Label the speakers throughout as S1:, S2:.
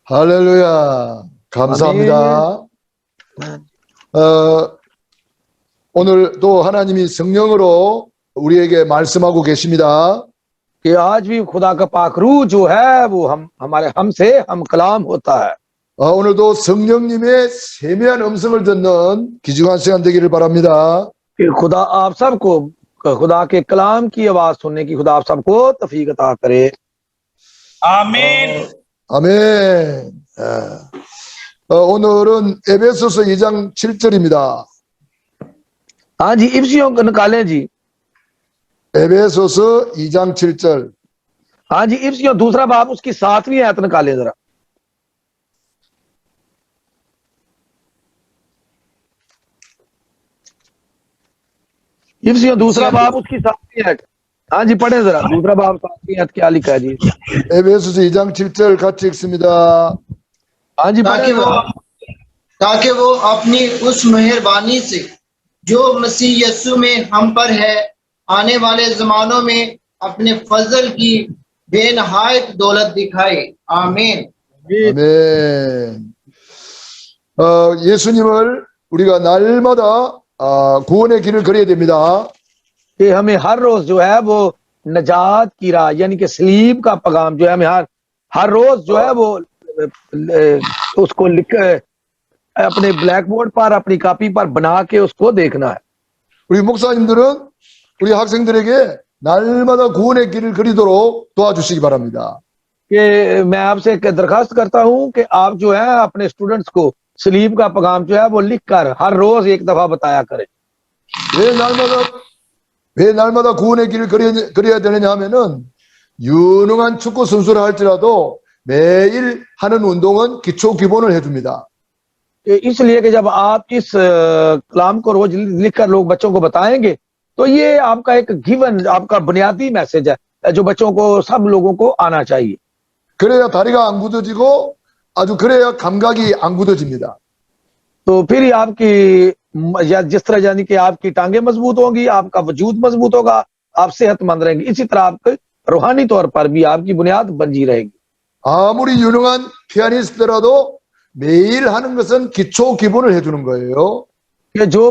S1: 할렐루야. 감사합니다.
S2: 아멘.
S1: 오늘 또 하나님이 성령으로 우리에게 말씀하고 계십니다.
S2: कि आज भी खुदा का पाक रूह जो है वो हमसे हम कलाम होता है।
S1: 오늘도 성령님의 세미한 음성을 듣는 귀중한 시간 되기를 바랍니다.
S2: कि खुदा आप सबको खुदा के कलाम की आवाज सुनने की खुदा आप सबको तौफीक अता करे।
S3: आमीन।
S1: 아멘. 오늘은 에베소서 2장 7절입니다.
S2: हाँ जी, इफ्सियों को निकालें जी।
S1: 에베소서 2장 7절.
S2: हाँ जी, इफ्सियों दूसरा बाब उसकी 7वीं आयत निकालें जरा। इफ्सियों दूसरा बाब उसकी 7वीं आयत। हाँ जी, पढ़े जरा दूसरा बाब 7वीं आयत क्या लिखा है जी।
S1: 에베소서 2장 7절 같이 읽습니다.
S2: हाँ जी, पढ़े जरा।
S4: ताकि वो अपनी उस मेहरबानी से जो मसीह यस्सु में हम पर है आने वाले जमानों में अपने फजल की बेनहायत दौलत दिखाए। आमीन।
S1: 아멘. 예수님을 우리가 날마다 구원의 길을 걸어야 됩니다.
S2: कि हमें हर रोज जो है वो नजात की राह यानी कि सलीब का पैगाम जो है हमें हर रोज जो है वो उसको लिख अपने ब्लैक बोर्ड पर अपनी कॉपी पर बना के उसको देखना है।
S1: 우리 목사님들은 우리 학생들에게 날마다 구원의 길을 그리도록 도와주시기 바랍니다.
S2: कि मैं आपसे एक दरखास्त करता हूं कि आप जो है अपने स्टूडेंट्स को सलीब का पैगाम जो है वो लिख कर हर रोज एक दफा बताया करें।
S1: 왜 날마다 구원의 길을 그려야 되느냐 하면은 유능한 축구 선수를 할지라도 매일 하는 운동은 기초 기본을 해줍니다.
S2: इसलिए कि जब आप इस कलाम को रोज लिखकर लोग बच्चों को बताएंगे तो ये आपका एक गिवन आपका बुनियादी मैसेज है जो बच्चों को सब लोगों को आना चाहिए।
S1: 그래야 다리가 안 굳어지고 아주 그래야 감각이 안 굳어집니다.
S2: तो फिर ही आपकी या जिस तरह यानी कि आपकी टांगे मजबूत होंगी, आपका वजूद मजबूत होगा, आप सेहतमंद रहेंगे। इसी तरह आपके रूहानी तौर पर भी आपकी बुनियाद बंजी रहेगी।
S1: 아무리 유능한 피아니스트라도 매일 하는 것은 기초 기본을 해주는 거예요.
S2: कि जो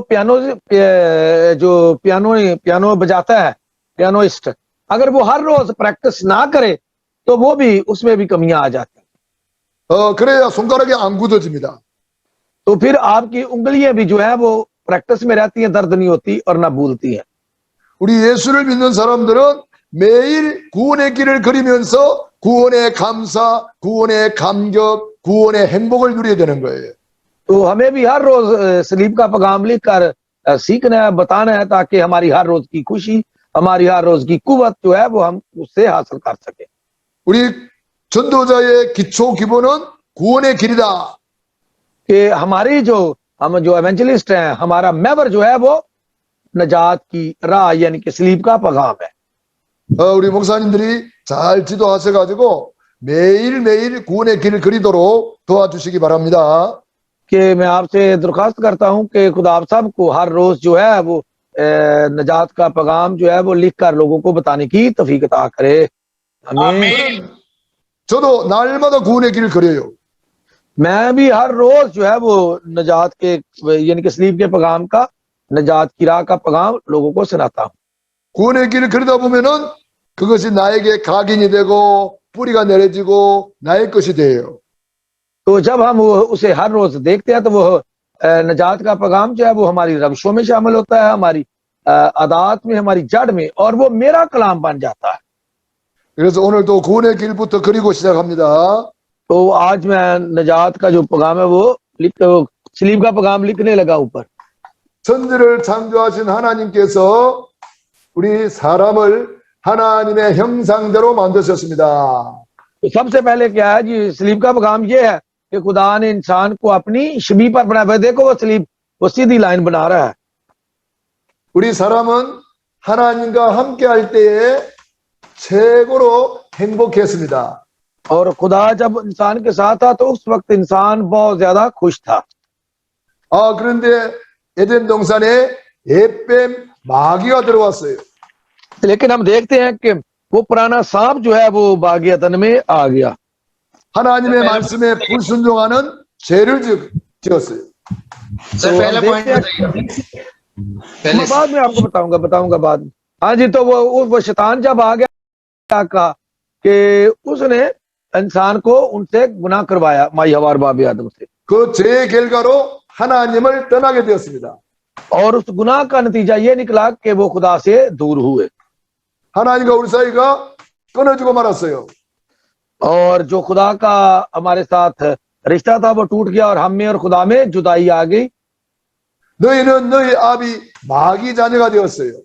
S2: पियानो बजाता है पियानोइस्ट, अगर वो हर रोज प्रैक्टिस ना करे तो वो भी उसमें भी कमियां आ जाती हैं।
S1: 그래야 손가락이 안 굳어집니다.
S2: तो फिर आपकी उंगलियां भी जो है वो प्रैक्टिस में रहती हैं, दर्द नहीं होती और ना भूलती हैं।
S1: 우리 예수를 믿는 사람들은 매일 구원의 길을 그리면서 구원의 감사, 구원의 감격, 구원의 행복을 누려야 되는 거예요.
S2: तो हमें भी हर रोज सलीब का पैगाम लिखकर सीखना है, बताना है ताकि हमारी हर रोज की खुशी, हमारी हर रोज की कुव्वत जो है वो हम उससे हासिल कर सके।
S1: 우리 전도자의 기초 기본은 구원의 길이다.
S2: कि हमारी हम जो एवेंजलिस्ट हैं, हमारा महवर जो है वो नजात की राह यानी कि सलीब का पैगाम है।
S1: 우리 목사님들이 잘 지도하셔가지고 매일매일 구원의 길을 그리도록 도와주시기 바랍니다.
S2: कि मैं आपसे दरख्वास्त करता हूं कि खुदा आप सबको हर रोज जो है वो नजात का पैगाम जो है वो लिख कर लोगों को बताने की तौफीक अता करे।
S3: आमीन।
S1: 저도 날마다 구원의 길을 그려요.
S2: मैं भी हर रोज जो है वो नजात के यानी कि सलीब के पैगाम का नजात की राह का पैगाम लोगों को सुनाता हूँ।
S1: 구원의 길을 그리다 보면은 그것이 나에게 각인이 되고 뿌리가 내려지고 나의 것이 돼요.
S2: तो जब हम उसे हर रोज देखते हैं तो वो नजात का पैगाम जो है वो हमारी रविशों में शामिल होता है, हमारी आदात में, हमारी जड़ में, और वो मेरा कलाम बन जाता है।
S1: 그래서 오늘도 구원의 길부터 그리고 시작합니다.
S2: तो आज मैं नजात का जो पैगाम है वो सलीब का पैगाम लिखने लगा ऊपर।
S1: 천지를 창조하신 하나님께서 우리 사람을 하나님의 형상대로 만드셨습니다.
S2: तो सबसे पहले क्या है जी, सलीब का पैगाम ये है कि खुदा ने इंसान को अपनी शबीह पर बनाया। देखो वो सलीब वो सीधी लाइन बना रहा है।
S1: 우리 사람은 하나님과 함께 할 때에 최고로 행복했습니다.
S2: और खुदा जब इंसान के साथ था तो उस वक्त इंसान बहुत ज्यादा खुश था।
S1: 그런데 에덴 동산에 햇뱀 마귀가 들어왔어요.
S2: लेकिन हम देखते हैं कि वो पुराना सांप जो है वो बाग अदन में आ गया।
S1: 하나님의 말씀에 불순종하는 죄를 지었어요.
S4: सर
S2: तो
S4: पहला
S2: हम
S4: पॉइंट
S2: देखते हैं
S4: बताइए पहले
S2: मैं बाद में आपको बताऊंगा बाद में। हाँ जी, तो वो शैतान जब आ गया, क्या कहा कि उसने इंसान को उनसे गुनाह करवाया, माई हवार बाबी आदम से,
S1: 그 죄의 결과로 하나님을 떠나게 되었습니다.
S2: और उस गुनाह का नतीजा ये निकला कि वो खुदा से दूर हुए,
S1: 하나님과 우리 사이가 끊어지고 말았어요.
S2: और जो खुदा का हमारे साथ रिश्ता था वो टूट गया, और हम में और खुदा में जुदाई आ गई।
S1: 너희는 너희 아비 마귀 자녀가 되었어요.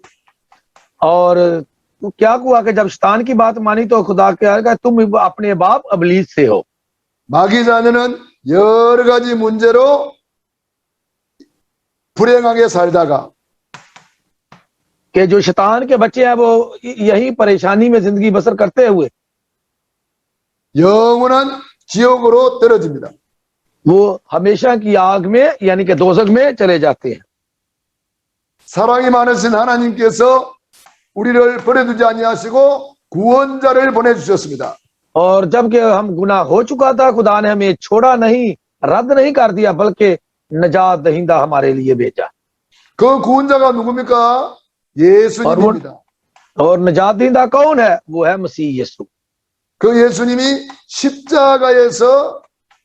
S2: और तो क्या हुआ कि जब शैतान की बात मानी तो खुदा क्या कहा, तुम अपने बाप अबलीस से हो।
S1: 마귀 자녀는 여러 가지 문제로 불행하게 살다가
S2: कि जो शैतान के बच्चे हैं वो यही परेशानी में जिंदगी बसर करते हुए
S1: 영원한 지옥으로 떨어집니다.
S2: वो हमेशा की आग में यानी कि दोजख में चले जाते हैं।
S1: 사랑이 많으신 하나님께서 우리를 버려두지 아니하시고 구원자를 보내주셨습니다.
S2: और जबकि हम गुनाह हो चुका था, खुदा ने हमें छोड़ा नहीं, रद्द नहीं कर दिया, बल्कि नजात दहिंदा हमारे लिए भेजा।
S1: 그 구원자가 누굽니까? 예수님입니다.
S2: और नजात दहिंदा कौन है? वो है मसीह यीशु।
S1: 그 예수님이 십자가에서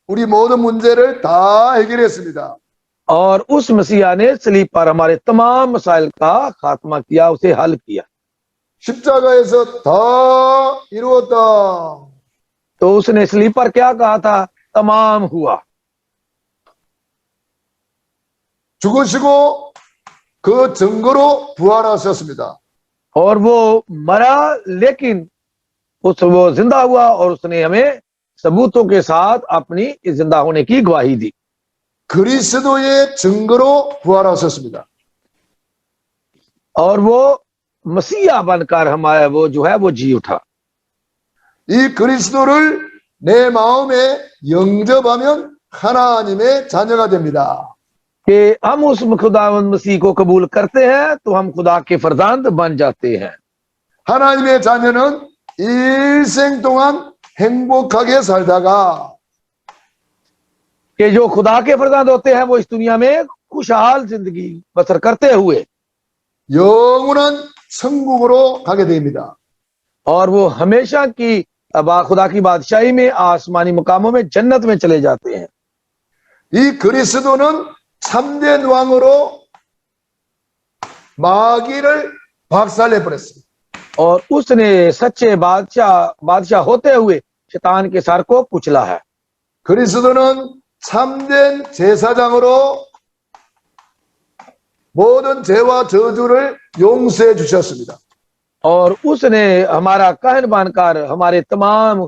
S1: 우리 모든 문제를 다 해결했습니다.
S2: और उस मसीहा ने सलीब पर हमारे तमाम मसाइल का खात्मा किया, उसे हल किया।
S1: 십자가에서 다 이루었다.
S2: तो उसने सलीब पर क्या कहा था? तमाम हुआ।
S1: 죽으시고 그 증거로 부활하셨습니다.
S2: और वो मरा लेकिन वो जिंदा हुआ, और उसने हमें सबूतों के साथ अपनी इस जिंदा होने की गवाही दी।
S1: 그리스도의 증거로 부활하셨습니다.
S2: और वो मसीहा बनकर हमारा वो जो है वो जी उठा।
S1: 이 그리스도를 내 마음에 영접하면 하나님의 자녀가 됩니다.
S2: कि हम उस खुदावंद मसीह को कबूल करते हैं तो हम खुदा के फरजांद बन जाते हैं।
S1: 하나님의 자녀는 일생 동안 행복하게 살다가
S2: कि जो खुदा के फरजांद होते हैं वो इस दुनिया में खुशहाल जिंदगी बसर करते हुए
S1: 영원한 천국으로 가게 됩니다.
S2: और वो हमेशा की खुदा की बादशाही में आसमानी मुकामों में जन्नत में चले जाते हैं।
S1: 이 그리스도는 참된 왕으로 마귀를 박살내 버렸습니다.
S2: और उसने सच्चे बादशाह होते हुए शैतान के सर को कुचला है।
S1: 그리스도는 참된 제사장으로 모든 죄와 저주를 용서해 주셨습니다.
S2: और उसने हमारा कहन बनकर हमारे तमाम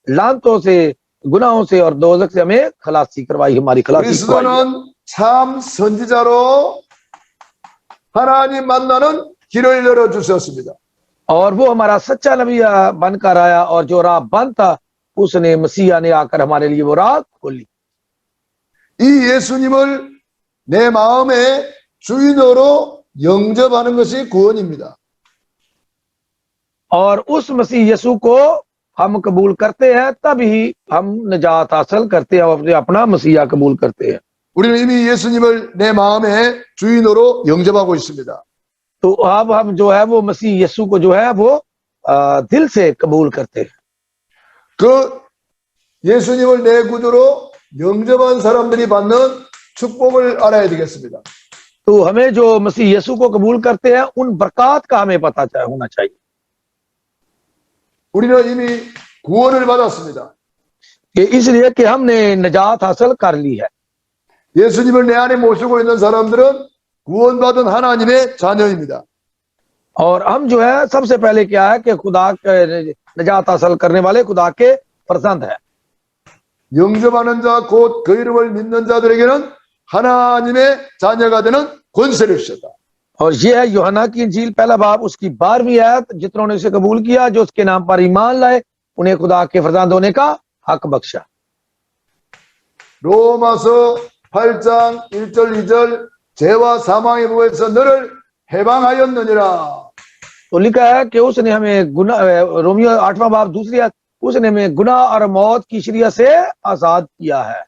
S2: लानतों से, गुनाहों से और दोजख से हमें खलासी करवाई, हमारी खलासी करवाई।
S1: 그리스도는 참 선지자로 하나님 만나는 길을 열어 주셨습니다.
S2: और वो हमारा सच्चा नबी बनकर आया, और जो राह बंद था उसने मसीहा ने आकर हमारे लिए वो राह खोली।
S1: 이 예수님을 내 마음의 주인으로 영접하는 것이 구원입니다.
S2: और उस मसीह यीशु को हम कबूल करते हैं तभी हम निजात हासिल करते हैं, और अपना मसीहा कबूल करते हैं।
S1: 우리는 이미 예수님을 내 마음의 주인으로 영접하고 있습니다.
S2: तो अब हम जो है वो मसीह यीशु को जो है वो दिल से कबूल करते हैं।
S1: 그 예수님을 내 구주로 영접한 사람들이 받는 축복을 알아야 되겠습니다.
S2: तो हमें जो मसीह यीशु को कबूल करते हैं उन बरकत का हमें पता होना चाहिए।
S1: 우리는 이미 구원을 받았습니다.
S2: कि इसलिए कि हमने निजात हासिल कर ली है।
S1: 예수님을 내 안에 모시고 있는 사람들은 구원받은 하나님의 자녀입니다.
S2: और हम जो है सबसे पहले क्या है कि खुदा के निजात हासिल करने वाले खुदा के फरजंद है।
S1: 영접하는 자 곧 그 이름을 믿는 자들에게는 하나님의 자녀가 되는 권세를 주셨다.
S2: और ये है यूहन्ना की इंजील पहला बाब उसकी 12वीं आयत, जितनों ने उसे कबूल किया, जो उसके नाम पर ईमान लाए, उन्हें खुदा के फरजंद होने का हक बख्शा।
S1: 로마서 8장 1절 2절 죄와 사망의 무에서 너를 해방하였느니라.
S2: तो लिखा है कि उसने हमें रोमियो 8वां बाब दूसरी आयत, उसने हमें गुनाह और मौत की शरीयत से आजाद किया है।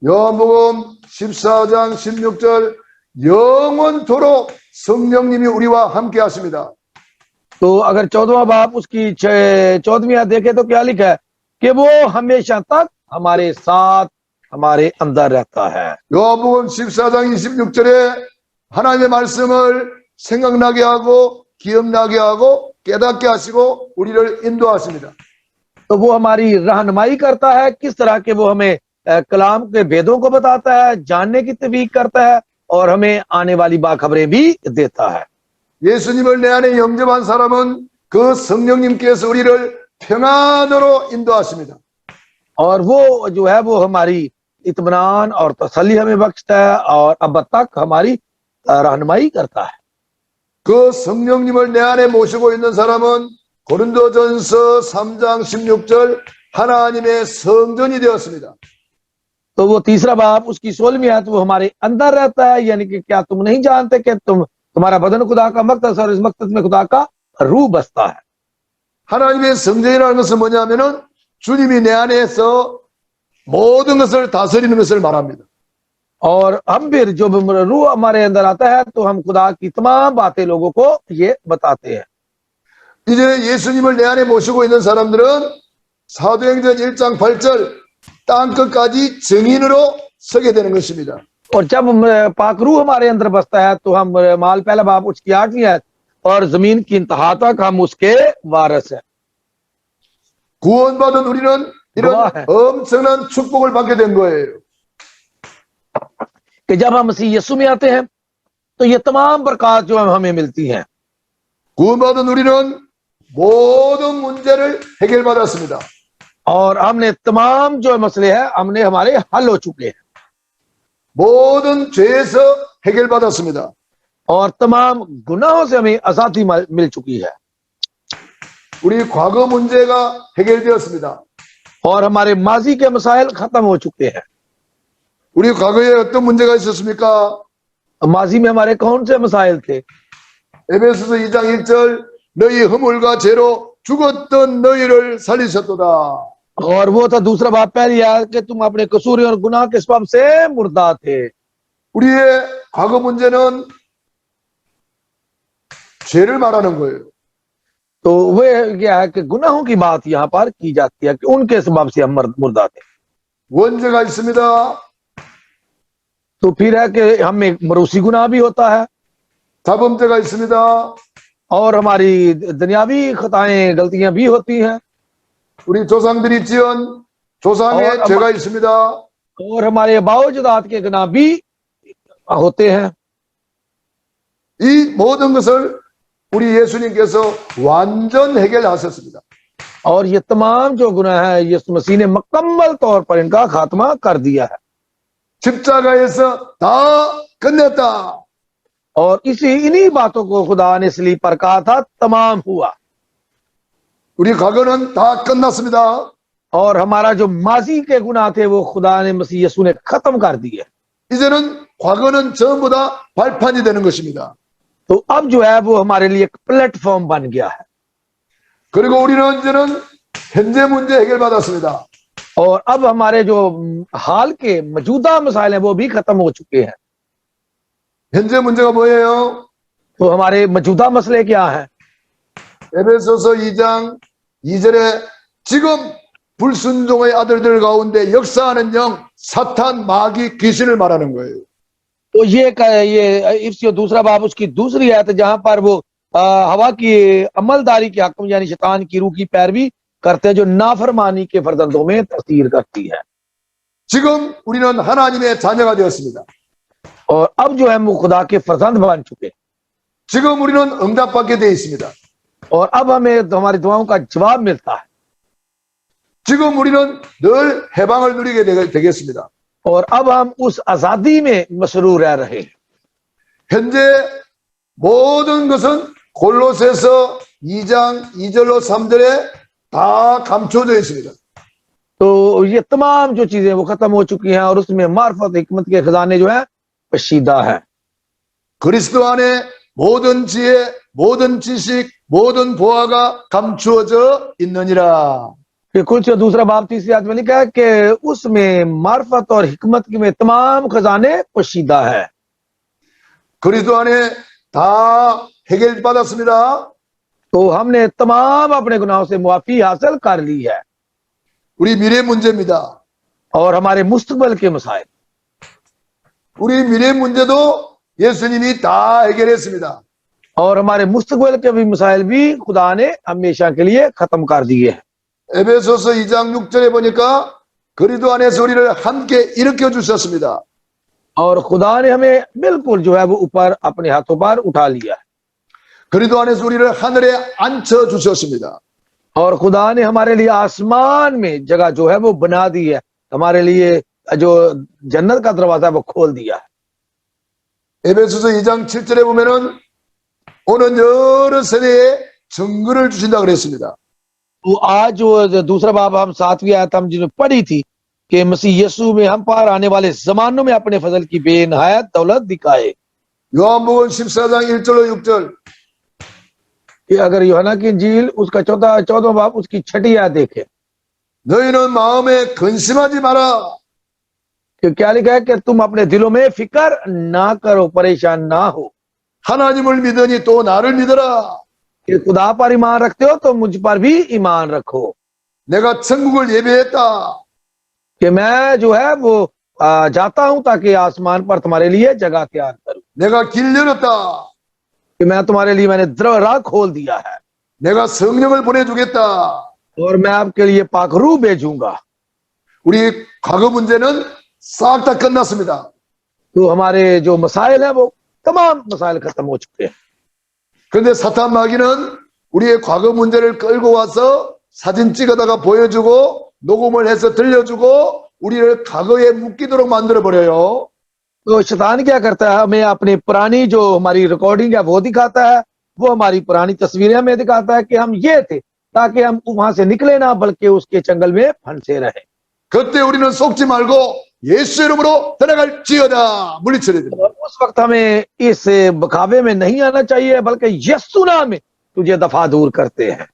S1: 요한복음 14장 16절 영원토록 성령님이 우리와 함께 하십니다.
S2: तो अगर 14वां बाप उसकी 14वीं आयत देखे तो क्या लिखा है कि वो हमेशा तक हमारे साथ हमारे अंदर रहता है।
S1: 요한복음 14장 26절에 하나님의 말씀을 생각나게 하고 기억나게 하고 깨닫게 하시고 우리를 인도하십니다.
S2: तो वो हमारी रहनुमाई करता है, किस तरह के वो हमें कलाम के भेदों को बताता है, जानने की तवीक करता है और हमें आने वाली बाखबरें भी देता है।
S1: 예수님을 내 안에 영접한 사람은 그 성령님께서 우리를 평안으로 인도하십니다.
S2: और वो जो है वो हमारी इत्मीनान और तसल्ली हमें बख्शता है और अब तक हमारी रहनुमाई करता है।
S1: 그 성령님을 내 안에 모시고 있는 사람은 고린도전서 3장 16절 하나님의 성전이 되었습니다.
S2: तो वो तीसरा बाप उसकी 16वीं आयत वो हमारे अंदर रहता है, यानी कि क्या तुम नहीं जानते कि तुम्हारा बदन खुदा का मक़दस और इस मक़दस में खुदा का रूह बसता है।
S1: 하나님의 성전이라는 것은 뭐냐면은 주님이 내 안에서 모든 것을 다스리는 것을 말합니다.
S2: और हम फिर जो रूह हमारे अंदर आता है तो हम खुदा की तमाम बातें लोगों को ये बताते हैं।
S1: 이제 예수님을 내 안에 모시고 있는 사람들은 사도행전 1장 8절 땅 끝까지 증인으로 서게 되는 것입니다.
S2: और जब पाक रूह हमारे अंदर बसता है तो हम माल पहला बाप उसकी 8वीं आयत और जमीन की इंतहा तक हम उसके वारिस हैं।
S1: 구원받은 우리는 이런
S2: 와.
S1: 엄청난 축복을 받게 된 거예요.
S2: कि जब हम मसीह यीशु में आते हैं तो ये तमाम बरकत जो हमें मिलती हैं।
S1: 구원받은 우리는 모든 문제를 해결받았습니다.
S2: और हमने तमाम जो मसले हैं हमने हमारे हल हो चुके हैं
S1: 모든 죄에서 해결받았습니다.
S2: और तमाम गुनाहों से हमें आजादी मिल चुकी है
S1: 우리 과거 문제가 해결되었습니다.
S2: और हमारे माजी के मसाइल खत्म हो चुके हैं।
S1: 우리 과거에 어떤 문제가 있었습니까?
S2: माजी में हमारे कौन से मसाइल थे?
S1: 에베소서 2장 1절 너희 허물과 죄로 죽었던 너희를 살리셨도다.
S2: और वो था दूसरा बाप पहली आयत कि तुम अपने कसूर और गुनाह के सबब से मुर्दा थे।
S1: 우리의 과거 문제는 죄를 말하는 거예요.
S2: तो वे क्या है कि गुनाहों की बात यहाँ पर की जाती है कि उनके सबब से हम मुर्दा थे।
S1: 원죄가 있습니다.
S2: तो फिर है कि हमें मरूसी गुनाह भी होता है
S1: 자범죄가 있습니다.
S2: और हमारी दुनियावी खताएं गलतियां भी होती हैं
S1: 우리 조상들이 지은 조상의 죄가 있습니다.
S2: और हमारे बाओजदाद के गुनाह भी होते हैं।
S1: 이 모든 것을 우리 예수님께서 완전 해결하셨습니다.
S2: और ये तमाम जो गुनाह है यीशु मसीह ने मुकम्मल तौर पर इनका खात्मा कर दिया है
S1: 십자가에서 다 끝냈다.
S2: और इन्हीं बातों को खुदा ने सलीब पर कहा था तमाम हुआ
S1: 우리 과거는 다 끝났습니다.
S2: और हमारा जो माजी के गुनाह थे वो खुदा ने मसीह यीशु ने खत्म कर दिए।
S1: 이제는 과거는 전부 다 발판이 되는 것입니다.
S2: तो अब जो है वो हमारे लिए एक प्लेटफॉर्म बन गया है
S1: 그리고 우리는 이제는 현재 문제 해결받았습니다.
S2: और अब हमारे जो हाल के मौजूदा मसाइल हैं वो भी खत्म हो चुके हैं।
S1: 현재 문제가 뭐예요?
S2: तो हमारे मौजूदा मसले क्या हैं?
S1: 에베소서 2장 2절에 지금 불순종의 아들들 가운데 역사하는 영 사탄 마귀 귀신을 말하는 거예요.
S2: तो ये इफ्सियों दूसरा बाब उसकी दूसरी आयत जहां पर वो हवा की अमलदारी के हकम यानी शैतान की रूह की पैरवी करते हैं जो नाफरमानी के फर्जंदों में तस्दीर करती है।
S1: 지금 우리는 하나님의 자녀가 되었습니다.
S2: और अब जो है वो खुदा के फर्जंद बन चुके हैं
S1: 지금 우리는 응답받게 되어 있습니다.
S2: और अब हमें हमारी दुआओं का जवाब मिलता है
S1: 지금 우리는 늘 해방을 누리게 되겠습니다.
S2: और अब हम उस आजादी में मसरूर रह रहे हैं।
S1: 현재 모든 것은 골로새서 2장 2절로 3절에 다 감춰져 있습니다.
S2: तो ये तमाम जो चीजें वो खत्म हो चुकी हैं और उसमें मार्फत हिकमत के खजाने जो है पशीदा है।
S1: 그리스도 안에 모든 지혜, 모든 지식, 모든 보화가 감추어져 있느니라.
S2: फिर कुछ दूसरा बाब 3 आयत में लिखा है कि उसमें मार्फत और हिकमत की में तमाम खजाने पोशीदा है।
S1: 그리스도 안에 다 해결받았습니다.
S2: तो हमने तमाम अपने गुनाहों से मुआफी हासिल कर ली है
S1: 우리 미래 문제입니다.
S2: और हमारे मुस्तकबिल के मसाइल,
S1: 우리 미래 문제도 예수님이 다 해결했습니다.
S2: और हमारे मुस्तकबिल के भी मसाइल भी खुदा ने हमेशा के लिए खत्म कर दिए हैं।
S1: 에베소서 2장 6절에 보니까 그리스도 안에서 우리를 함께 일으켜 주셨습니다.
S2: और खुदा ने हमें बिल्कुल जो है वो ऊपर अपने हाथों पर उठा लिया है
S1: 그리스도 안에서 우리를 하늘에 앉혀 주셨습니다.
S2: और खुदा ने हमारे लिए आसमान में जगह जो है वो बना दी है, हमारे लिए जो जन्नत का दरवाजा है वो खोल दिया है।
S1: 에베소서 2장 7절에 보면은 오는 여러 세대에 증거를 주신다 그랬습니다.
S2: तो आज जो दूसरा बाब हम 7वीं आयत हम जिन्हें पढ़ी थी कि मसीह यीशु में हम पार आने वाले जमानों में अपने फजल की बेनहायत दौलत दिखाए।
S1: 요한복음 14장 1절로 6절
S2: कि अगर यूहन्ना की इंजील उसका 14वां बाब उसकी 6ठी आयत देखे
S1: 너희는 마음에 근심하지 마라.
S2: कि क्या लिखा है कि तुम अपने दिलों में फिक्र ना करो, परेशान ना हो।
S1: 하나님을 믿으니 또 나를 믿어라.
S2: कि खुदा पर ईमान रखते हो तो मुझ पर भी ईमान रखो
S1: 내가 천국을 예배했다.
S2: कि मैं जो है वो जाता हूं ताकि आसमान पर तुम्हारे लिए जगह तैयार करूं,
S1: 내가 길 열었다.
S2: कि मैं तुम्हारे लिए मैंने राह खोल दिया है
S1: 내가 성령을 보내주겠다.
S2: और मैं आपके लिए पाखरू भेजूंगा।
S1: 우리 과거 문제는 싹 다 끝났습니다.
S2: तो हमारे जो मसाइल हैं वो तमाम मसाइल खत्म हो चुके हैं।
S1: 그런데 사탄 마귀는 우리의 과거 문제를 끌고 와서 사진 찍어다가 보여주고 녹음을 해서 들려주고 우리를 과거에 묶이도록 만들어 버려요.
S2: तो शैतान क्या करता है, हमें अपनी पुरानी जो हमारी रिकॉर्डिंग है वो दिखाता है, वो हमारी पुरानी तस्वीरें हमें दिखाता है कि हम ये थे, ताकि हम वहां से निकले ना बल्कि उसके चंगल में फंसे रहे।
S1: 그때 우리는 속지 말고 예수 이름으로 들어갈지어다 물리쳐야 됩니다.
S2: और उस वक्त हमें इस बखावे में नहीं आना चाहिए बल्कि यीशु नाम में तुझे दफा दूर करते हैं।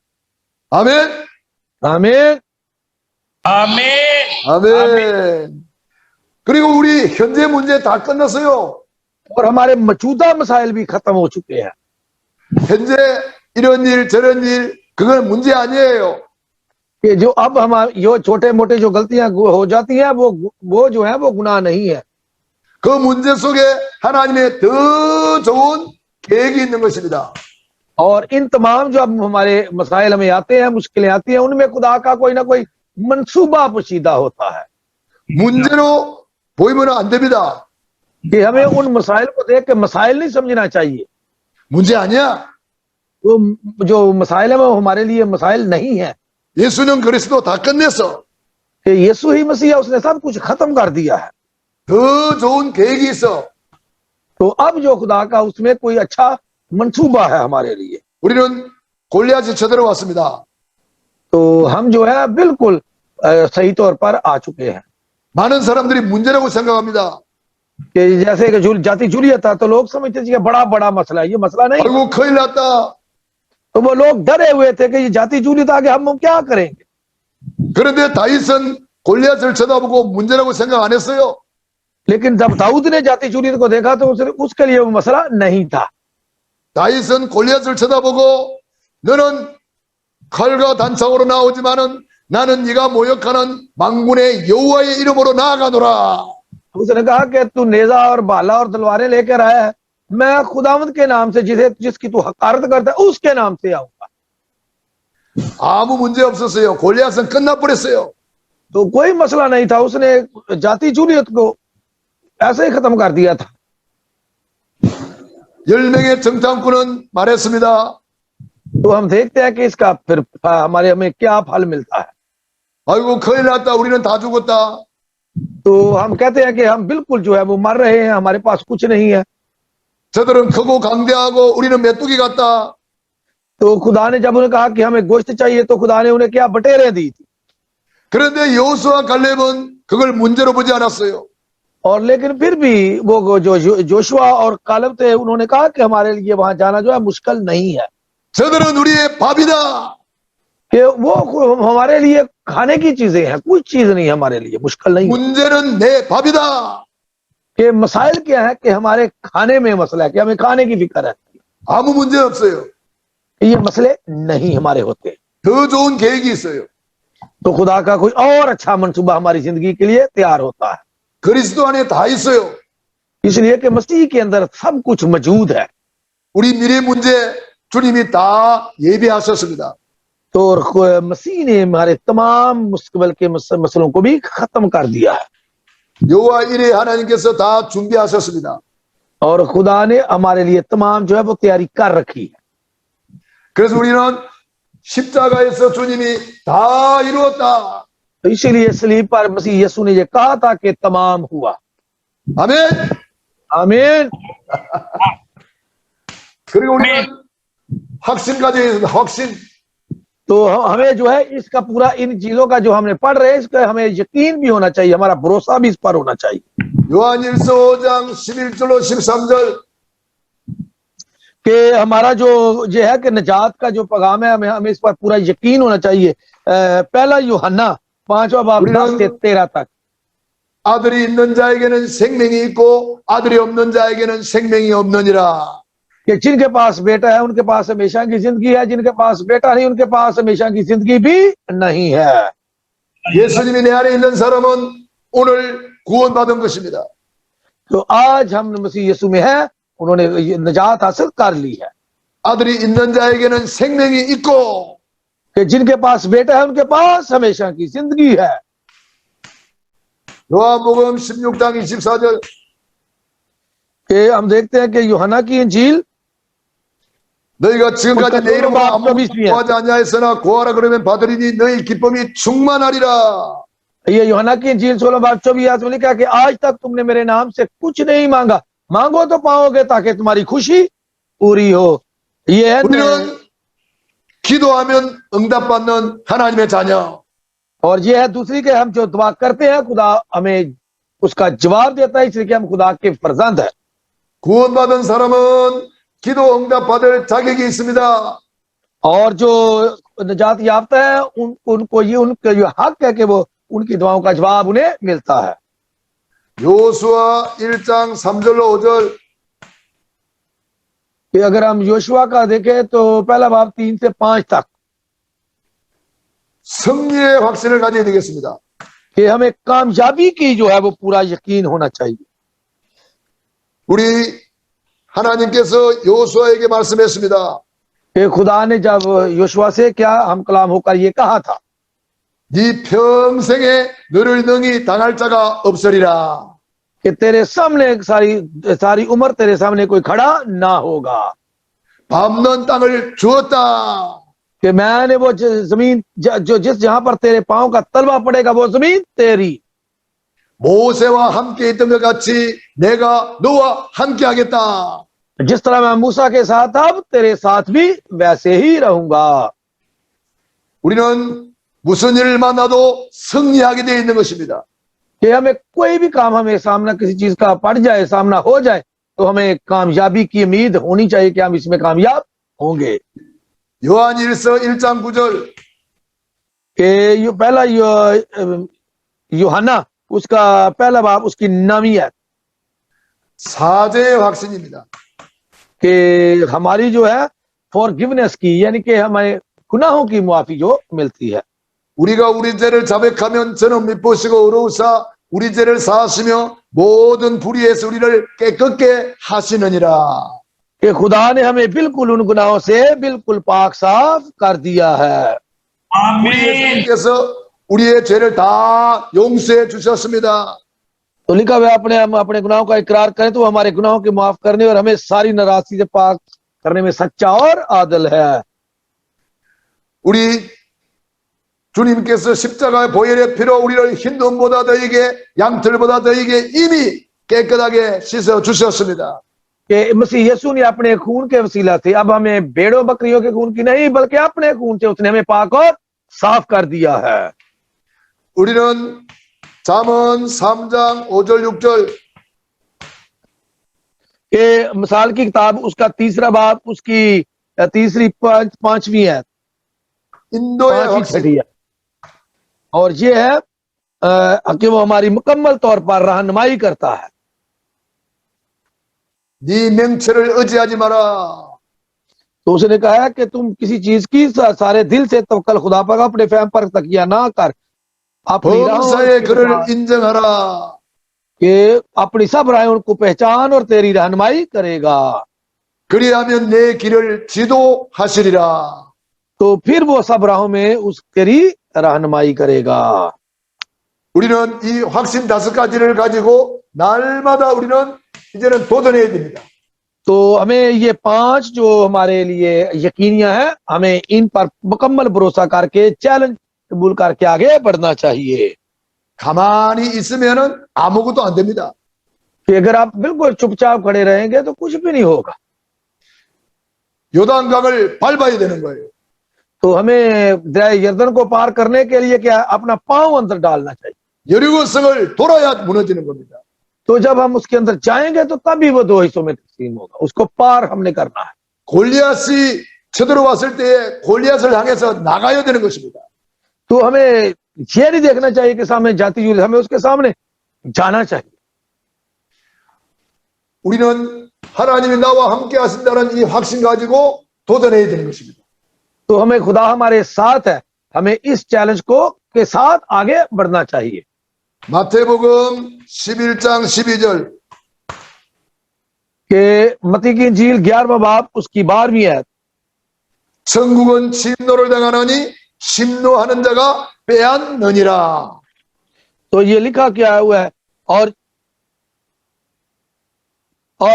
S1: 아멘.
S2: आमीन।
S3: आमीन।
S1: 아멘. 그리고 우리 현재 문제 다 끝났어요.
S2: और हमारे मौजूदा मसाइल भी खत्म हो चुके हैं।
S1: 현재 이런 일 저런 일 그건 문제 아니에요.
S2: कि जो अब हम जो छोटे मोटे जो गलतियां हो जाती हैं वो जो है वो गुनाह नहीं है।
S1: 그 문제 속에 하나님의 더 좋은 계획이 있는 것입니다.
S2: और इन तमाम जो अब हमारे मसाइल हमें आते हैं, मुश्किलें आती हैं, उनमें खुदा का कोई ना कोई मंसूबा पोशीदा होता है।
S1: 문제로 보이면 안 됩니다.
S2: कि हमें उन मसाइल को देख के मसाइल नहीं समझना चाहिए।
S1: 문제 아니야.
S2: वो जो मसाइल है वो हमारे लिए मसाइल नहीं है।
S1: 예수는 그리스도 다 끝냈어.
S2: कि यीशु ही मसीह है, उसने सब कुछ खत्म कर दिया है।
S1: 더 좋은 계획이 있어.
S2: तो अब जो खुदा का उसमें कोई अच्छा मंसूबा है हमारे लिए।
S1: 우리는 골리앗이 쳐들어왔습니다.
S2: तो हम जो है बिल्कुल सही तौर पर आ चुके हैं।
S1: 많은 사람들이 문제라고 생각합니다.
S2: कि जैसे कि जाति जूलियत था तो लोग समझते थे कि बड़ा बड़ा मसला है, ये मसला नहीं।
S1: 아이고 큰일 났다.
S2: तो वो लोग डरे हुए थे कि ये जाति जूलियत आगे हम क्या करेंगे।
S1: 그런데 다윗은 골리앗을 쳐다보고 문제라고 생각 안 했어요.
S2: लेकिन जब दाऊद ने जाति जूलियत को देखा तो उसके लिए वो मसला नहीं था।
S1: 다윗은 골리앗을 쳐다보고 너는 칼과 단창으로 나오지만은 나는 네가 모욕하는 망군의 여호와의 이름으로 나아가노라.
S2: उसने कहा कि तू नेजा और भाला और तलवारें लेकर आया है, मैं खुदावंद के नाम से जिसकी तू हकारत करता है उसके नाम से आऊंगा।
S1: 아무 문제 없었어요. 골리앗은 끝나버렸어요.
S2: तो कोई मसला नहीं था, उसने जाति जूलियत को ऐसे ही खत्म कर दिया था।
S1: 10명의 정탐꾼은 말했습니다.
S2: तो हम देखते हैं कि इसका फिर हमें क्या फल मिलता है।
S1: 아이고 큰일 났다. 우리는 다 죽었다.
S2: तो हम कहते हैं कि हम बिल्कुल जो है वो मर रहे हैं, हमारे पास कुछ नहीं है।
S1: 저들은 크고 강대하고 우리는 메뚜기 같다.
S2: तो खुदा ने जब उन्हें कहा कि हमें गोश्त चाहिए तो खुदा ने उन्हें क्या बटेरें दी थी।
S1: 그런데 여호수아 갈렙은 그걸 문제로 보지 않았어요.
S2: और लेकिन फिर भी वो जो जोशुआ और कालेब थे उन्होंने कहा कि हमारे लिए वहां जाना जो है मुश्किल नहीं है,
S1: 저들은 우리의 밥이다.
S2: कि वो हमारे लिए खाने की चीजें हैं, कुछ चीज नहीं है हमारे लिए, मुश्किल नहीं है।
S1: 문제는 내 밥이다.
S2: कि मसाइल क्या है कि हमारे खाने में मसला है कि हमें खाने की फिक्र है,
S1: 아무 문제 없어요.
S2: ये मसले नहीं हमारे होते।
S1: 더 좋은 계획이 있어요.
S2: तो खुदा का कोई और अच्छा मनसूबा हमारी जिंदगी के लिए तैयार होता है।
S1: 그리스도 안에 다 있어요.
S2: इसलिए कि मसीह के अंदर सब कुछ मौजूद है।
S1: 우리 미래 문제 주님이 다 예비하셨습니다.
S2: तो मसीह ने हमारे तमाम मुस्तकबिल के मसलों को भी खत्म कर दिया है,
S1: 여호와 이레 하나님께서 다 준비하셨습니다.
S2: और खुदा ने हमारे लिए तमाम जो है वो तैयारी कर रखी है।
S1: 그래서 우리는 십자가에서 주님이 다 이루었다.
S2: तो इसीलिए सलीब पर मसीह यीशु ने ये कहा था कि तमाम हुआ।
S1: 아멘.
S2: आमीन।
S1: 그리고 우리는 확신 가져야 됩니다. 확신.
S2: तो हमें जो है इसका पूरा, इन चीजों का जो हमने पढ़ रहे हैं इसका हमें यकीन भी होना चाहिए, हमारा भरोसा भी इस पर होना चाहिए।
S1: 요한일서 5장 11절로 13절
S2: कि हमारा जो ये है कि निजात का जो पैगाम है हमें इस पर पूरा यकीन होना चाहिए। पहला यूहन्ना 5वां बाब 10 से 13 तक।
S1: 아들이 있는 자에게는 생명이 있고 아들이 없는 자에게는 생명이 없느니라.
S2: कि जिनके पास बेटा है उनके पास हमेशा की जिंदगी है, जिनके पास बेटा नहीं उनके पास हमेशा की जिंदगी भी नहीं है।
S1: 예수님이 내 안에 있는 사람은 오늘 구원받은 것입니다.
S2: तो आज हम मसीह यीशु में है, उन्होंने निजात हासिल कर ली है।
S1: 아들이 있는 자에게는 생명이 있고
S2: कि जिनके पास बेटा है उनके पास हमेशा की जिंदगी है।
S1: 요한복음 16장 24절
S2: कि हम देखते हैं कि यूहन्ना की इंजील
S1: 너희가 지금까지 내 이름으로
S2: 그러니까
S1: 아무것도 구하지 아니하였으나 구하라 그러면 받으리니 너희 기쁨이 충만하리라.
S2: ये यूहन्ना की इंजील 16 बाब 24 में लिखा कि आज तक तुमने मेरे नाम से कुछ नहीं मांगा, मांगो तो पाओगे ताकि तुम्हारी खुशी पूरी हो। ये है
S1: 우리는 기도하면 응답받는 하나님의 자녀.
S2: और ये है दूसरी के हम जो दुआ करते हैं खुदा हमें उसका जवाब देता है, इसलिए कि हम खुदा के फर्जंद है।
S1: 구원받은 사람은 기도 응답받을 자격이 있습니다.
S2: और जो निजात याफ्ता है उनको ये उनका जो हक है कि वो उनकी दुआओं का जवाब उन्हें मिलता है।
S1: 요수아 1장 3절로 5절
S2: कि अगर हम योशुआ का देखें तो पहला बाब 3 से 5 तक
S1: 승리의 확신을 가져야 되겠습니다.
S2: कि हमें कामयाबी की जो है वो पूरा यकीन होना चाहिए।
S1: 우리 하나님께서 요수아에게 말씀했습니다.
S2: कि खुदा ने जब योशुआ से क्या हम कलाम होकर ये कहा था
S1: 네 평생에 너를 능히 당할 자가 없으리라.
S2: कि तेरे सामने सारी उम्र तेरे सामने कोई खड़ा ना होगा।
S1: 밟는 땅을 주었다.
S2: कि मैंने वो जमीन जो जिस जहां पर तेरे पांव का तलवा पड़ेगा वो जमीन तेरी।
S1: 모세와 함께 있던 것 같이 내가 너와 함께 하겠다.
S2: जिस तरह मैं मूसा के साथ अब तेरे साथ भी वैसे ही रहूंगा।
S1: 우리는 무슨 일을 만나도 승리하게 되어 있는 것입니다.
S2: कि हमें कोई भी काम हमें सामना किसी चीज का पड़ जाए, सामना हो जाए, तो हमें कामयाबी की उम्मीद होनी चाहिए कि हम इसमें कामयाब होंगे।
S1: 요한일서 1장 9절
S2: कि पहला यूहन्ना उसका पहला बाब उसकी 9वीं है
S1: 사죄의 확신입니다.
S2: कि हमारी जो है फॉरगिवनेस की, यानी कि हमें गुनाहों की मुआफी जो मिलती है।
S1: 우리가 우리 죄를 자백하면 저는 미쁘시고 의로우사 우리 죄를 사하시며 모든 불의에서 우리를 깨끗게 하시느니라.
S2: कि खुदा ने हमें बिल्कुल उन गुनाहों से बिल्कुल पाक साफ कर दिया है।
S1: 우리
S3: आमीन
S1: 예수님께서 우리의 죄를 다 용서해 주셨습니다.
S2: तो लिखा हुआ अपने हम अपने गुनाहों का इकरार करें तो हमारे गुनाहों के माफ करने और हमें सारी नाराजगी से पाक करने में सच्चा और आदल है।
S1: 우리 주님께서 십자가의 보혈의 피로 우리를 흰 눈보다 더이게 양털보다 더이게 이미 깨끗하게 씻어 주셨습니다.
S2: कि मसीह यीशु ने अपने खून के वसीला से अब हमें भेड़ों बकरियों के खून की नहीं बल्कि अपने खून से उसने हमें पाक और साफ कर दिया है।
S1: 우리는 잠언 3장 5절 6절
S2: कि मिसाल की किताब उसका 3रा बाब उसकी तीसरी 5वीं है,
S1: 인도의
S2: 5वीं
S1: 확신,
S2: छठी है और ये है कि वो हमारी मुकम्मल तौर पर रहनुमाई करता है।
S1: 네 명철을 의지하지 마라.
S2: तो उसने कहा है कि तुम किसी चीज की सारे दिल से तवक्कल खुदा पर, अपने फहम पर तकिया ना कर, अपनी राहों
S1: 범사의
S2: के
S1: 그를
S2: साथ
S1: 인정하라.
S2: कि अपनी सब राहें उनको पहचान और तेरी रहनुमाई करेगा,
S1: 그리하면 내 길을 지도하시리라.
S2: तो फिर वो सब राहों में उस तेरी रहनुमाई करेगा।
S1: 우리는 이 확신 5가지를 가지고 날마다 우리는 이제는 도전해야 됩니다.
S2: तो हमें ये 5 जो हमारे लिए यकीनियां हैं, हमें इन पर मुकम्मल भरोसा करके चैलेंज कबूल करके आगे बढ़ना चाहिए।
S1: 가만히 있으면은 아무것도 안 됩니다.
S2: कि अगर आप बिल्कुल चुपचाप खड़े रहेंगे तो कुछ भी नहीं होगा।
S1: 요단강을 밟아야 되는 거예요.
S2: तो हमें दरिया यरदन को पार करने के लिए क्या अपना पांव अंदर डालना चाहिए।
S1: 여리고성을 돌아야 무너지는 겁니다.
S2: तो जब हम उसके अंदर जाएंगे तो तभी वो 2 हिस्सों में तकसीम होगा, उसको पार हमने करना है।
S1: 골리앗이 쳐들어왔을 때에 골리앗을 향해서 나가야 되는 것입니다.
S2: तो हमें ये नहीं देखना चाहिए कि सामने जाती हुई, हमें उसके सामने जाना चाहिए।
S1: 우리는 하나님이 나와 함께 하신다는 이 확신 가지고 도전해야 되는 것입니다.
S2: तो हमें खुदा हमारे साथ है, हमें इस चैलेंज को के साथ आगे बढ़ना चाहिए।
S1: 마태복음 11장 12절
S2: कि मत्ती की इंजील 11वां बाब उसकी 12वीं आयत,
S1: 천국은 심노를 당하느니 심노하는 자가 빼앗느니라.
S2: तो ये लिखा क्या हुआ है, और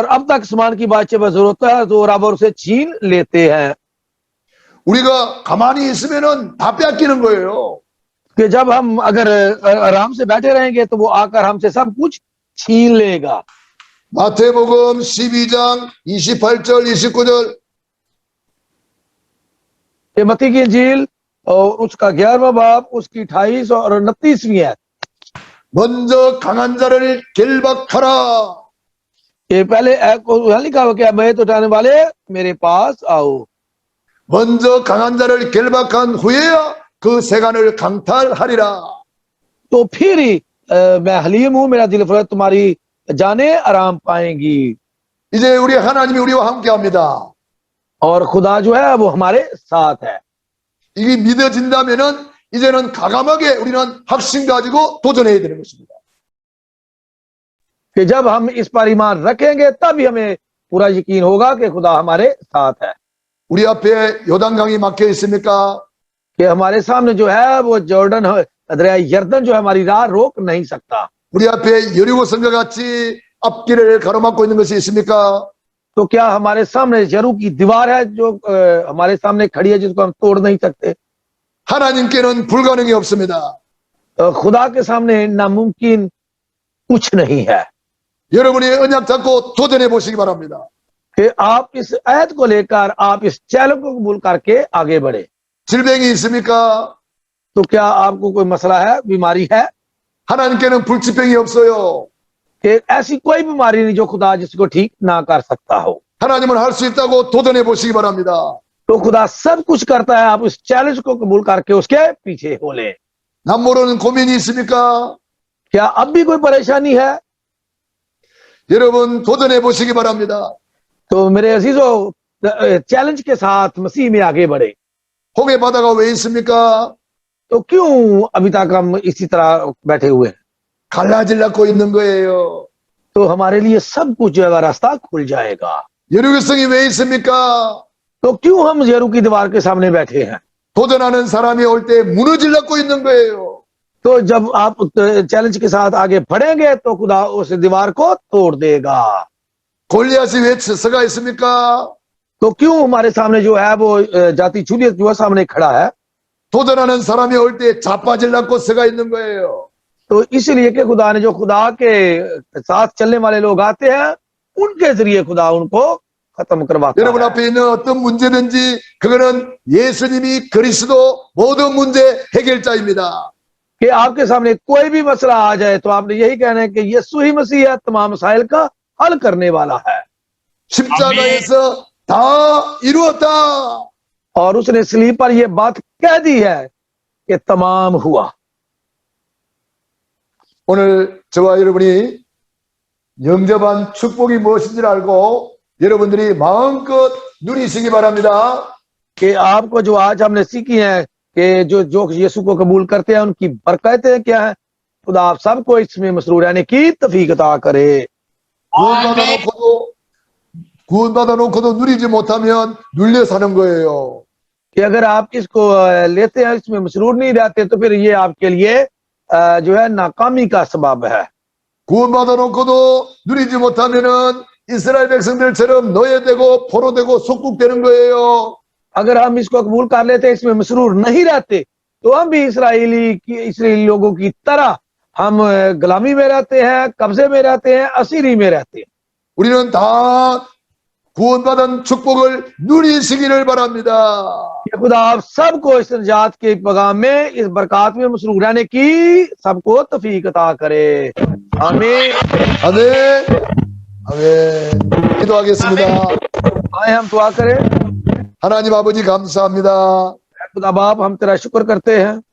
S2: अब तक समान की बातचीत पर जरूरत है तो बराबर उसे छीन लेते हैं।
S1: 우리가 가만히 있으면은 다 뺏기는 거예요.
S2: कि जब हम अगर आराम से बैठे रहेंगे तो वो आकर हमसे सब कुछ छीन लेगा।
S1: 마태복음 12장 28절 29절
S2: ये मत्ती की इंजील और उसका 11वां बाब उसकी 28 और 29वीं आयत,
S1: 먼저 강한 자를 결박하라.
S2: ये पहले लिखा हुआ क्या, मैं तो उठाने वाले मेरे पास आओ।
S1: 먼저 강한 자를 결박한 후에야 그 세간을 강탈하리라.
S2: तो फिर ही मैं हलीम हूं, मेरा दिल फरत तुम्हारी जाने आराम पाएंगी।
S1: 이제 우리 하나님이 우리와 함께합니다.
S2: और खुदा जो है वो हमारे साथ है।
S1: 이게 믿어진다면은 이제는 과감하게 우리는 확신 가지고 도전해야 되는 것입니다.
S2: कि जब हम इस पर ईमान रखेंगे तभी हमें पूरा यकीन होगा कि खुदा हमारे साथ है।
S1: 우리 앞에 요단강이 막혀 있습니까?
S2: कि हमारे सामने जो है वो जॉर्डन दरिया यरदन जो है हमारी राह रोक नहीं सकता।
S1: 우리 앞에 여리고성과 같이 앞길을 가로막고 있는 것이 있습니까?
S2: तो क्या हमारे सामने यरू की दीवार है जो हमारे सामने खड़ी है जिसको हम तोड़ नहीं सकते?
S1: 하나님께는 불가능이 없습니다.
S2: खुदा के सामने नामुमकिन कुछ नहीं है।
S1: 여러분이 언약 잡고 도전해 보시기 바랍니다.
S2: कि आप इस आयत को लेकर आप इस चैलेंज को कबूल करके आगे बढ़े।
S1: 질병이 있습니까?
S2: तो क्या आपको कोई मसला है, बीमारी है?
S1: 하나님께는 불치병이 없어요.
S2: कि ऐसी कोई बीमारी नहीं जो खुदा जिसको ठीक ना कर सकता हो।
S1: 하나님은 할 수 있다고 도전해 보시기 바랍니다.
S2: तो खुदा सब कुछ करता है, आप इस चैलेंज को कबूल करके उसके पीछे हो ले।
S1: 남 모르는 고민이 있습니까?
S2: क्या अब भी कोई परेशानी है?
S1: 여러분 도전해 보시기 바랍니다.
S2: तो मेरे अजीजों चैलेंज के साथ मसीह में आगे बढ़े।
S1: 홍해 바다가 왜 있습니까?
S2: तो क्यों अभी तक हम इसी तरह बैठे हुए हैं?
S1: 갈라질라고 있는 거예요.
S2: तो हमारे लिए सब कुछ जो है रास्ता खुल जाएगा।
S1: 여리고성이 왜 있습니까?
S2: तो क्यों हम यरू की दीवार के सामने बैठे हैं?
S1: 도전하는 사람이 올 때 무너질라고 있는 거예요.
S2: तो जब आप चैलेंज के साथ आगे बढ़ेंगे तो खुदा उस दीवार को तोड़ देगा।
S1: 골리앗이 왜 서가 있습니까?
S2: तो क्यों हमारे सामने जो है वो जाति छुलियत जो है सामने खड़ा है?
S1: 도전하는 사람이 올 때 자빠질라고 서가 있는 거예요.
S2: तो इसलिए कि खुदा ने जो खुदा के साथ चलने वाले लोग आते हैं उनके जरिए खुदा उनको खत्म करवाता
S1: 여러분
S2: है।
S1: 앞에 있는 어떤 문제든지 그거는 예수님이 그리스도 모든 문제 해결자입니다.
S2: कि आपके सामने कोई भी मसला आ जाए तो आपने यही कहना है कि यीशु ही मसीह है, तमाम मसाइल का हल करने वाला है।
S1: 십자가에서 다 이루었다.
S2: और उसने सलीब पर यह बात कह दी है कि तमाम हुआ।
S1: 오늘 저와 여러분이 영접한 축복이 무엇인지를 알고 여러분들이 마음껏 누리시기 바랍니다.
S2: कि आपको जो आज हमने सीखी है कि जो जो यीशु को कबूल करते हैं उनकी बरकतें क्या है, खुदा आप सबको इसमें मसरूर रहने की तौफीक अता करे।
S1: 구원받아 놓고도 누리지 못하면 눌려 사는 거예요.
S2: कि अगर आप इसको लेते हैं, इसमें मसरूर नहीं रहते, तो फिर ये आपके लिए जो है नाकामी का सबब है।
S1: 구원받아 놓고도 누리지 못하면은 이스라엘 백성들처럼 노예되고 포로되고 속국되는 거예요.
S2: अगर हम इसको कबूल कर लेते हैं, इसमें मसरूर नहीं रहते, तो हम भी इसराइली लोगों की तरह हम गुलामी में रहते हैं, कब्जे में रहते हैं, असीरी में रहते हैं।
S1: 우리는 다 구원받은 축복을 누리시기를 바랍니다.
S2: ये खुदा आप सबको इस निजात के पैगाम में, इस बरकत में मसरूर रहने की सबको तौफीक अता करे। आमीन।
S1: 아멘. 아멘. 기도하겠습니다.
S2: आए हम दुआ करें।
S1: 하나님 아버지 감사합니다.
S2: खुदा बाप, हम तेरा शुक्र करते हैं,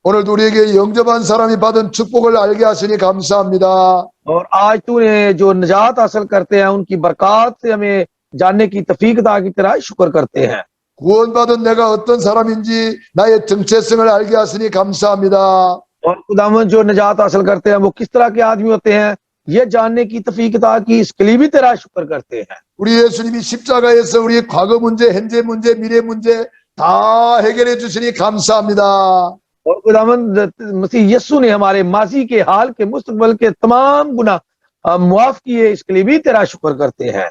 S1: 오늘도 우리에게 영접한 사람이 받은 축복을 알게 하시니 감사합니다.
S2: और आज तूने जो निजात हासिल करते हैं उनकी बरकत से हमें जानने की तौफीक अता की, तेरा शुक्र करते हैं।
S1: 구원받은 내가 어떤 사람인지 나의 정체성을 알게 하시니 감사합니다.
S2: और खुदावंद जो निजात हासिल करते हैं वो किस तरह के आदमी होते हैं, ये जानने की तौफीक अता की, इसके लिए भी तेरा शुक्र करते हैं।
S1: 우리 예수님이 십자가에서 우리의 과거 문제, 현재 문제, 미래 문제 다 해결해 주시니 감사합니다.
S2: और खुदावंद मसीह यीशु ने हमारे माजी के हाल के मुस्तकबिल के तमाम गुनाह मुआफ किए, इसके लिए भी तेरा शुक्र करते हैं।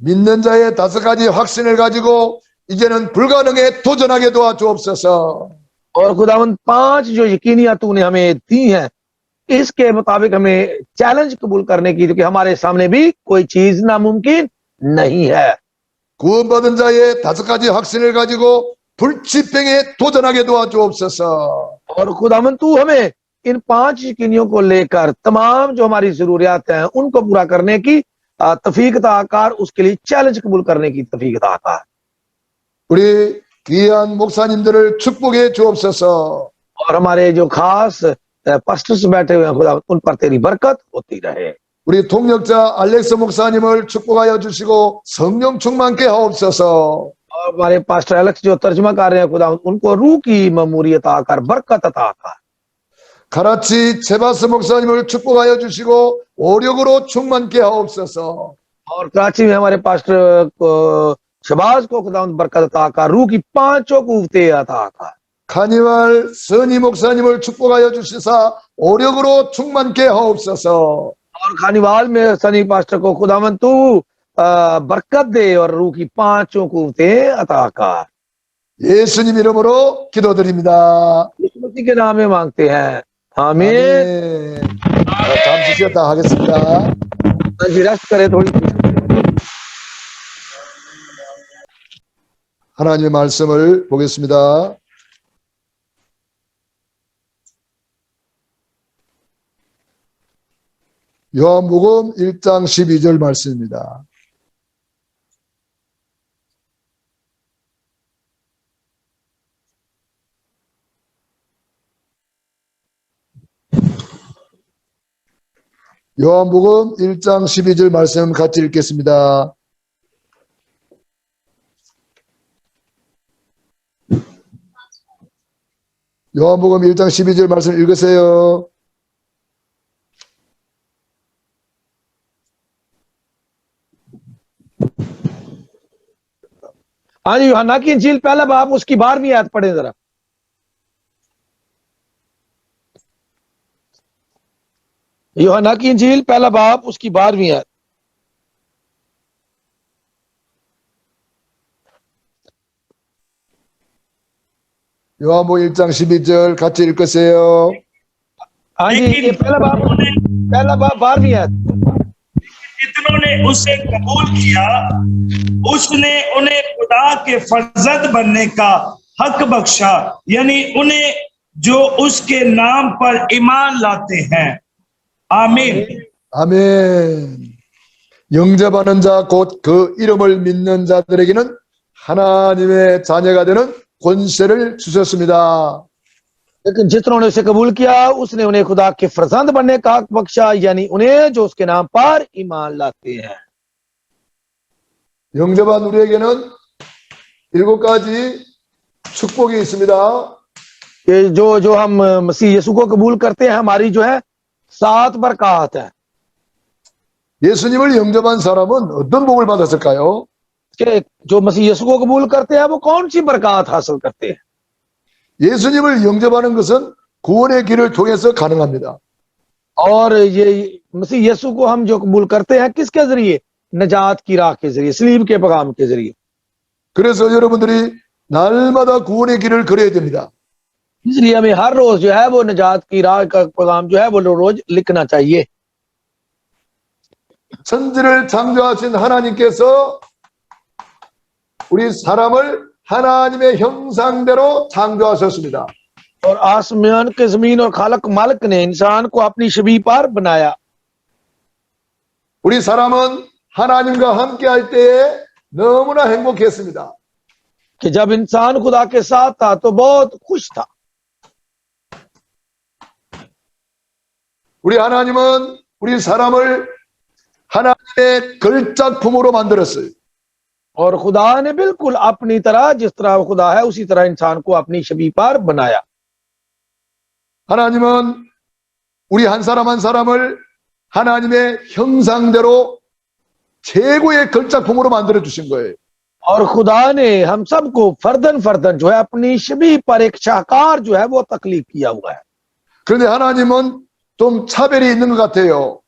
S1: 믿는 자의 5가지 확신을 가지고 이제는 불가능에 도전하게 도와주옵소서.
S2: और खुदावंद 5 जो यकीनियां तूने हमें दी हैं, इसके मुताबिक हमें चैलेंज कबूल करने की, क्योंकि हमारे सामने भी कोई चीज नामुमकिन नहीं है।
S1: 구원받은 자의 5가지 확신을 가지고 불치병에 도전하게 도와주옵소서.
S2: और खुदावंद तू हमें इन 5 यकीनियों को लेकर तमाम जो हमारी जरूरियात हैं उनको पूरा करने की तौफीक अता कर, उसके लिए चैलेंज कबूल करने की तौफीक अता कर।
S1: 우리 귀한 목사님들을 축복해 주옵소서.
S2: और हमारे जो खास पास्टर्स बैठे हुए हैं, खुदा उन पर तेरी बरकत होती रहे।
S1: 우리 동역자 알렉스 목사님을 축복하여 주시고 성령 충만케 하옵소서.
S2: और हमारे पास्टर एलेक्स जो तर्जुमा कर रहे हैं, खुदा उनको रूह की ममूरियत अता कर, बरकत अता कर।
S1: 카라치 체바스 목사님을 축복하여 주시고 오력으로 충만케 하옵소서.
S2: और कराची में हमारे पास्टर शबाज को खुदा बरकत अता कर, रूह की 5 कुव्वतें अता कर।
S1: 카니발 선희 목사님을 축복하여 주시사 오력으로 충만케 하옵소서.
S2: और खानीवाल में सनी पास्टर को खुदावंद तू बरकत दे और रूह की 5 कुव्वतें अता कर।
S1: 예수님 이름으로 기도드립니다.
S2: यीशु मसीह के नाम में मांगते हैं, आमीन।
S1: 아멘. 잠시 쉬었다 하겠습니다.
S2: रेस्ट करे थोड़ी।
S1: 하나님의 말씀을 보겠습니다. 요한복음 1장 12절 말씀입니다. 요한복음 1장 12절 말씀 같이 읽겠습니다. 요한복음 1장 12절 말씀 읽으세요.
S2: हाँ जी, यूहन्ना की इंजील पहला बाब उसकी 12वीं आयत पढ़े जरा। यूहन्ना की इंजील पहला बाब उसकी 12वीं आयत।
S1: 요한복음 1장 12절 같이 읽으세요.
S2: हाँ जी, ये पहला बाब 12वीं आयत।
S3: जितनों ने उसे कबूल किया, उसने उन्हें खुदा के फर्जंद बनने का हक बख्शा, यानी उन्हें जो उसके नाम पर ईमान लाते हैं। आमीन।
S1: 아멘. 영접하는 자 곧 그 이름을 믿는 자들에게는 하나님의 자녀가 되는 권세를 주셨습니다.
S2: लेकिन जितनों ने उसे कबूल किया उसने उन्हें खुदा के फरजंद बनने का हक बख्शा, यानी उन्हें जो उसके नाम पर ईमान लाते हैं।
S1: 영접한 우리에게는 7가지 축복이 있습니다.
S2: कि जो हम मसीह यीशु को कबूल करते हैं, हमारी जो है 7 बरकत है।
S1: 예수님을 영접한 사람은 어떤 복을 받았을까요?
S2: कि जो मसीह यीशु को कबूल करते हैं वो कौन सी बरकत हासिल करते हैं?
S1: 예수님을 영접하는 것은 구원의 길을 통해서 가능합니다.
S2: और ये मसीह यीशु को हम जो कबूल करते हैं किसके जरिए? नजात की राह के जरिए, सलीब के पैगाम के जरिए।
S1: 그래서 여러분들이 날마다 구원의 길을 걸어야 됩니다.
S2: इसलिए हमें हर रोज जो है वो नजात की राह का पैगाम जो है वो रोज लिखना चाहिए।
S1: 천지를 창조하신 하나님께서 우리 사람을 하나님의 형상대로 창조하셨습니다.
S2: और आसमान के जमीन और खालक मालिक ने इंसान को अपनी छवि पर बनाया।
S1: 우리 사람은 하나님과 함께 할 때에 너무나 행복했습니다.
S2: कि जब इंसान खुदा के साथ था तो बहुत खुश था।
S1: 우리 하나님은 우리 사람을 하나님의 걸작품으로 만들었어요.
S2: और खुदा ने बिल्कुल अपनी तरह, जिस तरह वो खुदा है उसी तरह इंसान को अपनी छवि पर बनाया।
S1: 하나님은 우리 한 사람 한 사람을 하나님의 형상대로 최고의 걸작품으로 만들어 주신 거예요.
S2: और खुदा ने हम सबको फर्दन फर्दन जो है अपनी छवि पर एक शाहकार जो है वो तकलीफ किया हुआ है।
S1: 그런데 하나님은 좀 차별이 있는 것 같아요.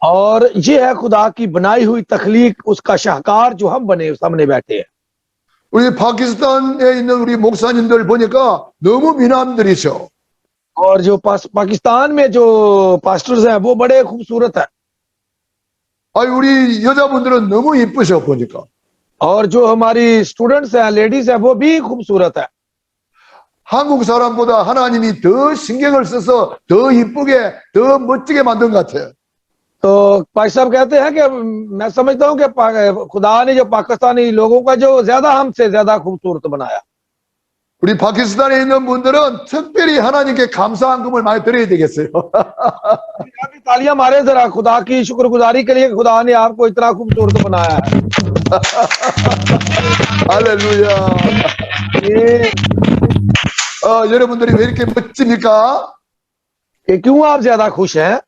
S2: और ये है खुदा की बनाई हुई तखलीक, उसका शाहकार जो हम बने सामने बैठे हैं।
S1: 우리 파키스탄에 있는 우리 목사님들 보니까 너무 미남들이죠.
S2: और जो पाकिस्तान में जो पास्टर्स हैं वो बड़े खूबसूरत हैं।
S1: 우리 여자분들은 너무 이쁘셔 보니까.
S2: और जो हमारी स्टूडेंट्स हैं, लेडीज हैं, वो भी खूबसूरत है।
S1: 한국 사람보다 하나님이 더 신경을 써서 더 이쁘게, 더 멋지게 만든 것 같아요.
S2: तो भाई साहब कहते हैं कि मैं समझता हूँ कि खुदा ने जो पाकिस्तानी लोगों का जो ज्यादा हमसे ज्यादा खूबसूरत बनाया।
S1: 우리 파키스탄에 있는 분들은 특별히 하나님께 감사한금을 많이 드려야 되겠어요.
S2: अभी तालियां मारे जरा खुदा की शुक्रगुजारी के लिए, खुदा ने आपको इतना खूबसूरत बनाया है।
S1: 할렐루야.
S2: ये
S1: 여러분들이 왜 이렇게 멋집니까?
S2: कि क्यों आप ज्यादा खुश हैं?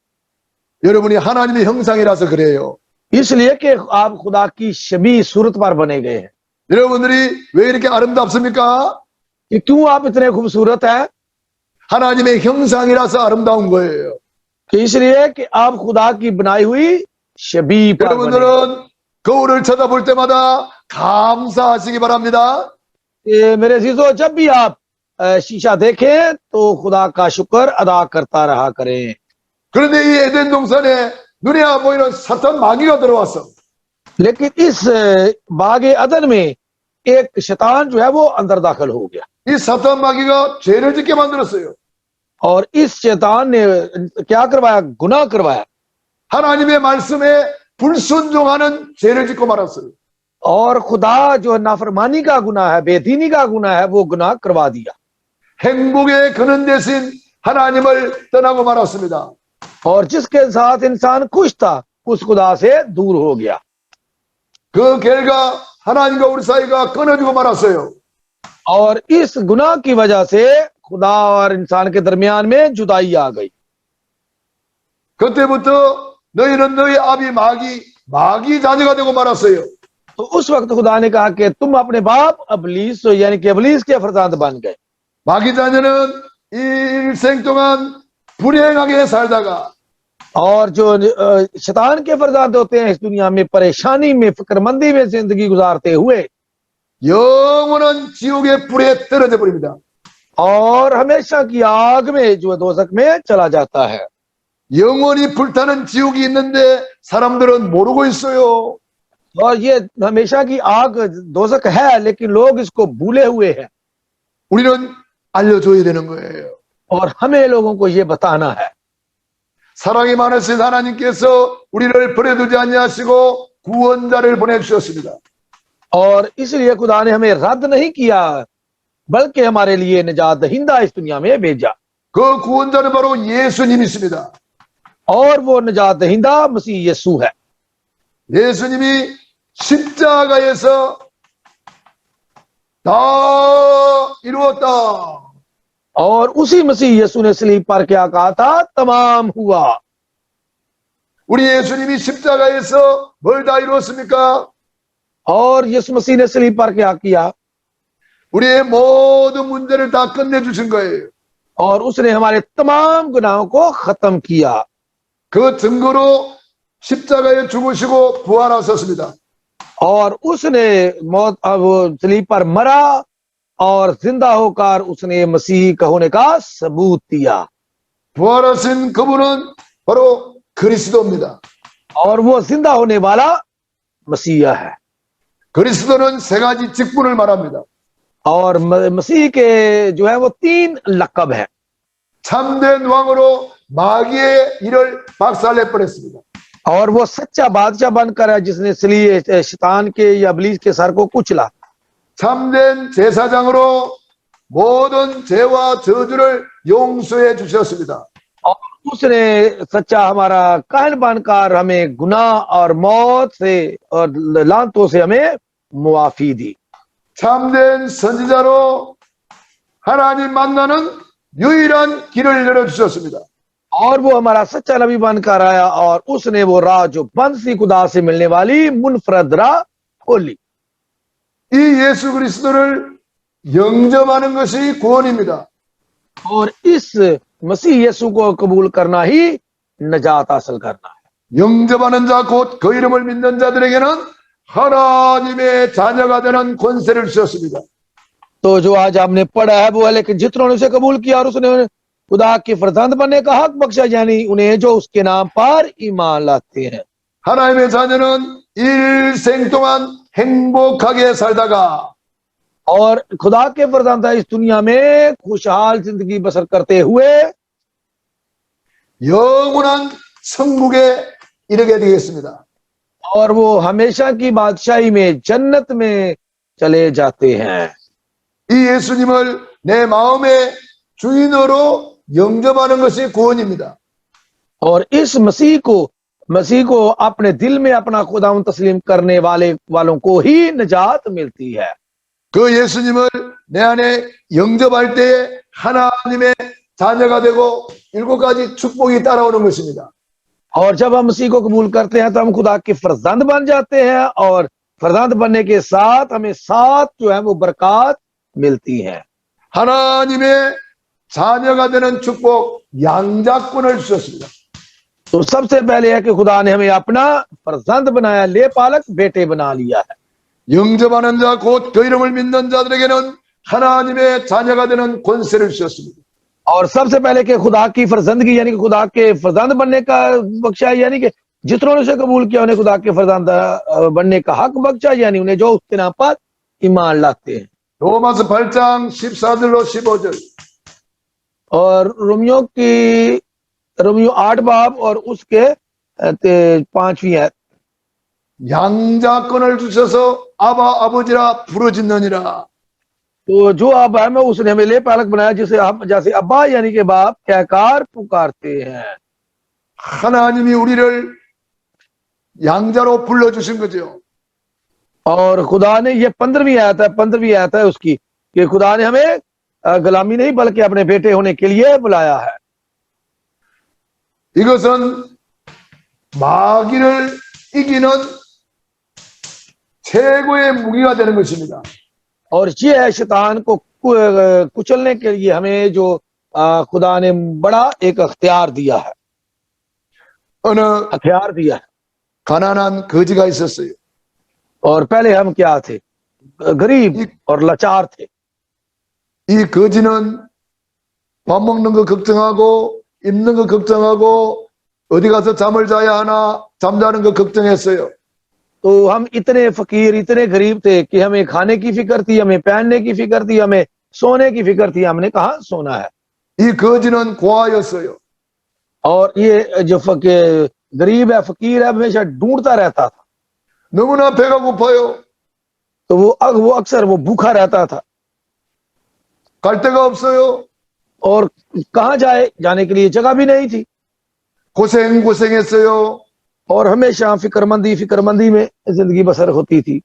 S1: 여러분이 하나님의 형상이라서 그래요.
S2: इसलिए कि आप खुदा की शबी सूरत पर बने गए हैं।
S1: 여러분들이 왜 이렇게 아름답습니까?
S2: कि क्यों आप इतने खूबसूरत हैं?
S1: 하나님의 형상이라서 आ름다운 거예요.
S2: कि इसलिए कि आप खुदा की बनाई हुई शबी पर बने।
S1: 여러분들은 거울을 쳐다볼 때마다 감사하시기 바랍니다.
S2: ये मेरे अजीजों, जब भी आप शीशा देखें तो खुदा का शुक्र अदा करता रहा करें।
S1: 그런데 이 에덴 동산에 눈에 안 보이는 사탄 마귀가 들어왔어.
S2: लेकिन इस बागे अदन में एक शैतान जो है वो अंदर दाखिल हो गया।
S1: 이 사탄 마귀가 죄를 짓게 만들었어요.
S2: और इस शैतान ने क्या करवाया? गुनाह करवाया।
S1: 하나님의 말씀에 불순종하는 죄를 짓고 말았어요.
S2: और खुदा जो नाफरमानी का गुनाह है, बेदीनी का गुनाह है, वो गुनाह करवा दिया।
S1: 행복의 근원 대신 하나님을 떠나고 말았습니다.
S2: और जिसके साथ इंसान खुश था उस खुदा से दूर हो गया।
S1: 그 결과 하나님과 우리 사이가 끊어지고 말았어요.
S2: और इस गुनाह की वजह से खुदा और इंसान के दरमियान में जुदाई आ गई।
S1: 그때부터 너희는 너희 아비 마귀 자녀가 되고 말았어요.
S2: तो उस वक्त खुदा ने कहा कि तुम अपने बाप अबलीस यानी कि अबलीस के फरजांद बन गए।
S1: 마귀 자녀는 일생 동안 불행하게 살다가
S2: और जो शैतान के फरजांद होते हैं इस दुनिया में परेशानी में, फिक्रमंदी में जिंदगी गुजारते हुए
S1: 영원한 지옥의 불에 떨어져 버립니다.
S2: और हमेशा की आग में जो दोजख में चला जाता है।
S1: 영원히 불타는 지옥이 있는데 사람들은 모르고 있어요.
S2: और ये हमेशा की आग दोजख है लेकिन लोग इसको भूले हुए हैं।
S1: 우리는 알려줘야 되는 거예요.
S2: और हमें लोगों को ये बताना है।
S1: 사랑이 많으신 하나님께서 우리를 버려두지 아니하시고 구원자를 보내주셨습니다.
S2: और इसलिए खुदा ने हमें रद्द नहीं किया, बल्कि हमारे लिए निजात दहिंदा इस दुनिया में भेजा।
S1: 그 구원자는 바로 예수님이십니다.
S2: और वो निजात दहिंदा मसीह यीशु है।
S1: 예수님이 십자가에서 다 이루었다.
S2: और उसी मसीह यीशु ने सलीब पर क्या कहा था? तमाम हुआ।
S1: 우리 예수님이 십자가에서 뭘 다 이루었습니까?
S2: और यीशु मसीह ने सलीब पर क्या किया?
S1: 우리의 모든 문제를 다 끝내주신 거예요.
S2: और उसने हमारे तमाम गुनाहों को खत्म किया।
S1: 그 증거로 십자가에 죽으시고 부활하셨습니다.
S2: और उसने मौत वो सलीब पर मरा और जिंदा होकर उसने मसीह का होने का सबूत दिया।
S1: 부활하신 그분은 바로 그리스도입니다.
S2: और वो जिंदा होने वाला मसीहा है।
S1: 그리스도는 세 가지 직분을 말합니다.
S2: और मसीह के जो है वो 3 लक़ब है।
S1: 참된 왕으로 마귀의 일을 박살내 버렸습니다.
S2: और वो सच्चा बादशाह बनकर है जिसने इसलिए शैतान के या इब्लीस के सर को कुचला।
S1: 참된 제사장으로 모든 죄와 저주를 용서해 주셨습니다.
S2: और उसने सच्चा हमारा काहन बनकर हमें गुनाह और मौत से और लानतों से हमें मुआफी दी।
S1: 참된 선지자로 하나님 만나는 유일한 길을 열어주셨습니다.
S2: और वो हमारा सच्चा नबी बनकर आया और उसने वो राह जो बंसी खुदा से मिलने वाली मुनफरद राह खोली।
S1: 이 예수 그리스도를 영접하는 것이 구원입니다.
S2: और इस मसीह यीशु को कबूल करना ही नजात हासिल करना है।
S1: 영접하는 자 곧 그 이름을 믿는 자들에게는 하나님의 자녀가 되는 권세를 주셨습니다.
S2: तो जो आज हमने पढ़ा है वो है, लेकिन जितनों ने उसे कबूल किया और उसने खुदा के फरजंद बनने का हक बख्शा, यानी उन्हें जो उसके नाम पर ईमान लाते हैं।
S1: 하나님의 자녀는 일생 동안 행복하게 살다가
S2: और खुदा के फरजंद इस दुनिया में खुशहाल जिंदगी बसर करते हुए
S1: 영원한 천국에 이르게 되겠습니다.
S2: और वो हमेशा की बादशाही में जन्नत में चले जाते हैं।
S1: 이 예수님을 내 마음의 주인으로 영접하는 것이 구원입니다.
S2: और इस मसीह को अपने दिल में अपना खुदावन तस्लीम करने वालों को ही निजात मिलती है।
S1: 그 예수님을 내 안에 영접할 때에 하나님의 자녀가 되고 7가지 축복이 따라오는 것입니다.
S2: और जब हम मसीह को कबूल करते हैं तो हम खुदा के फरजंद बन जाते हैं और फरजंद बनने के साथ हमें 7 जो है वो बरकत मिलती हैं।
S1: 하나님의 자녀가 되는 축복 양자권을 주셨습니다.
S2: तो सबसे पहले है कि खुदा ने हमें अपना फरजंद बनाया, ले पालक बेटे बना लिया है।
S1: 영접하는 자 곧 그 이름을 믿는 자들에게는 하나님의 자녀가 되는 권세를 주셨습니다.
S2: और सबसे पहले कि खुदा की फरजंदगी यानी कि खुदा के फरजंद बनने का बख्शा, यानी कि जितनों ने उसे कबूल किया उन्हें खुदा के फरजंद बनने का हक बख्शा, यानी उन्हें जो उसके नाम पर ईमान लाते हैं।
S1: 로마서 8장 14절로 15절.
S2: और रोमियो 8 बाब और उसके 5वीं आयत।
S1: 양자권을 주셔서 아바 아버지라 부르짖느니라.
S2: तो जो अब है मैं उसने हमें ले पालक बनाया जिसे हम जैसे अब्बा यानी कि बाप कहकार पुकारते हैं।
S1: 하나님이 우리를 양자로 불러주신 거죠.
S2: और खुदा ने ये 15वीं आयत है उसकी कि खुदा ने हमें गुलामी नहीं बल्कि अपने बेटे होने के लिए बुलाया है।
S1: 이것은 마귀를 이기는 최고의 무기가 되는 것입니다.
S2: और ये है शैतान को कुचलने के लिए हमें जो खुदा ने बड़ा एक हथियार दिया है।
S1: 어느 가난한 거지가 있었어요.
S2: और पहले हम क्या थे? गरीब और लाचार थे।
S1: 이 거지는 밥 먹는 거 걱정하고 입는 거 걱정하고 어디 가서 잠을 자야 하나 잠자는 거 걱정했어요.
S2: तो हम इतने फकीर इतने गरीब थे कि हमें खाने की फिक्र थी, हमें पहनने की फिक्र थी, हमें सोने की फिक्र थी, हमने कहा सोना है।
S1: 이 거지는 고아였어요.
S2: और ये जो गरीब है फकीर है हमेशा ढूंढता रहता था।
S1: 너무나 배가 고파요.
S2: तो वो अक्सर वो भूखा रहता था।
S1: 갈 데가 없어요.
S2: और कहाँ जाए, जाने के लिए जगह भी नहीं थी
S1: 고생했어요.
S2: और हमेशा फिक्रमंदी में जिंदगी बसर होती थी।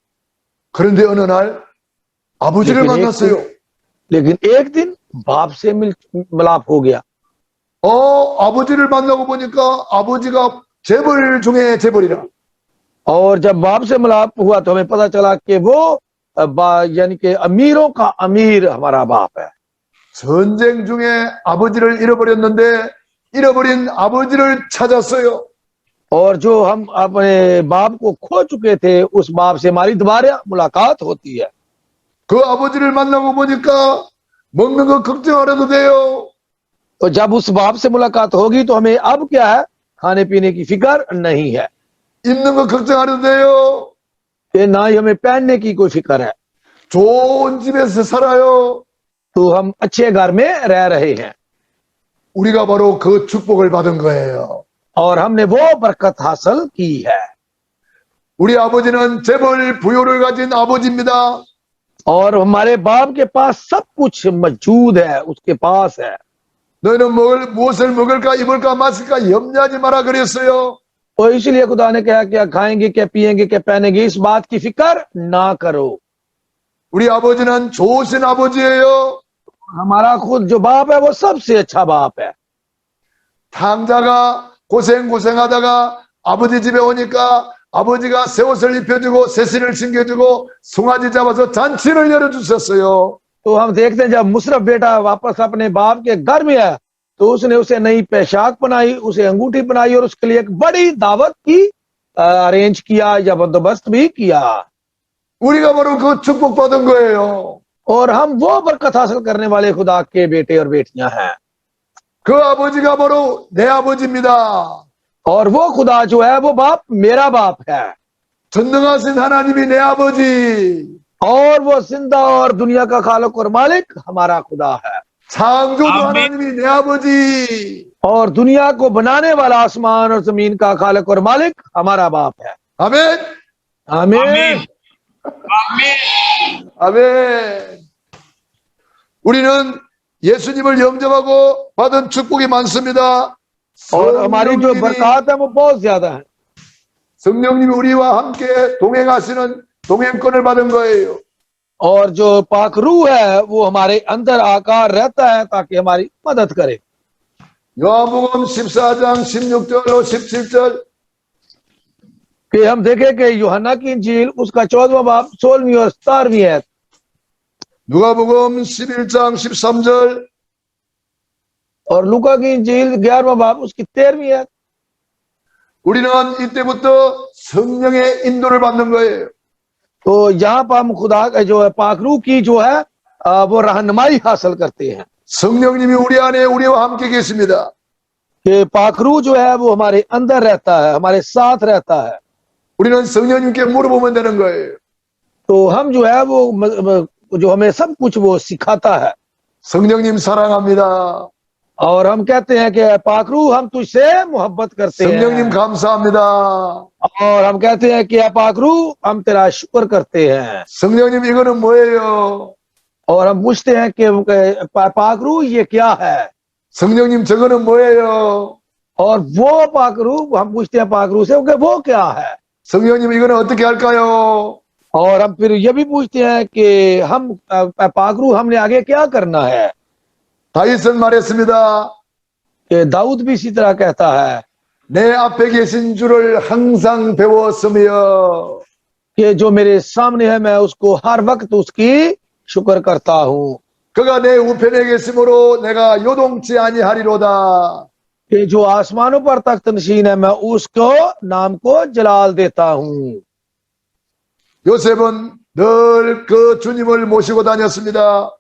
S1: 그런데 어느 날 아버지를
S2: लेकिन एक
S1: 만났어요.
S2: लेकिन एक दिन बाप से मिलाप हो गया
S1: 아버지를 만나고 보니까 아버지가 재벌 중에 재벌이라.
S2: और जब बाप से मिलाप हुआ तो हमें पता चला कि वो यानी कि अमीरों का अमीर हमारा बाप है।
S1: 전쟁 중에 아버지를 잃어버렸는데 잃어버린 아버지를 찾았어요.
S2: और जो हम अपने बाप को खो चुके थे उस बाप से हमारी दोबारा मुलाकात होती है।
S1: 그 아버지를 만나고 보니까 먹는 거 걱정 안 해도 돼요.
S2: तो जब उस बाप से मुलाकात होगी तो हमें अब क्या है, खाने पीने की फिक्र नहीं है,
S1: 입는 거 걱정 안 해도 돼요.
S2: कि ना ही हमें पहनने की कोई फिक्र है।
S1: 좋은 집에서 살아요.
S2: तो हम अच्छे घर में रह रहे हैं
S1: 우리가 바로 그 축복을 받은 거예요.
S2: और हमने वो बरकत हासिल की है।
S1: 우리 아버지는 재벌 부요를 가진 아버지입니다.
S2: और हमारे बाप के पास सब कुछ मौजूद है, उसके पास है।
S1: 너희는 무엇을 먹을까 입을까 마실까 염려하지 마라 그랬어요.
S2: तो इसलिए खुदा ने कहा क्या खाएंगे क्या पिएंगे क्या पहनेंगे इस बात की फिक्र ना करो।
S1: 우리 아버지는 좋으신 아버지예요.
S2: हमारा खुद जो बाप है वो सबसे अच्छा बाप है।
S1: 탕자가 고생하다가 아버지 집에 오니까 아버지가 새 옷을 입혀주고 새신을 챙겨주고 송아지 잡아서 잔치를 열어주셨어요.
S2: तो हम देखते हैं जब मुशरफ बेटा वापस अपने बाप के घर में आया तो उसने उसे नई पोशाक बनाई, उसे अंगूठी बनाई और उसके लिए एक बड़ी दावत की अरेंज किया या बंदोबस्त भी किया।
S1: 우리가 바로 그 축복받은 거예요.
S2: और हम वो बरकत हासिल करने वाले खुदा के बेटे और बेटियां हैं।
S1: 그 아버지가 바로 내 아버지입니다.
S2: और वो खुदा जो है वो बाप मेरा बाप है
S1: 전능하신 하나님이 내 아버지.
S2: और वो जिंदा और दुनिया का खालिक और मालिक हमारा खुदा है
S1: 창조주
S3: 아멘.
S1: 하나님이 내 아버지.
S2: और दुनिया को बनाने वाला आसमान और जमीन का खालिक और मालिक हमारा बाप है।
S1: 아멘.
S2: आमीन।
S3: आमीन आमीन।
S1: 아멘. 우리는 예수님을 영접하고 받은 축복이 많습니다.
S2: और हमारी जो बरकत है वो बहुत ज्यादा है।
S1: 성령님이 우리와 함께 동행하시는 동행권을 받은 거예요.
S2: और जो पाक रूह है वो हमारे अंदर आकर रहता है ताकि हमारी मदद करे।
S1: 요한복음 14장 16절로 17절
S2: कि हम देखें कि यूहन्ना की इंजील उसका 14वां बाब 16वीं और 17वीं है।
S1: 누가복음 11장 13절
S2: और लूका की इंजील 11वां बाब उसकी 13वीं है।
S1: 우리는 이때부터 성령의 인도를 받는 거예요.
S2: तो यहाँ पर हम खुदा का जो है पाक रूह की जो है वो रहनुमाई हासिल करते हैं।
S1: 성령님이 우리 안에 우리와 함께 계십니다.
S2: कि पाक रूह जो है वो हमारे अंदर रहता है, हमारे साथ रहता है।
S1: 우리는 성령님께 물어보면 되는 거예요.
S2: तो हम जो है वो जो हमें सब कुछ वो सिखाता है।
S1: 성령님 사랑합니다.
S2: और हम कहते हैं कि पाक रूह हम तुझसे मोहब्बत करते
S1: 성령님
S2: हैं।
S1: 감사합니다.
S2: और हम कहते हैं कि पाक रूह हम तेरा शुक्र करते हैं।
S1: 성령님 이거는 뭐예요?
S2: और हम पूछते हैं कि पाक रूह ये क्या है।
S1: 성령님 저거는 뭐예요?
S2: और वो पाक रूह हम पूछते हैं पाक रूह से कि वो क्या है।
S1: 성령님 이거는 어떻게 할까요?
S2: और हम फिर ये भी पूछते हैं कि हम पाक रूह हमने आगे क्या करना है।
S1: 다윗은 말했습니다.
S2: कि दाऊद भी इसी तरह कहता है
S1: 내 앞에 계신 주를 항상 배웠으며
S2: कि जो मेरे सामने है मैं उसको हर वक्त उसकी शुक्र करता हूँ।
S1: 그가 내 우편에 계심으로 내가 요동치 아니하리로다.
S2: कि जो आसमानों पर तख्त नशीन है मैं उसको नाम को जलाल देता हूँ।
S1: 요셉은 늘 그 주님을 모시고 다녔습니다.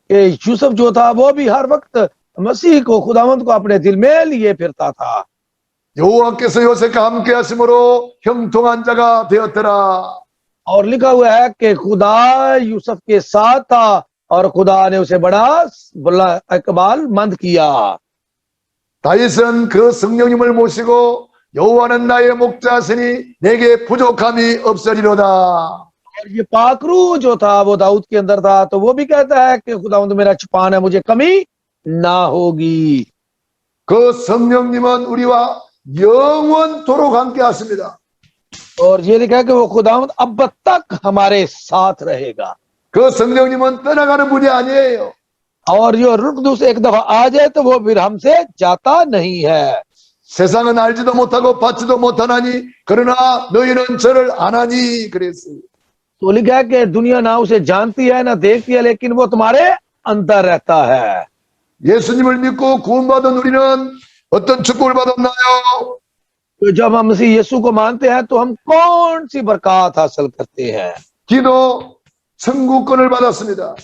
S2: कि यूसुफ जो था वो भी हर वक्त मसीह को खुदावंत को अपने दिल में लिए फिरता था।
S1: 여호와께서 요셉과 함께 하심으로 형통한 자가 되었더라.
S2: और लिखा हुआ है कि खुदा यूसुफ के साथ था और खुदा ने उसे बड़ा इकबाल मंद किया।
S1: 다윗은 그 성령님을 모시고 여호와는 나의 목자시니 내게 부족함이 없으리로다.
S2: और ये पाखरू जो था वो दाऊद के अंदर था, तो वो भी कहता है कि खुदावंद मेरा छुपान है, मुझे कमी ना होगी।
S1: 그 성령님은 우리와 영원토록 함께 하십니다.
S2: और ये लिखा है कि वो खुदावंद अब तक हमारे साथ रहेगा।
S1: 그 성령님은 떠나가는 분이 아니에요.
S2: और जो रुकदूस एक दफा आ जाए तो वो फिर हमसे जाता नहीं है।
S1: 세상은 알지도 못하고 받지도 못하나니 그러나 너희는 저를 아나니 그랬어요.
S2: तो लिखा है कि दुनिया ना उसे जानती है ना देखती है, लेकिन वो तुम्हारे अंदर रहता है।
S1: 예수님을 믿고 구원받은 우리는 어떤 축복을 받았나요?
S2: तो जब हम मसीह यीशु को मानते हैं तो हम कौन सी बरकत हासिल करते हैं?
S1: 기도 천국권을 받았습니다.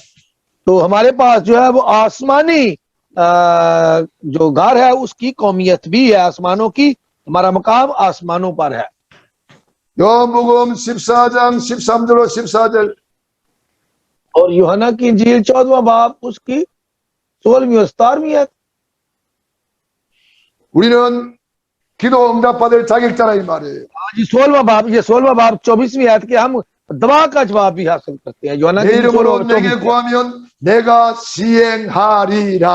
S2: तो हमारे पास जो है वो आसमानी जो घर है उसकी कौमियत भी है, आसमानों की, हमारा मकाम आसमानों पर है।
S1: 요한복음 14장 13절로 14절
S2: और यूहन्ना की इंजील 14वां बाब उसकी 16वीं और 17वीं है।
S1: 우리는 기도 응답받을 자격자라 이 말이에요.
S2: आज 16वां बाब, ये 16वां बाब 24वीं आयत के हम दवा का जवाब भी हासिल करते हैं। यूहन्ना
S1: 내
S2: की
S1: 이름으로
S2: 16
S1: 내게
S2: 24।
S1: 구하면 내가 시행하리라.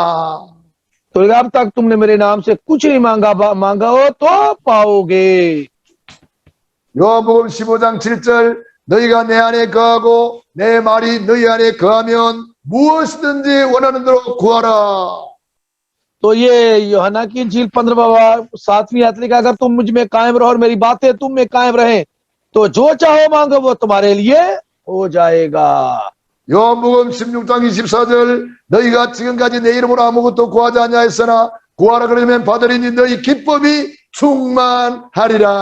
S2: तो अब तक तुमने मेरे नाम से कुछ नहीं मांगा हो तो पाओगे।
S1: 요한복음 15장 7절 너희가 내 안에 거하고 내 말이 너희 안에 거하면 무엇이든지 원하는 대로 구하라.
S2: तो ये यूहन्ना की इंजील 15वां बाब 7वीं आयत लिखा, अगर तुम मुझ में कायम रहो और मेरी बातें तुम में कायम रहे तो जो चाहो मांगो वो तुम्हारे लिए हो जाएगा।
S1: 요한복음 16장 24절 너희가 지금까지 내 이름으로 아무것도 구하지 아니하였으나 구하라 그러면 받으리니 너희 기쁨이 충만하리라.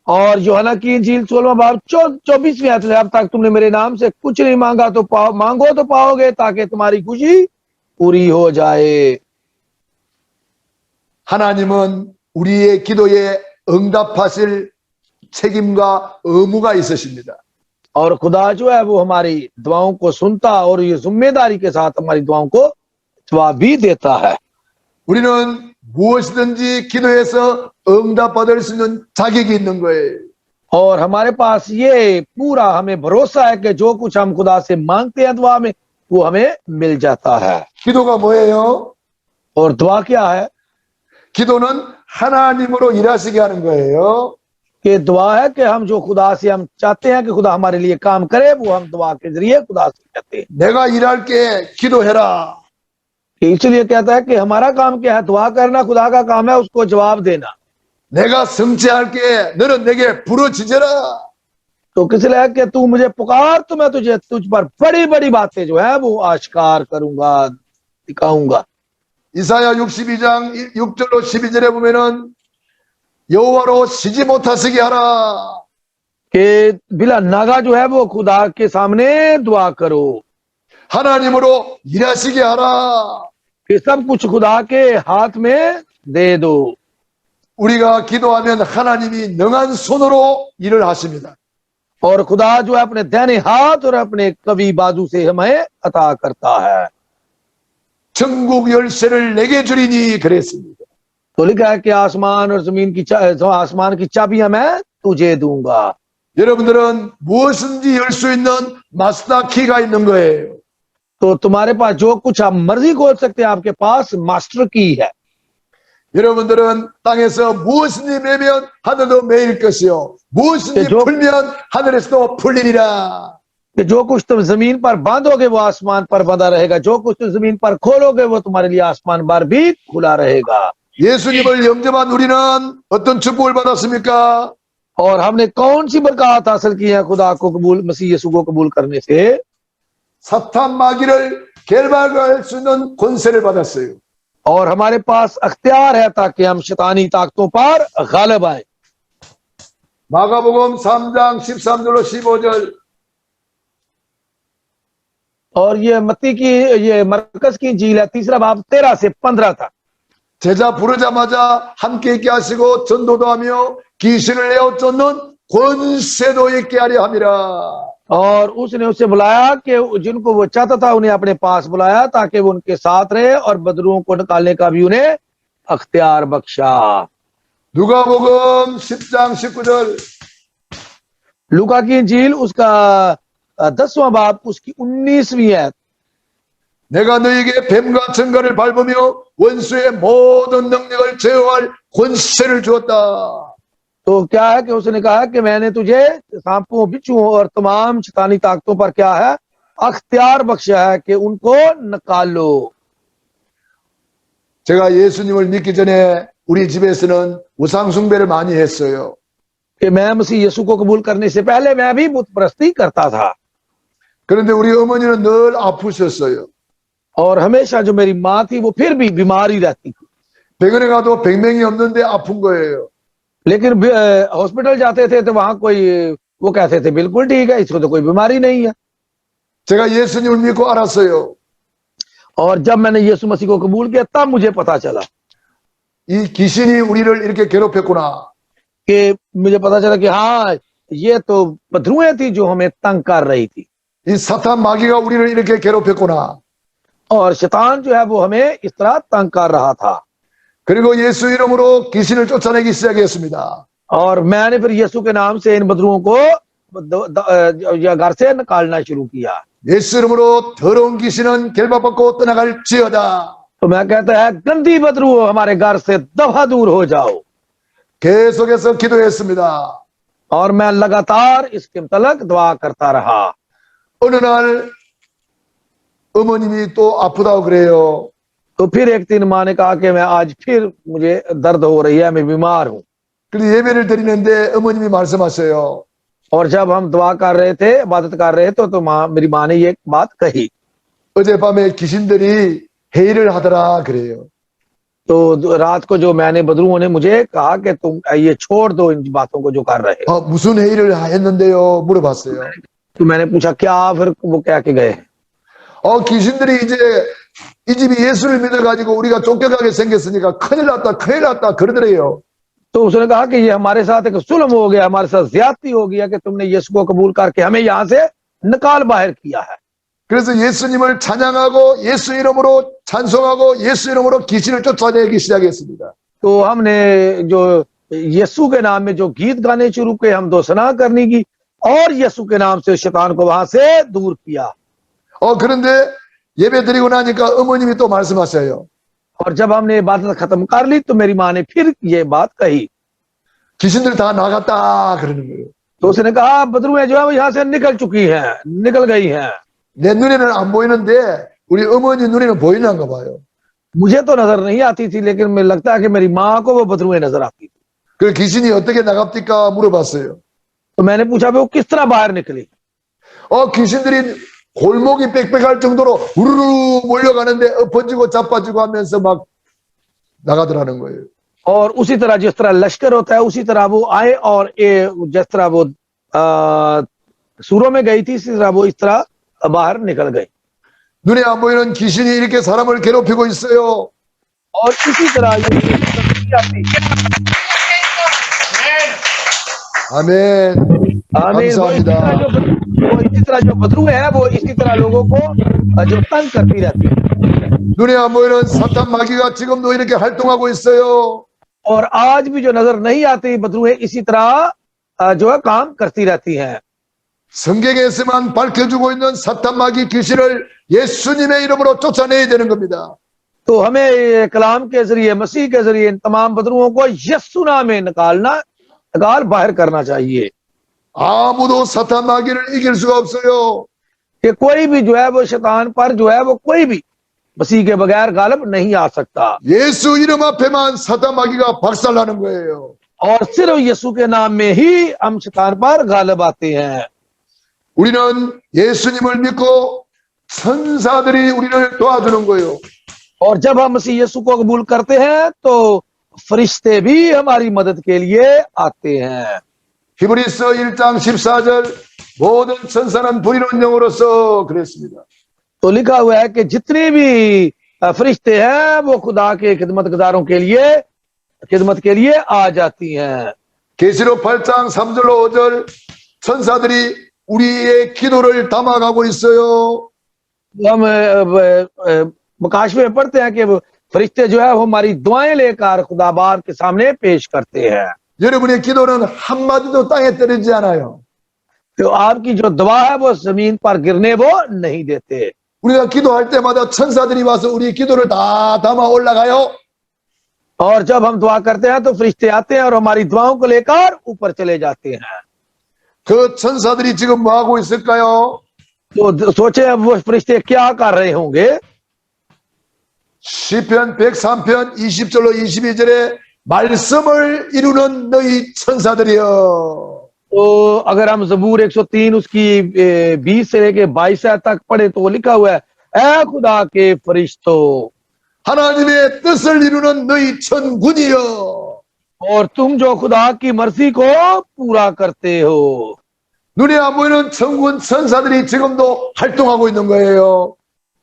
S2: और यूहन्ना की इंजील 16वां बाब 24वीं आयत है, अब तक तुमने मेरे नाम से कुछ नहीं मांगा तो मांगो तो पाओगे ताकि तुम्हारी खुशी पूरी हो जाए।
S1: 하나님은 우리의 기도에 응답하실 책임과 의무가 있으십니다.
S2: और खुदा जो है वो हमारी दुआओं को सुनता और ये जिम्मेदारी के साथ हमारी दुआओं को जवाब भी देता है।
S1: 우리는 무엇이든지 기도해서 응답받을 수 있는 자격이 있는 거예요.
S2: और हमारे पास ये पूरा हमें भरोसा है कि जो कुछ हम खुदा से मांगते हैं दुआ में वो हमें मिल जाता है।
S1: 기도가 뭐예요?
S2: और दुआ क्या है?
S1: 기도는 하나님으로 일하시게 하는 거예요.
S2: कि दुआ है कि हम जो खुदा से हम चाहते हैं कि खुदा हमारे लिए काम करे, वो हम दुआ के जरिए खुदा से कहते हैं।
S1: 내가 일할게 기도해라.
S2: इसलिए कहता है कि हमारा काम क्या है? दुआ करना खुदा का काम है, उसको जवाब देना।
S1: 내가 성취할게 너는 내게 부르짖어라.
S2: तो किस लिए है कि तू मुझे पुकार तो मैं तुझे तुझ पर बड़ी बड़ी बातें जो है वो आश्कार करूंगा, दिखाऊंगा।
S1: 이사야 62장 6절로 12절에 보면은 여호와로 쉬지 못하시게 하라.
S2: कि बिला नागा जो है वो खुदा के सामने दुआ करो,
S1: 하나님으로 일하시게 하라.
S2: कि सब कुछ खुदा के हाथ में दे दो।
S1: 우리가 기도하면 하나님이 능한 손으로 일을 하십니다.
S2: और खुदा जो है अपने दाहिने हाथ और अपने कवि बाजू से हमें अता करता है।
S1: 천국 열쇠를 내게 주리니 그랬습니다.
S2: तो लिखा है कि आसमान और जमीन की आसमान की चाबियां मैं तुझे दूंगा।
S1: 여러분들은 무엇인지 열 수 있는 마스터 키가 있는 거예요.
S2: तो तुम्हारे पास जो कुछ आप मर्जी खोल सकते हैं, आपके पास मास्टर की है।
S1: 여러분들은 땅에서 무엇인지 매면 하늘도 매일 것이요 무엇인지
S2: जो-
S1: 풀면 하늘에서도 풀리리라.
S2: कि जो कुछ तुम जमीन पर बांधोगे वो आसमान पर बंधा रहेगा, जो कुछ तुम जमीन पर खोलोगे वो तुम्हारे लिए आसमान पर भी खुला रहेगा।
S1: 예수님을 영접한 우리는 어떤 축복을 받았습니까?
S2: और हमने कौन सी बरकत हासिल की है खुदा को कबूल, मसीह यीशु को कबूल करने से?
S1: 사탄 마귀를 결박할 수 있는 권세를 받았어요.
S2: और हमारे पास अख्तियार है ताकि हम शैतानी ताकतों पर गालिब आए।
S1: 마가복음 3장 13절로 15절
S2: और ये मत्ती की ये मरकस की इंजील है, 3रा बाब 13 से 15 तक।
S1: 제자 부르자마자 함께 있게 하시고 전도도 하며 귀신을 내어 쫓는 권세도 있게 하려 함이라.
S2: और उसने उससे बुलाया कि जिनको वो चाहता था उन्हें अपने पास बुलाया ताकि वो उनके साथ रहे और बदरुओं को निकालने का भी उन्हें अख्तियार बख्शा।
S1: 누가복음 10장 19절
S2: लूका की इंजील उसका 10वां बाब उसकी 19वीं आयत।
S1: 내가 너에게 뱀과 증거를 밟으며 원수의 모든 능력을 제어할 권세를 주었다.
S2: तो क्या है कि उसने कहा कि मैंने तुझे सांपों बिच्छुओं और तमाम शैतानी ताकतों पर क्या है अख्तियार बख्शा है कि उनको निकालो।
S1: 제가 예수님을 믿기 전에 우리 집에서는 우상 숭배를 많이 했어요.
S2: कि मैं मसीह यीशु को कबूल करने से पहले मैं भी बुत परस्ती करता था,
S1: 그런데 우리 어머니는 늘 아프셨어요.
S2: और हमेशा जो मेरी माँ थी वो फिर भी बीमार ही रहती थी।
S1: 병원에 가도 병명이 없는데 아픈 거예요.
S2: लेकिन हॉस्पिटल जाते थे तो वहां कोई वो कहते थे बिल्कुल ठीक है, इसको तो कोई बीमारी नहीं है।
S1: 제가 예수님을 믿고 알았어요.
S2: और जब मैंने यीशु मसीह को कबूल किया तब मुझे पता चला
S1: 이 귀신이 우리를 이렇게 괴롭혔구나.
S2: कि मुझे पता चला कि हाँ ये तो बदरुएं थी जो हमें तंग कर रही थी,
S1: 이 사탄 마귀가 우리를 이렇게 괴롭혔구나.
S2: और शैतान जो है वो हमें इस तरह तंग कर रहा था।
S1: 그리고 예수 이름으로 귀신을 쫓아내기 시작했습니다.
S2: और मैंने फिर यीशु के नाम से इन बदरुओं को घर से निकालना शुरू किया।
S1: 예수 이름으로 더러운 귀신은 결박받고 떠나갈지어다.
S2: तो मैं कहता है गंदी बदरू हमारे घर से दफा दूर हो जाओ।
S1: 계속해서 기도했습니다.
S2: और मैं लगातार इसके मुतलक दुआ करता रहा।
S1: 어느 날 어머님이 또 아프다고 그래요.
S2: तो फिर एक दिन माँ ने कहा कि मैं आज फिर मुझे दर्द हो रही है, मैं बीमार हूँ।
S1: 그래서 예배를 드리는데 어머님이 말씀하세요.
S2: और जब हम दुआ कर रहे थे, इबादत कर रहे थे, तो मेरी माँ ने ये बात कही।
S1: 어젯밤에 귀신들이 회의를 하더라 그래요.
S2: तो रात को जो मैंने बदरुओं ने मुझे कहा कि तुम ये छोड़ दो इन बातों को जो कर रहे हो।
S1: 무슨 회의를 했는데요? 물어봤어요.
S2: तो मैंने पूछा क्या, फिर वो क्या के गए।
S1: 귀신들이 이제 이 집이 예수를 믿어가지고 우리가 쫓겨가게 생겼으니까 큰일 났다 그러더래요.
S2: तो उसने कहा कि ये हमारे साथ एक जुल्म हो गया, हमारे साथ ज्यादती हो गया कि तुमने यीशु को कबूल करके हमें यहाँ से निकाल बाहर किया है।
S1: 그래서 예수님을 찬양하고 예수 이름으로 찬송하고 예수 이름으로 귀신을 쫓아내기 시작했습니다.
S2: तो हमने जो यीशु के नाम में जो गीत गाने शुरू किए, हम दोसना करने की, और यीशु के नाम से शैतान को वहां से दूर किया।
S1: 그런데 예배 드리고 나니까 어머님이 또 말씀하셔요.
S2: और जब हमने इबादत खत्म कर ली तो मेरी माँ ने फिर ये बात कही।
S1: 귀신들 다 나갔다 그러는 거예요.
S2: तो उसने कहा बदरुएं जो है वो यहाँ से निकल चुकी हैं, निकल गई हैं।
S1: 내 눈에는 안 보이는데 우리 어머니 눈에는 보이는가 봐요.
S2: मुझे तो नजर नहीं आती थी, लेकिन मुझे लगता है कि मेरी माँ को वो बदरुएं नजर आती थी।
S1: 그 귀신이 어떻게 나갑니까 물어봤어요.
S2: तो मैंने पूछा वो किस तरह बाहर निकली।
S1: 귀신들이 골목이 빽빽할 정도로 우르르 몰려가는데 엎어지고 자빠지고 하면서 막 나가더라는 거예요.
S2: और उसी तरह जिस तरह लश्कर होता है उसी तरह वो आए, और जिस तरह वो सूरों में गई थी इसी तरह वो इस तरह बाहर निकल गई।
S1: 눈에 안 보이는 귀신이 이렇게 사람을 괴롭히고 있어요.
S2: और इसी तरह
S1: 아멘. 감사합니다.
S2: इसी तरह जो बदरू है वो इसी तरह लोगों को जो तंग करती रहती है।
S1: 눈에 안 보이는 사탄 마귀가 지금도 이렇게 활동하고 있어요.
S2: और आज भी जो नजर नहीं आती बदरूहें इसी तरह जो है काम करती रहती हैं।
S1: 성경에서만 밝혀주고 있는 사탄 마귀 귀신을 예수님의 이름으로 쫓아내야 되는 겁니다.
S2: तो हमें कलाम के जरिए, मसीह के जरिए इन तमाम बदरूओं को यीशु नाम में निकाल बाहर करना चाहिए।
S1: 아무도 사탄 마귀를 이길 수가 없어요.
S2: कि कोई भी जो है वो शैतान पर जो है वो कोई भी मसीह के बगैर गालिब नहीं आ सकता।
S1: 예수 이름 앞에만 사탄 마귀가 박살나는 거예요.
S2: और सिर्फ यीशु के नाम में ही हम शैतान पर गालिब आते हैं।
S1: 우리는 예수님을 믿고 천사들이 우리를 도와주는 거예요.
S2: और जब हम मसीह यीशु को कबूल करते हैं तो फरिश्ते भी हमारी मदद के लिए आते हैं।
S1: 히브리서 1장 14절 모든 천사는 불의로운 영으로서 그랬습니다.
S2: तो लिखा हुआ है कि जितने भी फरिश्ते हैं वो खुदा के खिदमतगारों के लिए आ जाती हैं।
S1: 계시록 8장 3절로 5절 천사들이 우리의 기도를 담아가고 있어요.
S2: हम मुकाश में पढ़ते हैं कि फरिश्ते जो है वो हमारी दुआएं लेकर खुदा बाप के सामने पेश करते हैं।
S1: 여러분의 기도는 한마디도 땅에 떨어지지 않아요.
S2: तो आपकी जो दुआ है वो जमीन पर गिरने वो नहीं देते।
S1: 우리가 기도할 때마다 천사들이 와서 우리 기도를 다 담아 올라가요.
S2: और जब हम दुआ करते हैं तो फरिश्ते आते हैं और हमारी दुआओं को लेकर ऊपर चले जाते हैं।
S1: 그 천사들이 지금 뭐 하고 있을까요?
S2: तो सोचे अब वो फरिश्ते क्या कर रहे होंगे।
S1: 시편 103편 20절로 22절에 말씀을 이루는 너희 천사들이여.
S2: तो अगर हम जबूर 103 उसकी 20 से लेके 22 तक पढ़े तो लिखा हुआ है, ऐ खुदा के फरिश्तों,
S1: 하나님의 뜻을 이루는 너희 천군이여.
S2: और तुम जो खुदा की मर्जी को पूरा करते हो।
S1: 눈에 안 보이는 천군 천사들이 지금도 활동하고 있는 거예요.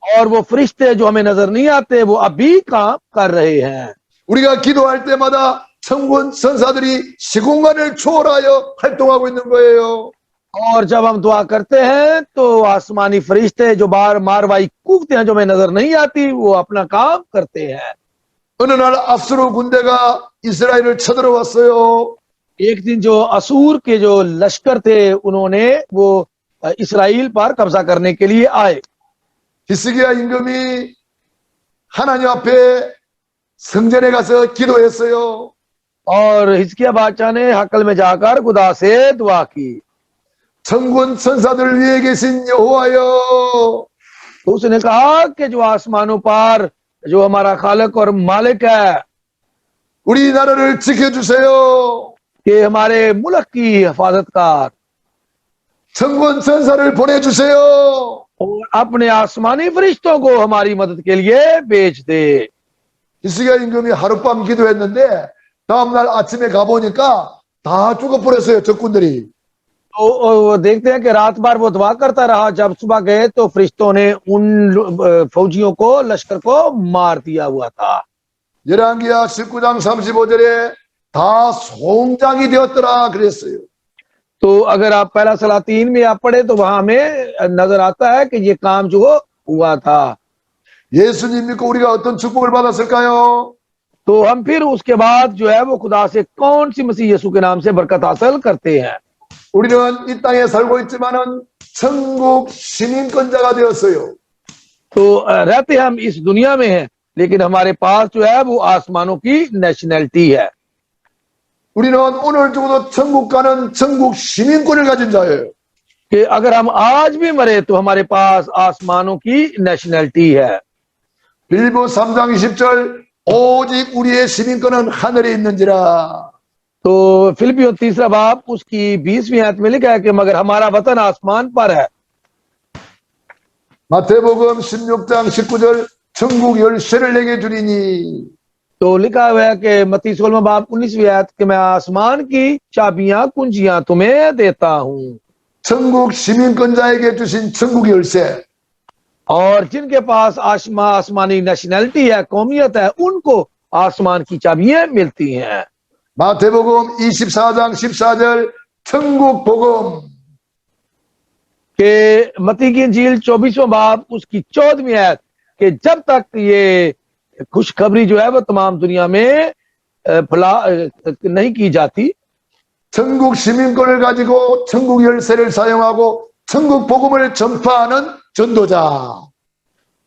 S2: और वो फरिश्ते जो हमें नजर नहीं आते वो अभी काम कर रहे हैं।
S1: 우리가 기도할 때마다 천군 천사들이 시공간을 초월하여 활동하고 있는 거예요.
S2: और जब हम दुआ करते हैं तो आसमानी फरिश्ते जो बार मारवाई कूदते हैं जो हमें नजर नहीं आती वो अपना काम करते हैं।
S1: 어느 날 압수르 군대가 이스라엘을 쳐들어왔어요.
S2: एक दिन जो असूर के जो लश्कर थे उन्होंने वो इसराइल पर कब्जा करने के लिए आए।
S1: 히스기야 임금이 하나님 앞에 성전에 가서 기도했어요.
S2: और हिजकिया बादशाह ने हकल में जाकर खुदा से दुआ की।
S1: 천군 천사들 위에 계신 여호와여,
S2: तो उसने कहा कि जो आसमानों पर जो हमारा खालिक और मालिक है,
S1: 우리 나라를 지켜주세요.
S2: कि हमारे मुल्क की हिफाजत कर
S1: 천군 천사를 보내주세요.
S2: और अपने आसमानी फरिश्तों को हमारी मदद के लिए भेज दे।
S1: 히스기야 임금이 하룻밤 기도했는데 다음날 아침에 가보니까 다 죽어버렸어요, 적군들이.
S2: तो वो देखते हैं कि रात भर वो दुआ करता रहा, जब सुबह गए तो फरिश्तों ने उन फौजियों को लश्कर को मार दिया हुआ था।
S1: 열왕기하 19장 35절에 다 송장이 되었더라 그랬어요.
S2: तो अगर आप पहला सलातीन में आप पढ़े तो वहां हमें नजर आता है कि ये काम जो हुआ था।
S1: 예수님 믿고 우리가 어떤 축복을 받았을까요?
S2: तो हम फिर उसके बाद जो है वो खुदा से कौन सी मसीह यीशु के नाम से बरकत हासिल करते हैं।
S1: 우리는 이 땅에 살고 있지만은 천국 시민권자가 되었어요.
S2: तो रहते हम इस दुनिया में हैं लेकिन हमारे पास जो है वो आसमानों की नेशनैलिटी है।
S1: 우리는 오늘 죽어도 천국 가는 천국 시민권을 가진 자예요.
S2: कि अगर हम आज भी मरे तो हमारे पास आसमानों की नेशनैलिटी है।
S1: 빌보 3장 20절 오직 우리의 시민권은 하늘에 있는지라.
S2: तो फिलिपियों 3 बाब उसकी 20वीं आयत में लिखा है कि मगर हमारा वतन आसमान पर है।
S1: 마태복음 16장 19절 천국 열쇠를 내게 주리니.
S2: तो लिखा हुआ है कि मत्ती 16 बाब 19वीं आयत कि मैं आसमान की चाबियां कुंजियां तुम्हें देता हूं।
S1: 천국 시민권자에게 주신 천국 열쇠.
S2: और जिनके पास आसमानी नेशनैलिटी है, कौमियत है, उनको आसमान की चाबियां मिलती हैं।
S1: 마태복음 24장 14절 천국 복음.
S2: कि मत्ती की इंजील 24वां बाब उसकी 14वीं आयत कि जब तक ये खुशखबरी जो है वो तमाम दुनिया में फैला नहीं की जाती।
S1: 천국 시민권을 가지고 천국 열쇠를 사용하고 천국 복음을 전파하는 전도자.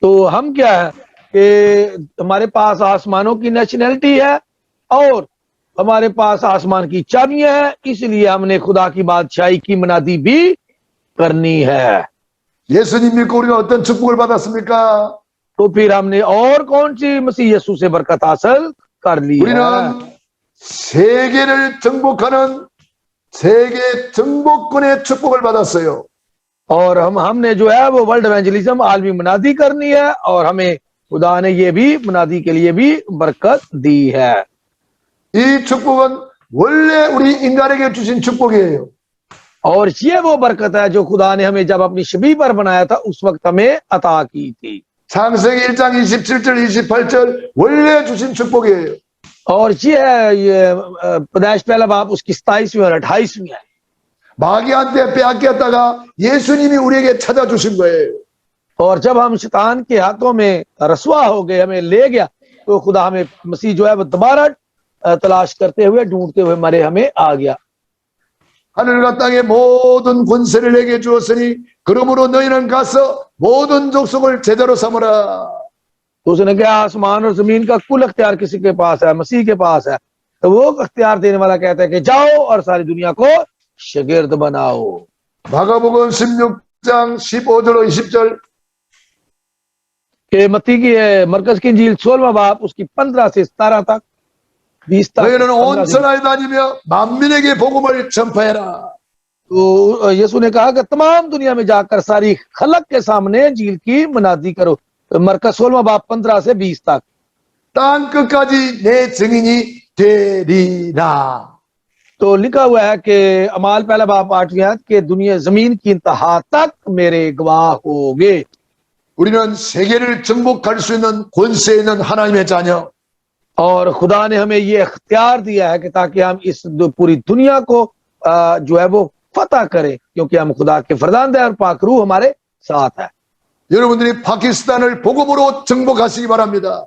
S2: तो हम क्या है कि हमारे पास आसमानों की नेशनैलिटी है और हमारे पास आसमान की चाबियां हैं, इसलिए हमने खुदा की बादशाही की मनादी भी करनी है।
S1: 예수님 믿고 우리가 어떤 축복을 받았습니까?
S2: तो फिर हमने और कौन सी मसीह यीशु से बरकत हासिल कर ली है।
S1: 우리는 세계를 정복하는 세계 정복권의 축복을 받았어요.
S2: और हमने जो है वो वर्ल्ड एवेंजलिज्म आलमी मनादी करनी है और हमें खुदा ने ये भी मनादी के लिए भी बरकत दी है।
S1: 이 축복은 원래 우리 인간에게 주신 축복이에요.
S2: और ये वो बरकत है जो खुदा ने हमें जब अपनी शबीह पर बनाया था उस वक्त हमें अता की थी।
S1: 창세기 1장 27절 28절 원래 주신 축복이에요.
S2: और ये पैदाइश पहला बाब उसकी 27वीं और 28वीं है।
S1: 마귀한테 빼앗겼다가 예수님이 우리에게 찾아주신 거예요.
S2: और जब हम शैतान के हाथों में रसवा हो गए, हमें ले गया, तो खुदा हमें मसीह जो है वो दोबारा तलाश करते हुए ढूंढते हुए हमें आ गया।
S1: 하늘과 땅의 모든 권세를 내게 주었으니 그러므로 너희는 가서 모든 족속을 제자로 삼으라.
S2: तो उसने कहा आसमान और जमीन का कुल अख्तियार किसी के पास है, मसीह के पास है। तो वो अख्तियार देने वाला कहता है कि जाओ और सारी दुनिया को शागिर्द बनाओ।
S1: 마가복음 16장 15절로 20절
S2: कि मत्ती की मरकज की इंजील 16वां बाब उसकी 15 से 17 तक 20 तक
S1: 너희는
S2: 15
S1: 온 천하에 다니며 만민에게 복음을 전파해라.
S2: तो यीशु ने कहा कि तमाम दुनिया में जाकर सारी खलक के सामने इंजील की मनादी करो। मरकज 16वां बाब 15 से 20 तक।
S1: 땅 끝까지 내 증인이 되리라.
S2: तो लिखा हुआ है कि अमाल पहला बाब 8वीं आयत के दुनिया जमीन की इंतहा तक मेरे गवाह होगे।
S1: 우리는 세계를 정복할 수 있는 권세 있는 하나님의 자녀.
S2: और खुदा ने हमें ये अख्तियार दिया है कि ताकि हम इस पूरी दुनिया को जो है वो फतह करें, क्योंकि हम खुदा के फरजांद हैं और पाक रूह हमारे साथ है।
S1: 여러분들이 파키스탄을 복음으로 정복하시기 바랍니다.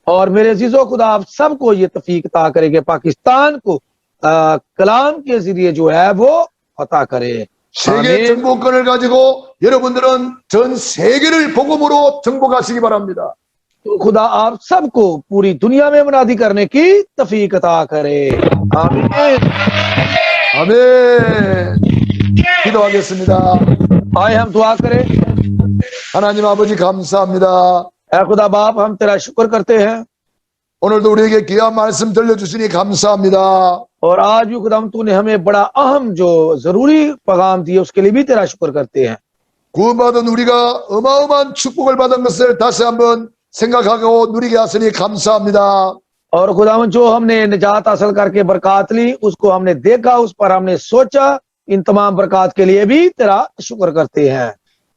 S2: और मेरे अजीजों, खुदा आप सबको ये तौफीक अता करे कि पाकिस्तान को कलाम के जरिए जो है वो फतह करे।
S1: 세계 정복권을 가지고 여러분들은 전 세계를 복음으로 정복하시기 바랍니다.
S2: तो खुदा आप सबको पूरी दुनिया में मुनादी करने की तौफीक अता करे। आमीन।
S1: 아멘. 기도하겠습니다.
S2: आए हम दुआ करें।
S1: 하나님 아버지 감사합니다.
S2: ऐ खुदा बाप, हम तेरा शुक्र करते हैं
S1: 오늘도 우리에게 귀한 말씀 들려주시니 감사합니다.
S2: और आज भी खुदा तूने हमें बड़ा अहम जो जरूरी पैगाम दिए उसके लिए भी तेरा शुक्र करते हैं।
S1: 구원받은 우리가 어마어마한 축복을 받은 것을 다시 한번 생각하고 누리게 하시니 감사합니다.
S2: और खुदावन जो हमने निजात हासिल करके बरकत ली उसको हमने देखा, उस पर हमने सोचा, इन तमाम बरकत के लिए भी तेरा शुक्र करते हैं।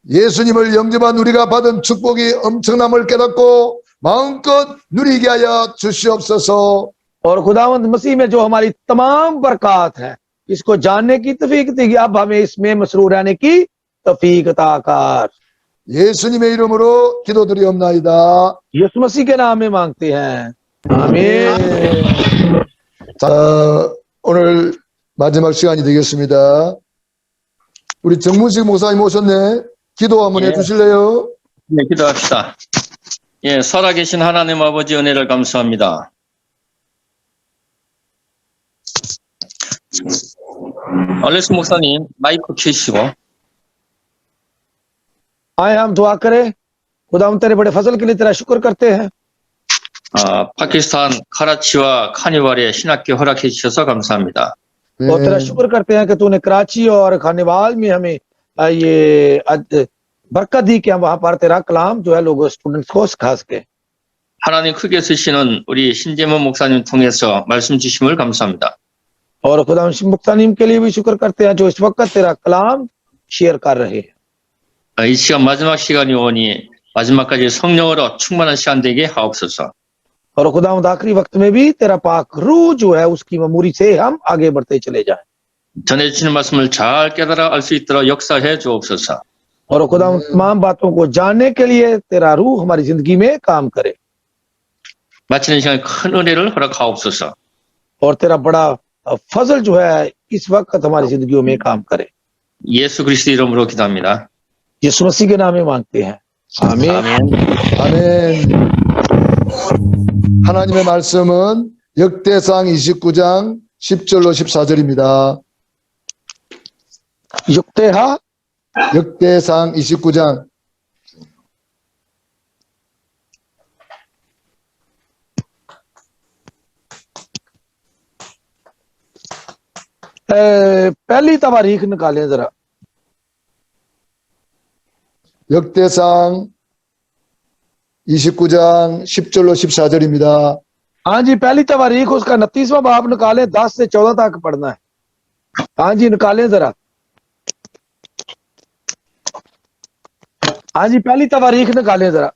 S1: 예수님을 영접한 우리가 받은 축복이 엄청남을 깨닫고 마음껏 누리게 하여 주시옵소서.
S2: और खुदावंद मसीह में जो हमारी तमाम बरकत है इसको जानने की तौफीक दी, अब हमें इसमें मसरूर रहने की तौफीक अता कर।
S1: 예수님의 이름으로 기도드리옵나이다.
S2: यीशु मसीह के नाम में मांगते हैं, आमीन।
S1: 자, 오늘 마지막 시간이 되겠습니다. 우리 정문식 목사님 오셨네. 기도 한번
S5: 예.
S1: 해주실래요?
S5: 네, 기도합시다. 예, 살아계신 하나님 아버지 은혜를 감사합니다. 알렉스 목사님 마이크 켜시고.
S2: आए हम दुआ करें। खुदावंद तेरे बड़े फजल के लिए तेरा शुक्र करते हैं।
S5: 파키스탄 카라치와 카니발에 신학교 허락해 주셔서 감사합니다.
S2: और तेरा शुक्र करते हैं कि तूने कराची और खानेवाल में हमें ये बरकत दी कि हम वहां पर तेरा कलाम जो है लोगों स्टूडेंट्स को सिखा सके।
S5: 하나님 크게 쓰시는 우리 신재문 목사님 통해서 말씀 주심을 감사합니다.
S2: और खुदा मुक्तानीम के लिए भी शुक्र करते हैं जो इस वक्त तेरा कलाम शेयर कर रहे हैं।
S5: 이 시간 마지막 시간이 오니 마지막까지 성령으로 충만한 시간 되게 하옵소서.
S2: और खुदा आखिरी वक्त में भी तेरा पाक रूह जो है उसकी ममूरी से हम आगे बढ़ते चले जाएं।
S5: 전해주시는 말씀을 잘 깨달아 알 수 있도록 역사해 주옵소서.
S2: और खुदा तमाम बातों को जानने के लिए तेरा रूह हमारी जिंदगी में काम करे।
S5: 마치는 시간에 큰 은혜를 허락하옵소서.
S2: और तेरा बड़ा फजल जो है इस वक्त हमारी जिंदगियों में काम करे।
S5: 예수 그리스도 이름으로 기도합니다.
S2: यीशु मसीह के नाम में मांगते हैं, आमीन।
S1: 아멘. 하나님의 말씀은 역대상 29장 10절로 14절입니다.
S2: युक्तेहा
S1: 역대상 29장
S2: पहली तवारीख निकालें जरा।
S1: 역대상 29장 10절로 14절입니다.
S2: हाँ जी, पहली तवारीख उसका 29वां बाब निकालें, 10 से 14 तक पढ़ना है। हाँ जी, निकालें जरा। हाँ जी, पहली तवारीख निकालें जरा।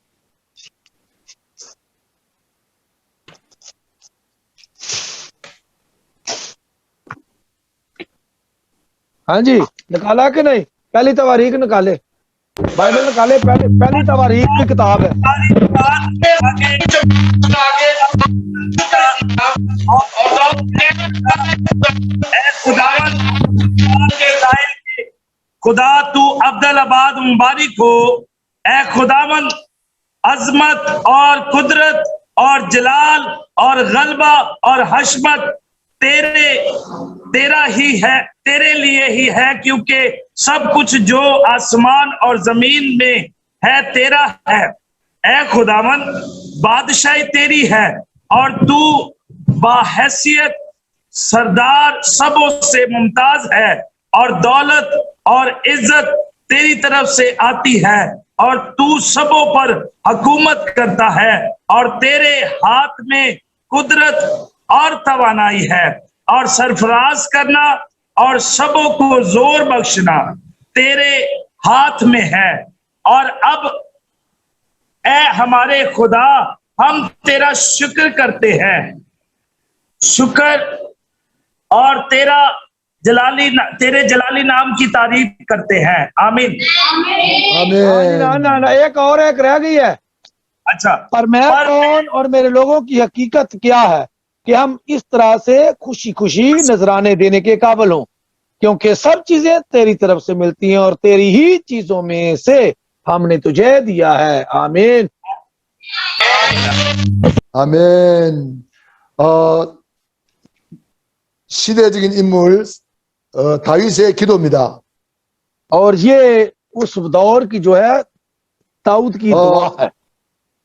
S2: हाँ जी, निकाला कि नहीं? पहली तवारीख निकाले, बाइबल निकाले। पहली तवारीख की किताब है।
S3: खुदा तू अब्दुल आबाद मुबारक हो। ए खुदावन, अजमत और कुदरत और जलाल और गलबा और हशमत तेरा ही है, तेरे लिए ही है, क्योंकि सब कुछ जो आसमान और जमीन में है तेरा है। ए खुदावन, बादशाही तेरी है और तू बाहैसियत सरदार सबों से मुमताज है, और दौलत और इज्जत तेरी तरफ से आती है, और तू सबों पर हुकूमत करता है, और तेरे हाथ में कुदरत और तवानाई है, और सरफराज करना और सबों को जोर बख्शना तेरे हाथ में है। और अब ए हमारे खुदा, हम तेरा शुक्र करते हैं, शुक्र और तेरे जलाली नाम की तारीफ करते हैं। आमीन।
S1: आमीन।
S2: एक रह गई है।
S3: अच्छा,
S2: पर मैं कौन और मेरे लोगों की हकीकत क्या है कि हम इस तरह से खुशी खुशी नजराने देने के काबिल हों, क्योंकि सब चीजें तेरी तरफ से मिलती हैं और तेरी ही चीजों में से हमने तुझे दिया है। आमीन।
S1: 아멘. 시대적인 인물 다윗의 기도입니다.
S2: और ये उस दौर की जो है दाऊद की दुआ है।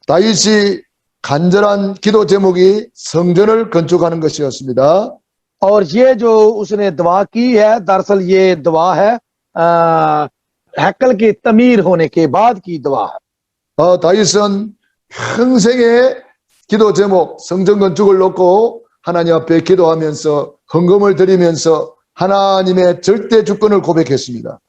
S1: 다윗이 간절한 기도 제목이 성전을 건축하는 것이었습니다.
S2: और ये जो उसने दुआ की है, दरअसल ये दुआ है हैकल की तमीर होने के बाद की दुआ है।
S1: 다윗은 평생의 기도 제목 성전 건축을 놓고 하나님 앞에 기도하면서 헌금을 드리면서 하나님의 절대 주권을 고백했습니다.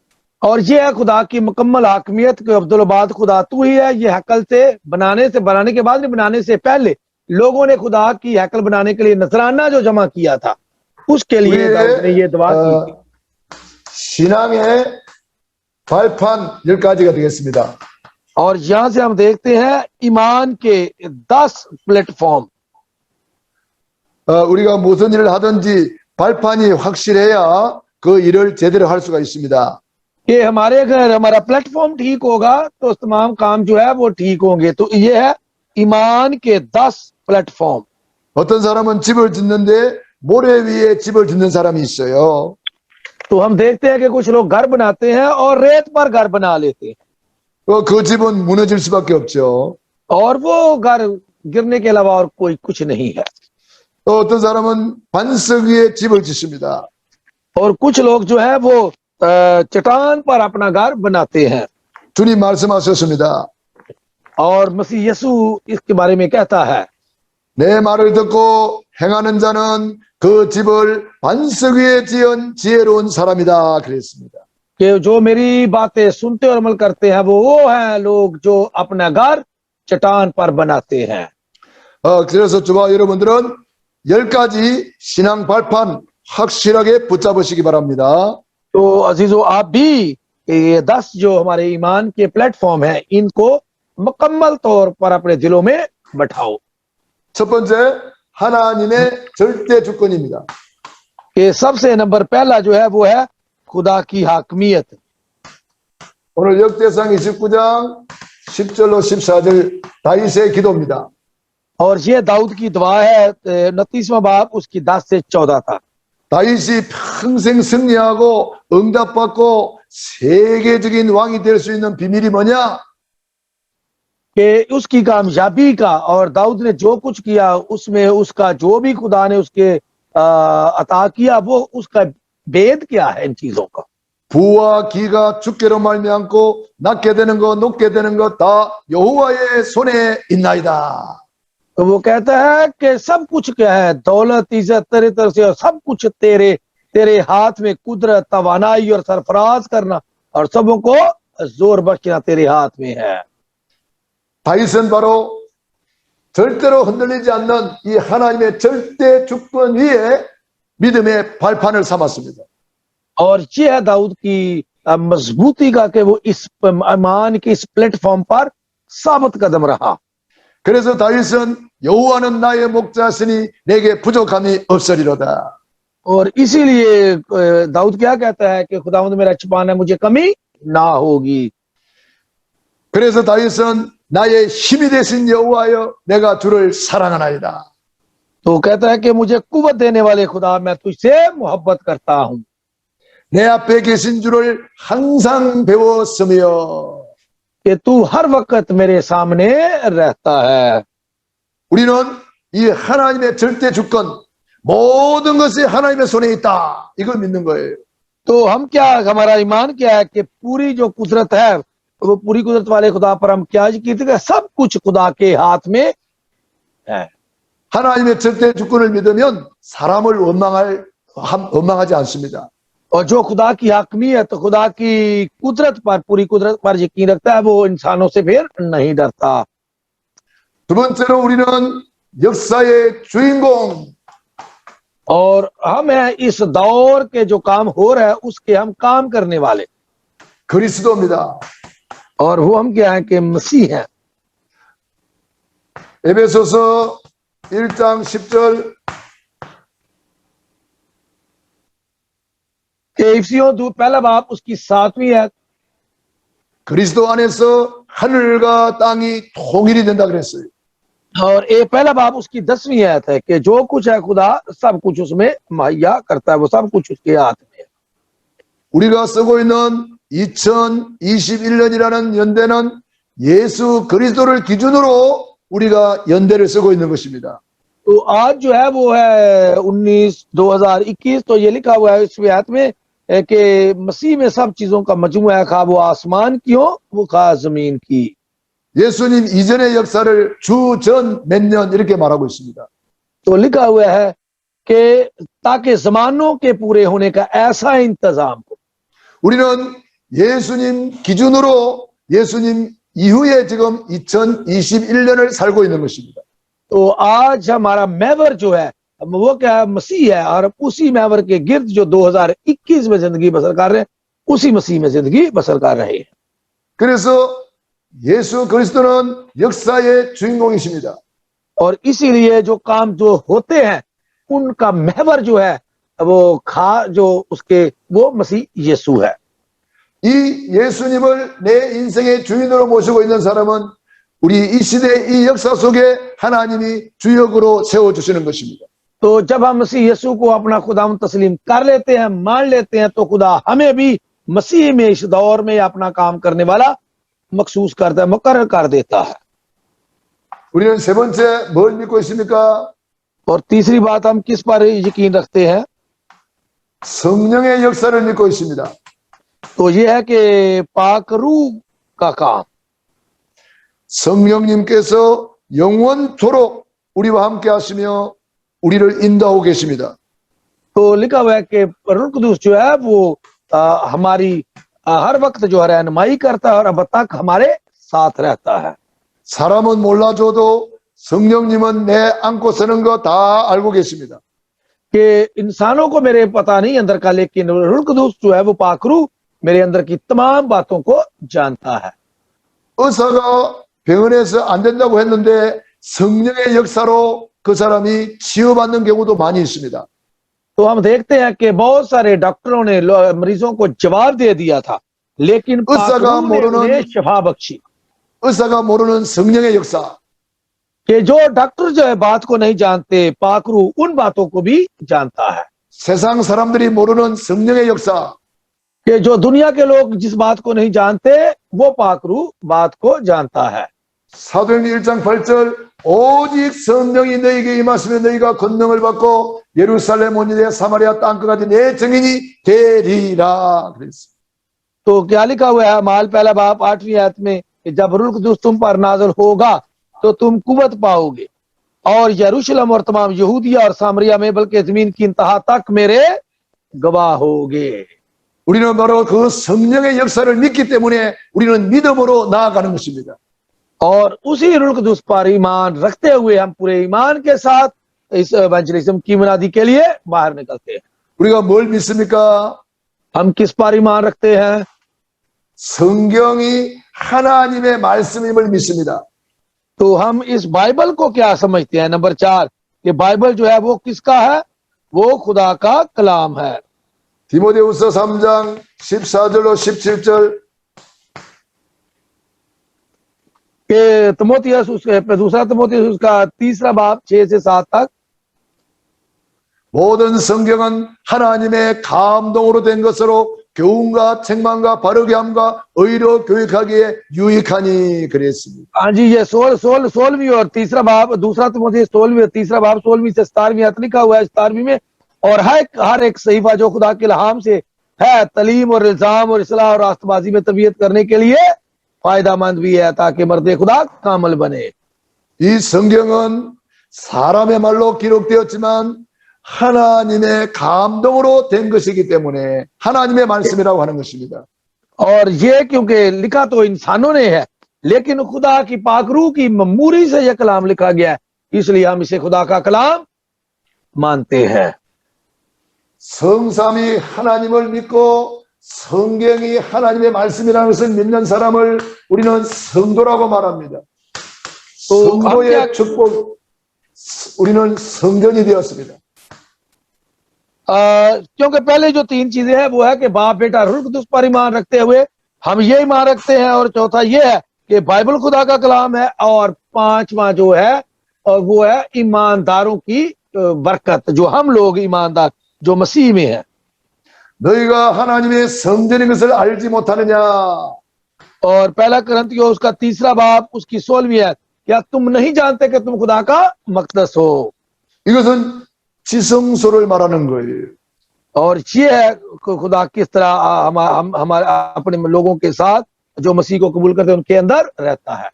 S2: और ये है खुदा की मुकम्मल हाकमियत के अब्दुल आबाद खुदा तू ही है। ये हैकल से बनाने के बाद नहीं, बनाने से पहले लोगों ने खुदा की हैकल बनाने के लिए नजराना जो जमा किया था, उसके लिए दाऊद ने ये दुआ की थी।
S1: 신앙의 발판 10가지가 되겠습니다.
S2: और यहां से हम देखते हैं ईमान के 10 प्लेटफॉर्म।
S1: 우리가 무슨 일을 하든지 발판이 확실해야 그 일을 제대로 할 수가 있습니다.
S2: कि हमारे अगर हमारा प्लेटफॉर्म ठीक होगा तो तमाम काम जो है वो ठीक होंगे। तो ये है ईमान के 10 प्लेटफॉर्म।
S1: 어떤 사람은 집을 짓는데 모래 위에 집을 짓는 사람이 있어요.
S2: तो हम देखते हैं कि कुछ लोग घर बनाते हैं और रेत पर घर बना लेते हैं,
S1: 그 집은 무너질 수밖에 없죠.
S2: और वो घर गिरने के अलावा और कोई कुछ नहीं है।
S1: 또 어떤 사람은 반석 위에 집을 짓습니다.
S2: और कुछ लोग जो है वो चट्टान पर अपना घर बनाते हैं।
S1: 주님 말씀하셨습니다.
S2: और मसीह यीशु इसके बारे में कहता है,
S1: 내 말을 듣고 행하는 자는 그 집을 반석 위에 지은 지혜로운 사람이다 그랬습니다.
S2: कि जो मेरी बातें सुनते और अमल करते हैं वो हैं लोग जो अपना घर चट्टान पर बनाते हैं।
S1: 그래서 저와 여러분들은 10가지 신앙 발판 확실하게 붙잡으시기 바랍니다.
S2: तो अजीजों, आप भी ये 10 जो हमारे ईमान के प्लेटफॉर्म हैं इनको मुकम्मल तौर पर अपने दिलों में बैठाओ।
S1: 첫 번째, 하나님의 절대 주권입니다.
S2: कि सबसे नंबर पहला जो है वो है खुदा की हाकमियत।
S1: 오늘 역대상 29장 10절로 14절 다윗의 기도입니다.
S2: और ये दाऊद की दुआ है, 29वां बाब उसकी 10 से 14 तक।
S1: 다윗이 평생 승리하고 응답받고 세계적인 왕이 될 수 있는 비밀이 뭐냐?
S2: कि उसकी कामयाबी का और दाऊद ने जो कुछ किया उसमें उसका जो भी खुदा ने उसके अता किया वो उसका भेद क्या है इन चीजों का।
S1: 부와 기가 주께로 말미암고 낮게 되는 것 높게 되는 것 다 여호와의 손에 있나이다.
S2: तो वो कहता है कि सब कुछ क्या है, दौलत इज्जत तेरे तरफ से और सब कुछ तेरे हाथ में, कुदरत तवानाई और सरफराज करना और सबों को जोर बख्शना तेरे हाथ में है।
S1: 다윗은 바로 절대로 흔들리지 않는 이 하나님의 절대 주권 위에 믿음의 발판을 삼았습니다.
S2: और ये है दाऊद की मजबूती का कि वो इस ईमान के इस प्लेटफॉर्म पर साबित कदम रहा।
S1: 그래서 다윗은 여호와는 나의 목자시니 내게 부족함이 없으리로다.
S2: और इसीलिए दाऊद क्या कहता है कि खुदावंद मेरा छिपाना है, मुझे कमी ना होगी।
S1: 그래서 다윗은 나의 힘이 되신 여호와여 내가 주를 사랑하나이다.
S2: तो कहता है कि मुझे कुव्वत देने वाले खुदा, मैं तुझसे मोहब्बत करता हूँ।
S1: 내 앞에 계신 주를 항상 배웠으며
S2: कि तू हर वक्त मेरे सामने रहता है।
S1: 우리는 이 하나님의 절대 주권 모든 것이 하나님의 손에 있다. 이걸 믿는 거예요.
S2: तो हम क्या, हमारा ईमान क्या है कि पूरी जो कुदरत है वो पूरी कुदरत वाले खुदा पर हम क्या यकीन करते हैं, सब कुछ खुदा के हाथ में है।
S1: 하나님의 절대 주권을 믿으면 사람을 원망하지 않습니다.
S2: और जो खुदा की हाकमी है तो खुदा की कुदरत पर, पूरी कुदरत पर यकीन रखता है, वो इंसानों से फिर नहीं डरता।
S1: 두 번째로 우리는 역사의 주인공
S2: और हम हैं इस दौर के जो काम हो रहा है उसके हम काम करने वाले,
S1: 그리스도입니다.
S2: और वो हम क्या है कि मसीह हैं।
S1: 에베소서 1장 10절
S2: इफिसियों पहला बाब उसकी 7वीं है।
S1: 그리스도 안에서 하늘과 땅이 통일이 된다 그랬어요.
S2: और ये पहला बाब उसकी 10वीं आयत है कि जो कुछ है खुदा सब कुछ उसमें मुहैया करता है, वो सब कुछ उसके हाथ में है।
S1: 우리가 쓰고 있는 2021년이라는 연대는 예수 그리스도를 기준으로 우리가 연대를 쓰고 있는 것입니다.
S2: तो आज जो है वो है 2021, तो ये लिखा हुआ है इस आयत में कि मसीह में सब चीजों का मजमूआ है, खा वो आसमान की हो वो खा जमीन की।
S1: 예수님 이전의 역사를 주전 몇 년 이렇게 말하고 있습니다.
S2: तो लिखा हुआ है कि ताकि जमानों के पूरे होने का ऐसा इंतजाम हो।
S1: 우리는 예수님 기준으로 예수님 이후에 지금 2021년을 살고 있는 것입니다.
S2: तो आज हमारा महवर जो है वो क्या मसीह है, और उसी महवर के गिर्द जो 2021 में जिंदगी बसर कर रहे हैं उसी मसीह में जिंदगी बसर कर रहे हैं।
S1: 그래서 예수 그리스도는 역사의 주인공이십니다.
S2: और इसीलिए जो काम जो होते हैं उनका महवर जो है वो जो उसके वो मसीह यीशु है।
S1: 이 예수님을 내 인생의 주인으로 모시고 있는 사람은 우리 이 시대 이 역사 속에 하나님이 주역으로 세워주시는 것입니다.
S2: तो जब हम मसीह यीशु को अपना खुदा तस्लीम कर लेते हैं, मान लेते हैं, तो खुदा हमें भी मसीह में इस दौर में अपना काम करने वाला मखसूस करता है, मुकर्रर कर देता है।
S1: 우리는 세 번째 뭘 믿고 있습니까?
S2: और तीसरी बात हम किस पर यकीन रखते हैं?
S1: 성령의 역사를 믿고 있습니다.
S2: तो ये है कि पाक रूह का काम।
S1: 성령님께서 영원토록 우리와 함께 하시며 우리를 인도하고 계십니다.
S2: तो लिखा हुआ है कि रूह कुदूस जो है वो हमारी हर वक्त जो है रहनुमाई करता है और अब तक हमारे साथ रहता है।
S1: 사람은 몰라줘도 성령님은 내 안고 서는 거 다 알고 계십니다.
S2: कि इंसानों को मेरे पता नहीं अंदर का, लेकिन रूह कुदूस जो है वो पाक रूह मेरे अंदर की तमाम बातों को जानता है।
S1: 의사가 병원에서 안 된다고 했는데 성령의 역사로 그 사람이 치유받는 경우도 많이 있습니다.
S2: तो हम देखते हैं कि बहुत सारे डॉक्टरों ने मरीजों को जवाब दे दिया था, लेकिन पाक रूह ने उन्हें शिफा बख्शी।
S1: 의사가 모르는 성령의 역사,
S2: कि जो डॉक्टर जो है बात को नहीं जानते, पाक रूह उन बातों को भी जानता है।
S1: 세상 사람들이 모르는 성령의 역사,
S2: कि जो दुनिया के लोग जिस बात को नहीं जानते वो पाक रूह बात को जानता है।
S1: 사도행전 1장 8절 오직 성령이 너희에게 임하시면 너희가 권능을 받고 예루살렘 온 유대야 사마리아 땅끝까지 내 증인이 되리라 그랬어요.
S2: तो क्या लिखा हुआ है माल पहला बाप 8वीं आयत में कि जब रूह कुदूस तुम पर नाज़िल होगा तो तुम कुव्वत पाओगे और यरूशलेम और तमाम यहूदिया और सामरिया में बल्कि जमीन की इंतहा तक मेरे गवाह होगे।
S1: 우리는 바로 그 성령의 역사를 믿기 때문에 우리는 믿음으로 나아가는 것입니다.
S2: और उसी रूह कुदूस पर ईमान रखते हुए हम पूरे ईमान के साथ इस इवेंजलिज्म की मुनादी के लिए बाहर निकलते हैं।
S1: 우리가 뭘 믿습니까?
S2: हम किस पर ईमान रखते हैं?
S1: 성경이 하나님의 말씀임을 믿습니다.
S2: तो हम इस बाइबल को क्या समझते हैं? नंबर 4 कि बाइबल जो है वो किसका है? वो खुदा का कलाम है।
S1: 디모데후서 3장 14절로 17절
S2: कि तिमोथियस दूसरा तिमोथियस उसका तीसरा बाब 6 से 7 तक,
S1: 모든 성경은 하나님의 감동으로 된 것으로 교훈과 책망과 바르게 함과 의로 교육하기에 유익하니 그랬습니다.
S2: हाँ जी, ये 16वीं और तीसरा बाब, दूसरा तिमोथियस 16वीं, तीसरा बाब 16वीं से 17वीं तक लिखा हुआ है, 17वीं में। और हर एक सहीफा जो खुदा के इल्हाम से है, तलीम और इल्जाम और इस्लाह और रास्तबाजी में तबीयत करने के लिए फायदामंद भी है, ताकि मर्दे खुदा कामल बने।
S1: 이 성경은 사람의 말로 기록되었지만 하나님의 감동으로 된 것이기 때문에 하나님의 말씀이라고 하는 것입니다.
S2: और ये क्योंकि लिखा तो इंसानों ने है, लेकिन खुदा की पाकरू की ममूरी से यह कलाम लिखा गया है, इसलिए हम इसे खुदा का कलाम मानते हैं।
S1: 성삼위 하나님을 믿고 성경이 하나님의 말씀이라는 것을 믿는 사람을 우리는 성도라고 말합니다. 성도의 축복, 우리는 성전이 되었습니다.
S2: क्योंकि पहले जो 3 चीजें हैं वो है कि बाप बेटा रूह कुदुस पर ईमान रखते हुए हम ये ईमान रखते हैं, और चौथा ये है कि बाइबल खुदा का कलाम है, और 5वां जो है और वो है ईमानदारों की बरकत, जो हम लोग ईमानदार जो मसीह में है।
S1: 너희가 하나님의 성전인 것을 알지 못하느냐?
S2: और पहला कुरिन्थियों उसका तीसरा बाब उसकी 16वीं है, क्या तुम नहीं जानते कि तुम खुदा का मकदस हो?
S1: 이것은 지성소를 말하는 거예요.
S2: और ये है खुदा किस तरह हमारे अपने लोगों के साथ जो मसीह को कबूल करते हैं उनके अंदर रहता है।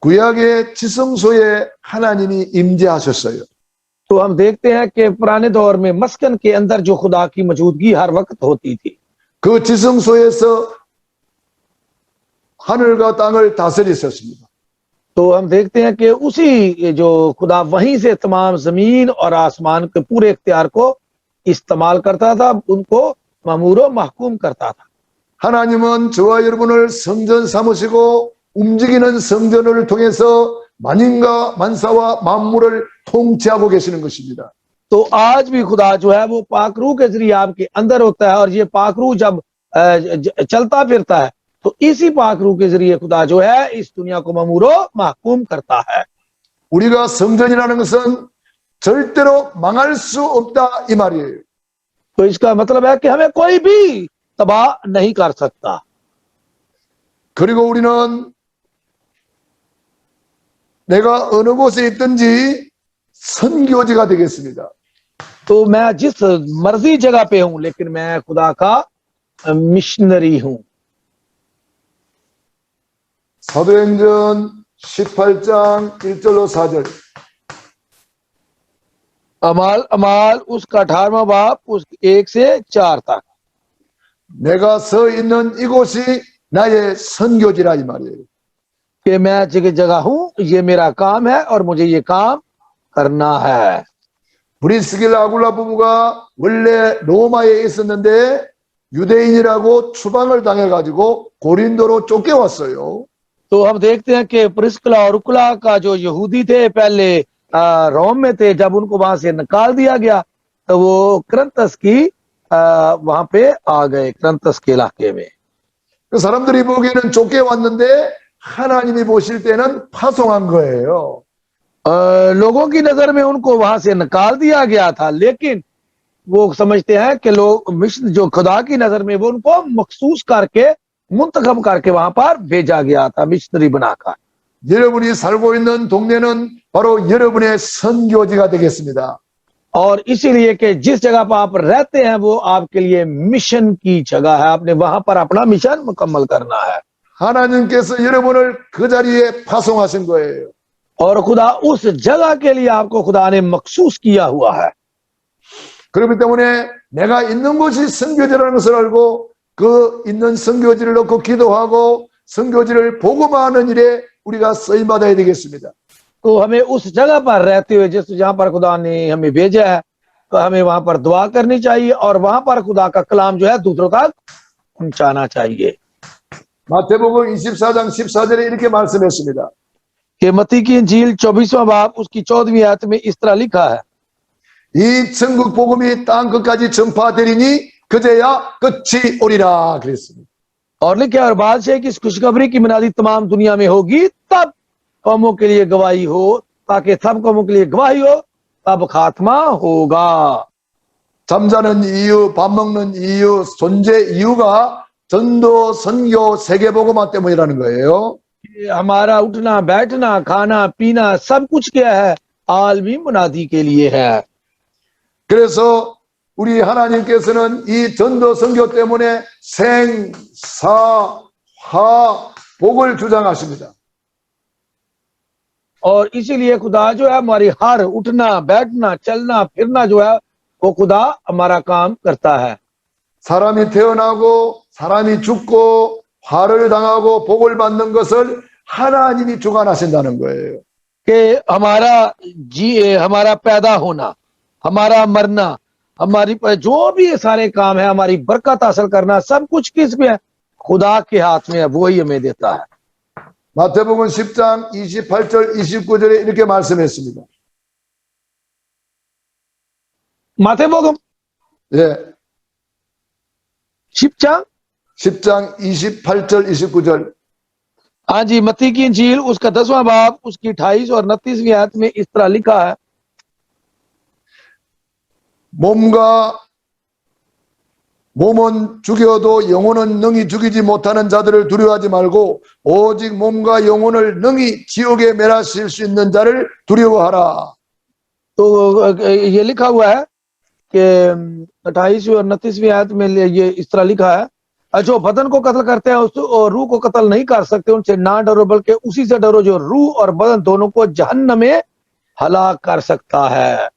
S1: 구약의 지성소에 하나님이 임재하셨어요.
S2: तो हम देखते हैं कि पुराने दौर में मस्कन के अंदर जो खुदा की मौजूदगी हर वक्त होती थी।
S1: 그 지성소에서 하늘과 땅을 다스리셨습니다.
S2: तो हम देखते हैं कि उसी जो खुदा वहीं से तमाम जमीन और आसमान के पूरे इख्तियार को इस्तेमाल करता था, उनको मामूर महकूम करता था।
S1: 하나님은 저와 여러분을 성전 삼으시고 움직이는 성전을 통해서 만인과 만사와 만물을 통치하고 계시는 것입니다.
S2: तो आज भी खुदा जो है वो पाकरू के जरिए आपके अंदर होता है, और ये पाकरू जब चलता फिरता है तो इसी पाकरू के जरिए खुदा जो है इस दुनिया को ममूरो महकूम करता है।
S1: 우리가 성전이라는 것은 절대로 망할 수 없다 이 말이에요.
S2: तो इसका मतलब है कि हमें कोई भी तबाह नहीं कर सकता।
S1: 그리고 우리는 내가 어느 곳에 있든지 선교지가 되겠습니다.
S2: तो मैं जिस मर्जी जगह पे हूं, लेकिन मैं खुदा का मिशनरी हूं।
S1: 사도행전 18장 1절로 4절.
S2: अमाल उसका 18वां बाब उस 1 से 4 तक।
S1: 내가 서 있는 이곳이 나의 선교지라 이 말이에요.
S2: कि मैं जगह जगह हूं, ये मेरा काम है और मुझे ये काम करना है।
S1: 브리스길라 아굴라 부부가 원래 로마에 있었는데 유대인이라고 추방을 당해가지고 고린도로 쫓겨왔어요.
S2: तो हम देखते हैं कि प्रिस्किला और अकुला का जो यहूदी थे पहले रोम में थे, जब उनको वहां से निकाल दिया गया तो वो करंतस की वहां पे आ गए, करंतस के इलाके में।
S1: 그 사람들이 보기에는 쫓겨왔는데 하나님이 보실 때는 파송한 거예요.
S2: लोगों की नजर में उनको वहां से निकाल दिया गया था, लेकिन वो समझते हैं कि लोग मिशन जो खुदा की नजर में वो उनको मखसूस करके मुंतखब करके वहां पर भेजा गया था, मिशनरी बनाकर।
S1: 여러분이 살고 있는 동네는 바로 여러분의 선교지가 되겠습니다.
S2: और इसीलिए कि जिस जगह पर आप रहते हैं वो आपके लिए मिशन की जगह है, आपने वहां पर अपना मिशन मुकम्मल करना है।
S1: 하나님께서 여러분을 그 자리에 파송하신 거예요.
S2: और खुदा उस जगह के लिए आपको खुदा ने मखसूस किया हुआ है।
S1: 그렇기 때문에 내가 있는 곳이 선교지라는 것을 알고 그 있는 선교지를 놓고 기도하고 선교지를 복음화하는 일에 우리가 쓰임 받아야 되겠습니다.
S2: तो हमें उस जगह पर रहते हुए जिस जहां पर खुदा ने हमें भेजा है, तो हमें वहां पर दुआ करनी चाहिए और वहां पर खुदा का कलाम जो है दूसरों तक पहुंचाना चाहिए।
S1: 마태복음 24장 14절에 이렇게 말씀했습니다.
S2: कि मत्ती की इंजील 24वां बाब उसकी 14वीं आयत में इस तरह लिखा है।
S1: 이 천국 복음이 땅 끝까지 전파되리니 그제야 끝이 오리라 그랬습니다.
S2: और लिखा और बात है कि इस खुशखबरी की मुनादी तमाम दुनिया में होगी, तब कौमों के लिए गवाही हो, ताकि सब कौमों के लिए गवाही हो, तब खात्मा होगा।
S1: 잠자는 이유, 밥 먹는 이유, 존재 이유가 전도, 선교, 세계복음화 때문이라는 거예요.
S2: हमारा उठना बैठना खाना पीना सब कुछ क्या है, आलमी मुनादी के लिए है।
S1: 그래서 우리 하나님께서는 이 전도, 선교 때문에 생, 사, 화, 복을 주장하십니다.
S2: और इसीलिए खुदा जो है हमारी हर उठना बैठना चलना फिरना जो है वो खुदा हमारा काम करता है।
S1: 사람이 태어나고 사람이 죽고 화를 당하고 복을 받는 것을 하나님이 주관하신다는 거예요.
S2: कि हमारा पैदा होना, हमारा मरना, हमारी जो भी ये सारे काम है, हमारी बरकत हासिल करना, सब कुछ किस में है? खुदा के हाथ में है, वो ही हमें देता है।
S1: 마태복음 10장 28절 29절에 이렇게 말씀했습니다.
S2: 마태복음
S1: 예,
S2: 10장
S1: 10장 28절 29절.
S2: हाँ जी, मत्ती की इंजील उसका 10वां बाब उसकी 28 और 29वीं आयत में इस तरह लिखा है,
S1: 몸은 죽여도 영혼은 능히 죽이지 못하는 자들을 두려워하지 말고 오직 몸과 영혼을 능히 지옥에 멸하실 수 있는 자를 두려워하라.
S2: तो ये लिखा हुआ है कि 28 और 29वीं आयत में ये इस तरह लिखा है, जो बदन को कत्ल करते हैं और रूह को कत्ल नहीं कर सकते, उनसे ना डरो, बल्कि उसी से डरो जो रूह और बदन दोनों को जहन्नम में हलाक कर सकता है।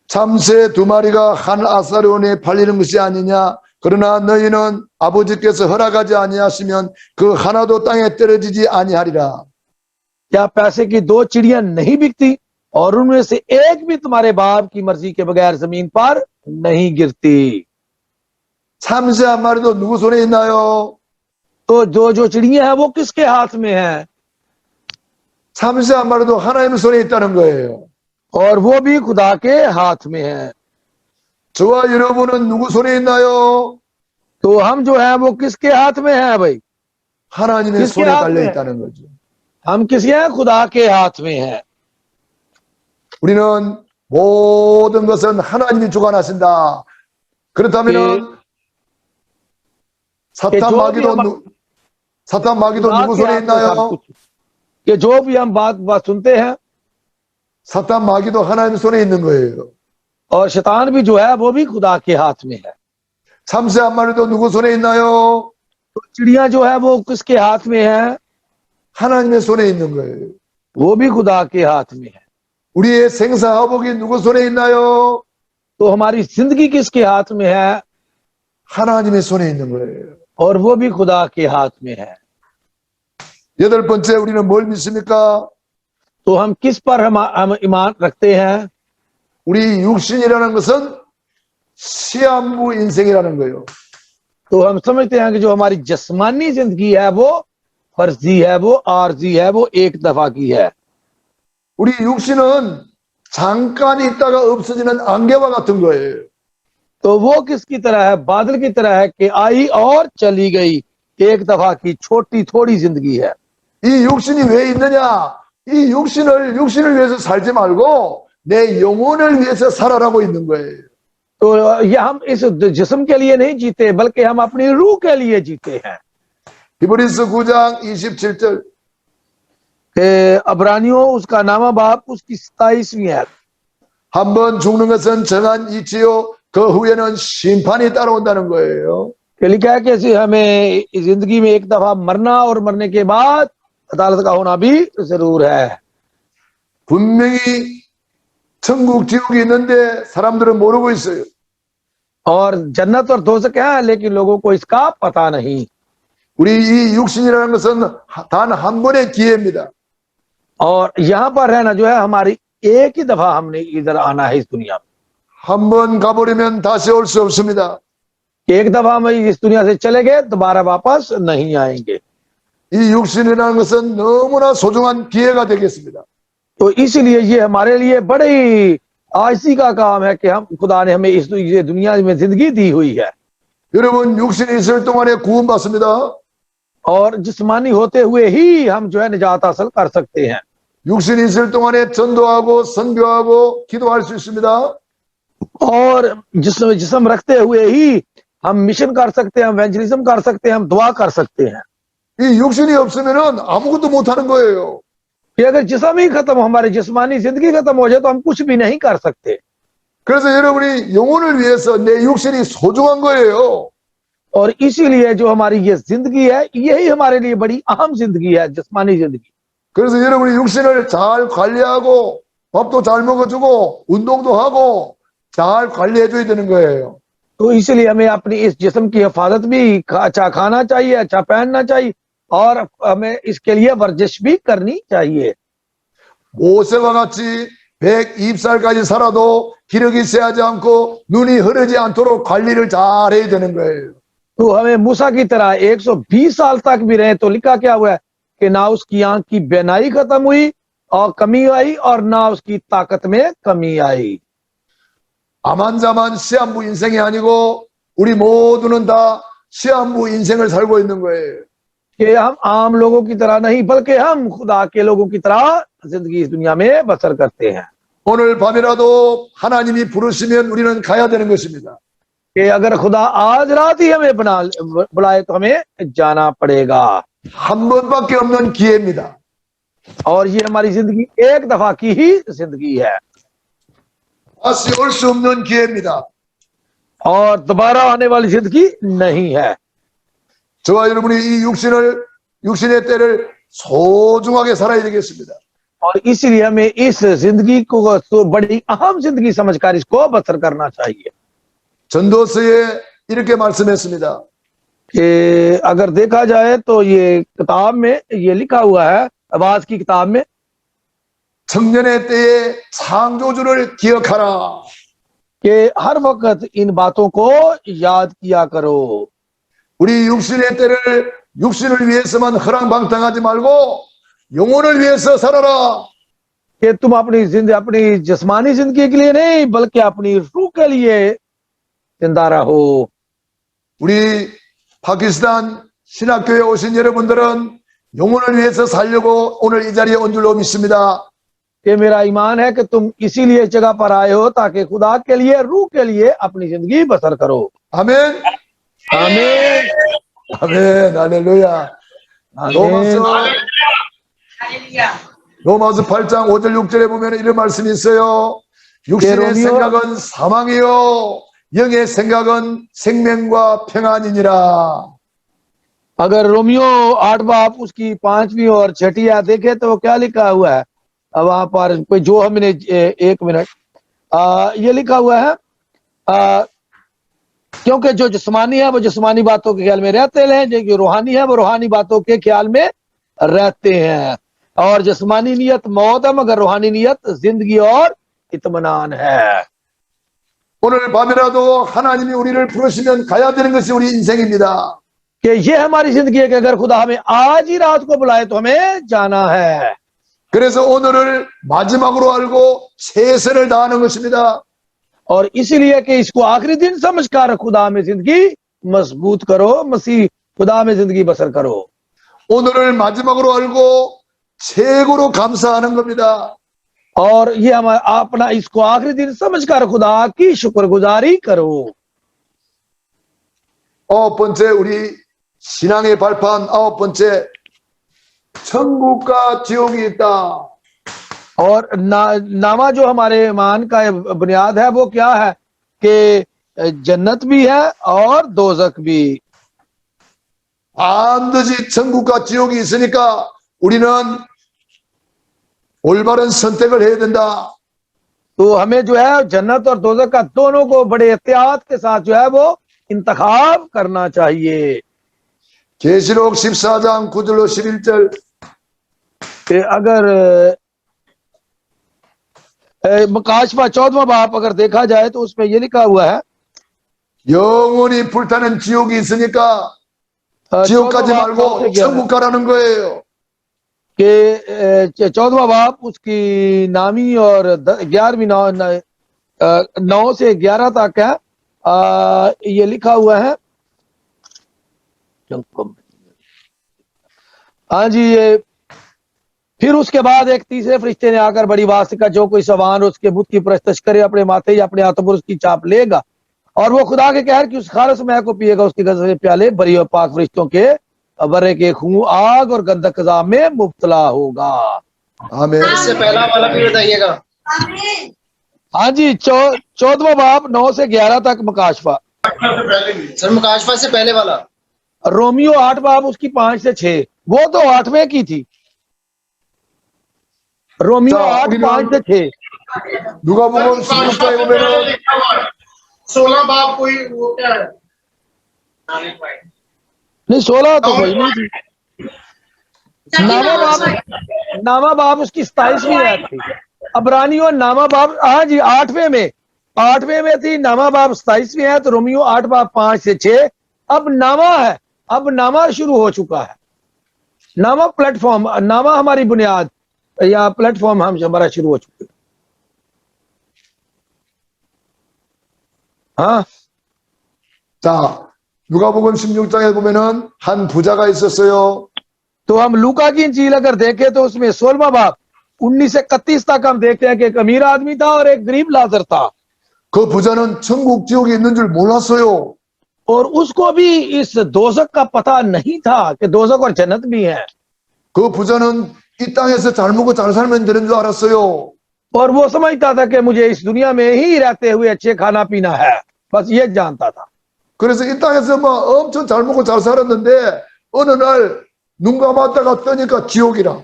S1: 참새 두 마리가 한 아사론에 팔리는 것이 아니냐. 그러나 너희는 아버지께서 허락하지 아니하시면 그 하나도 땅에 떨어지지 아니하리라.
S2: क्या पैसे की दो चिड़ियां नहीं बिकती और उनमें से एक भी तुम्हारे बाप की मर्जी के बगैर जमीन पर नहीं गिरती।
S1: 참새 한 마리도 누구 손에 있나요?
S2: तो जो चिड़ियां हैं वो किसके हाथ में है?
S1: 참새 한 마리도 하나님 손에 있다는 거예요.
S2: और वो भी खुदा के हाथ में है।
S1: 저와 여러분은 누구 손에 있나요?
S2: तो हम जो है वो किसके हाथ में है भाई?
S1: 하나님의
S2: किसके
S1: 손에
S2: हाथ
S1: 달려
S2: में है?
S1: 있다는 거죠.
S2: हम किसके हैं? खुदा के हाथ में है।
S1: 우리는 모든 것은 하나님이 주관하신다. 그렇다면은 사탄 마귀도 누구 손에 있나요?
S2: कि जो भी हम बात सुनते हैं,
S1: 사탄 마귀도 하나님 손에 있는 거예요.
S2: और शैतान भी जो है वो भी खुदा के हाथ में है।
S1: 참새 한 마리도 누구 손에 있나요?
S2: तो चिड़िया जो है वो किसके हाथ में है?
S1: 하나님의 손에 있는 거예요.
S2: वो भी खुदा के हाथ में है।
S1: 우리의 생사화복이 누구 손에 있나요?
S2: तो हमारी जिंदगी किसके हाथ में है?
S1: 하나님의 손에 있는 거예요.
S2: और वो भी खुदा के हाथ में है।
S1: 여덟 번째, 우리는 뭘 믿습니까?
S2: तो हम किस पर हम ईमान रखते हैं?
S1: 우리 육신이라는 것은 시한부 인생이라는 거예요.
S2: तो हम समझते हैं कि जो हमारी जिस्मानी जिंदगी है वो फर्जी है, वो आरजी है, वो एक दफा की है।
S1: 우리 육신은 잠깐 있다가 없어지는 안개와 같은 거예요.
S2: तो वो किसकी तरह है? बादल की तरह है कि आई और चली गई, एक दफा की छोटी थोड़ी जिंदगी है।
S1: 이 육신이 왜 있느냐? 이 육신을 위해서 살지 말고 내 영혼을 위해서 살아라고 있는 거예요.
S2: तो ये हम इस जिस्म के लिए नहीं जीते, बल्कि हम अपनी रूह के लिए जीते हैं।
S1: 히브리서 9장 27절.
S2: अबरानियों उसका नामा बाप उसकी 27वीं आयत।
S1: 한 번 죽는 것은 정한 이치요 그 후에는 심판이 따라온다는 거예요.
S2: लिखा है कि हमें इस जिंदगी में एक दफा मरना और मरने के बाद अदालत का होना भी जरूर है।
S1: 분명히 천국 지옥이 있는데 사람들은 모르고 있어요.
S2: और जन्नत और दोज़ख है, लेकिन लोगों को इसका पता नहीं।
S1: 우리 이 육신이라는 것은 단 한 번의 기회입니다.
S2: और यहाँ पर रहना जो है हमारी एक ही दफा हमने इधर आना है इस दुनिया में।
S1: 한 번 가버리면 다시 올 수 없습니다.
S2: एक दफा हम इस दुनिया से चले गए, दोबारा वापस नहीं आएंगे।
S1: 이 육신이라는 것은 너무나 소중한 기회가 되겠습니다.
S2: तो इसलिए ये हमारे लिए बड़ी आज इसी का काम है कि हम खुदा ने हमें इस ये दुनिया में जिंदगी दी हुई है
S1: 여러분 육신이 있을 동안에 구원받습니다.
S2: और जिस्मानी होते हुए ही हम जो है निजात हासिल कर सकते हैं।
S1: 육신이 있을 동안에 전도하고 선교하고 기도할 수 있습니다.
S2: और जिस्म रखते हुए ही हम मिशन कर सकते हैं, हम एवेंजलिज्म कर सकते हैं, हम दुआ कर सकते हैं।
S1: 이 육신이 없으면은 아무것도 못하는 거예요.
S2: कि अगर जिस्म ही खत्म, हमारी जिस्मानी जिंदगी खत्म हो जाए तो हम कुछ भी नहीं कर सकते।
S1: 그래서 여러분이 영혼을 위해서 내 육신이 소중한 거예요.
S2: और इसीलिए जो हमारी ये जिंदगी है, यही हमारे लिए बड़ी अहम जिंदगी है, जिस्मानी जिंदगी।
S1: 그래서 여러분이 육신을 잘 관리하고 밥도 잘 먹어주고 운동도 하고 잘 관리해줘야 되는 거예요.
S2: तो इसलिए हमें अपनी इस जिस्म की हिफाजत भी अच्छा खाना चाहिए, अच्छा पहनना चाहिए और हमें इसके लिए वर्जिश भी करनी चाहिए।
S1: 모세와 같이 120살까지 살아도 기력이 쇠하지 않고 눈이 흐르지 않도록 관리를 잘 해야 되는 거예요.
S2: तो हमें मूसा की तरह 120 साल तक भी रहे तो लिखा क्या हुआ है कि ना उसकी आंख की बेनाई खत्म हुई और कमी आई और ना उसकी ताकत में कमी आई।
S1: 암환자만 시한부 인생이 아니고 우리 모두는 다 시한부 인생을 살고 있는 거예요.
S2: कि हम आम लोगों की तरह नहीं बल्कि हम खुदा के लोगों की तरह जिंदगी इस दुनिया में बसर करते हैं।
S1: 오늘 밤이라도 하나님이 부르시면 우리는 가야 되는 것입니다.
S2: कि अगर खुदा आज रात ही हमें बुलाए तो हमें जाना पड़ेगा।
S1: 한 번밖에 없는 기회입니다.
S2: और ये हमारी जिंदगी एक दफा की ही जिंदगी है
S1: 다시 올 수 없는 기회입니다.
S2: और दोबारा आने वाली जिंदगी नहीं है।
S1: 저와 여러분이 이 육신의 때를 소중하게 살아야 되겠습니다.
S2: और इसलिए हमें इस जिंदगी को तो बड़ी अहम जिंदगी समझकर इसको बसर करना चाहिए।
S1: 전도서에 이렇게 말씀했습니다.
S2: कि अगर देखा जाए तो ये किताब में ये लिखा हुआ है, आवाज की किताब में,
S1: 청년의 때에 창조주를 기억하라.
S2: कि हर वक्त इन बातों को याद किया करो।
S1: 우리 육신의 때를 육신을 위해서만 허랑방탕하지 말고 영혼을 위해서 살아라.
S2: कि तुम अपनी जिस्मानी जिंदगी के लिए नहीं बल्कि अपनी रूह के लिए जिंदा रहो।
S1: 우리 파키스탄 신학교에 오신 여러분들은 영혼을 위해서 살려고 오늘 이 자리에 온 줄로 믿습니다.
S2: कि मेरा ईमान है कि तुम इसीलिए इस जगह पर आए हो ताकि खुदा के लिए, रूह के लिए अपनी जिंदगी बसर करो।
S1: 아멘.
S2: आमीन,
S1: 아멘. 할렐루야.
S2: आमीन।
S1: 로마서 8장 5절 6절에 보면 이런 말씀이 있어요. 육신의 생각은 사망이요 영의 생각은 생명과 평안이니라.
S2: अगर रोमियो 8 बाप उसकी 5वीं और 6ठी आयत देखे तो क्या लिखा हुआ है वहां पर, कोई जो हमने 1 मिनट ये लिखा हुआ है क्योंकि जो जिस्मानी है वो जिस्मानी बातों के ख्याल में रहते हैं, जो रूहानी है वो रूहानी बातों के ख्याल में रहते हैं। और जिस्मानी नियत मौत है मगर रूहानी नियत जिंदगी और इत्मीनान है।
S1: 오늘 밤이라도 하나님이 우리를 부르시면 가야 되는 것이 우리 인생입니다.
S2: कि ये हमारी जिंदगी है कि अगर खुदा हमें आज ही रात को बुलाए तो हमें जाना है।
S1: 그래서 오늘을 마지막으로 알고 최선을 다하는 것입니다.
S2: और इसीलिए कि इसको आखिरी दिन समझकर खुदा में जिंदगी मजबूत करो, मसीह खुदा में जिंदगी बसर करो।
S1: 오늘을 마지막으로 알고 최고로 감사하는 겁니다.
S2: और ये हमारा अपना इसको आखिरी दिन समझकर खुदा की शुक्रगुजारी करो।
S1: 9번째 우리 신앙의 발판 9번째 천국과 지옥이 있다.
S2: और नामा जो हमारे ईमान का बुनियाद है वो क्या है कि जन्नत भी है और दोजक भी।
S1: 반드시 천국과 지옥이 있으니까 우리는 올바른 선택을 해야 된다.
S2: तो हमें जो है जन्नत और दोजक का दोनों को बड़े एहतियात के साथ जो है वो इंतखाब करना चाहिए।
S1: 계시록 14장 9절로 11절
S2: अगर मकाशफा 14वां बाप अगर देखा जाए तो उसमें ये लिखा हुआ है
S1: 영원히 불타는 지옥이 있으니까 지옥 가지 말고 천국 가라는 거예요.
S2: कि 14वां बाप उसकी नामी और 11वीं 9 से 11 तक है। ये लिखा हुआ है। हाँ जी, ये फिर उसके बाद एक तीसरे फरिश्ते ने आकर बड़ी आवाज से कहा, जो कोई सवान उसके बुत की परस्तश करे अपने माथे या अपने हाथों पर उसकी छाप लेगा और वो खुदा के कहर की उस खारस मैह को पिएगा, उसके गजब से प्याले बरी और पाक फरिश्तों के बर्रे के खून, आग और गंधक अज़ाब में मुब्तला होगा।
S1: आमीन।
S4: इससे पहला वाला भी बताइएगा।
S2: हाँ जी, 14वां बाब 9 से 11 तक मुकाशफा।
S4: सर मुकाशफा से पहले वाला।
S2: रोमियो 8 बाब उसकी 5 से 6, वो तो 8वें की थी। रोमियो 8 5 से 6।
S1: 누가복음 16장에 보면은
S6: 16 बाप कोई वो क्या है?
S2: नहीं 16 तो कोई नहीं थी। नामा बाब उसकी 27वीं आयत थी। अबरानियों नामा बाब, हाँ जी 8वें में थी नामा बाब 27वीं आयत, रोमियो 8 बाब 5 से 6। अब नामा है, अब नामा शुरू हो चुका है। नामा प्लेटफॉर्म, नामा हमारी बुनियाद या प्लेटफॉर्म हमारा शुरू हो चुका है। हाँ,
S1: 자, 누가복음 16장에 보면은 한 부자가 있었어요.
S2: तो हम लूका की इंजील अगर देखें तो उसमें 16वां बाब 19 से 31 तक हम देखते हैं कि एक अमीर आदमी था और एक गरीब लाजर था,
S1: 그 부자는 천국 지옥에 있는 줄 몰랐어요.
S2: और उसको भी इस दोजक का पता नहीं था कि दोजक और जन्नत भी है।
S1: 그 부자는 이 땅에서 잘 먹고 잘 살면 되는 줄 알았어요.
S2: और वो समझता था कि मुझे इस दुनिया में ही रहते हुए अच्छे खाना पीना है, बस ये जानता था।
S1: 그래서 이 땅에서 막 엄청 잘 먹고 잘 살았는데 어느 날 눈 감았다가 뜨니까 지옥이라.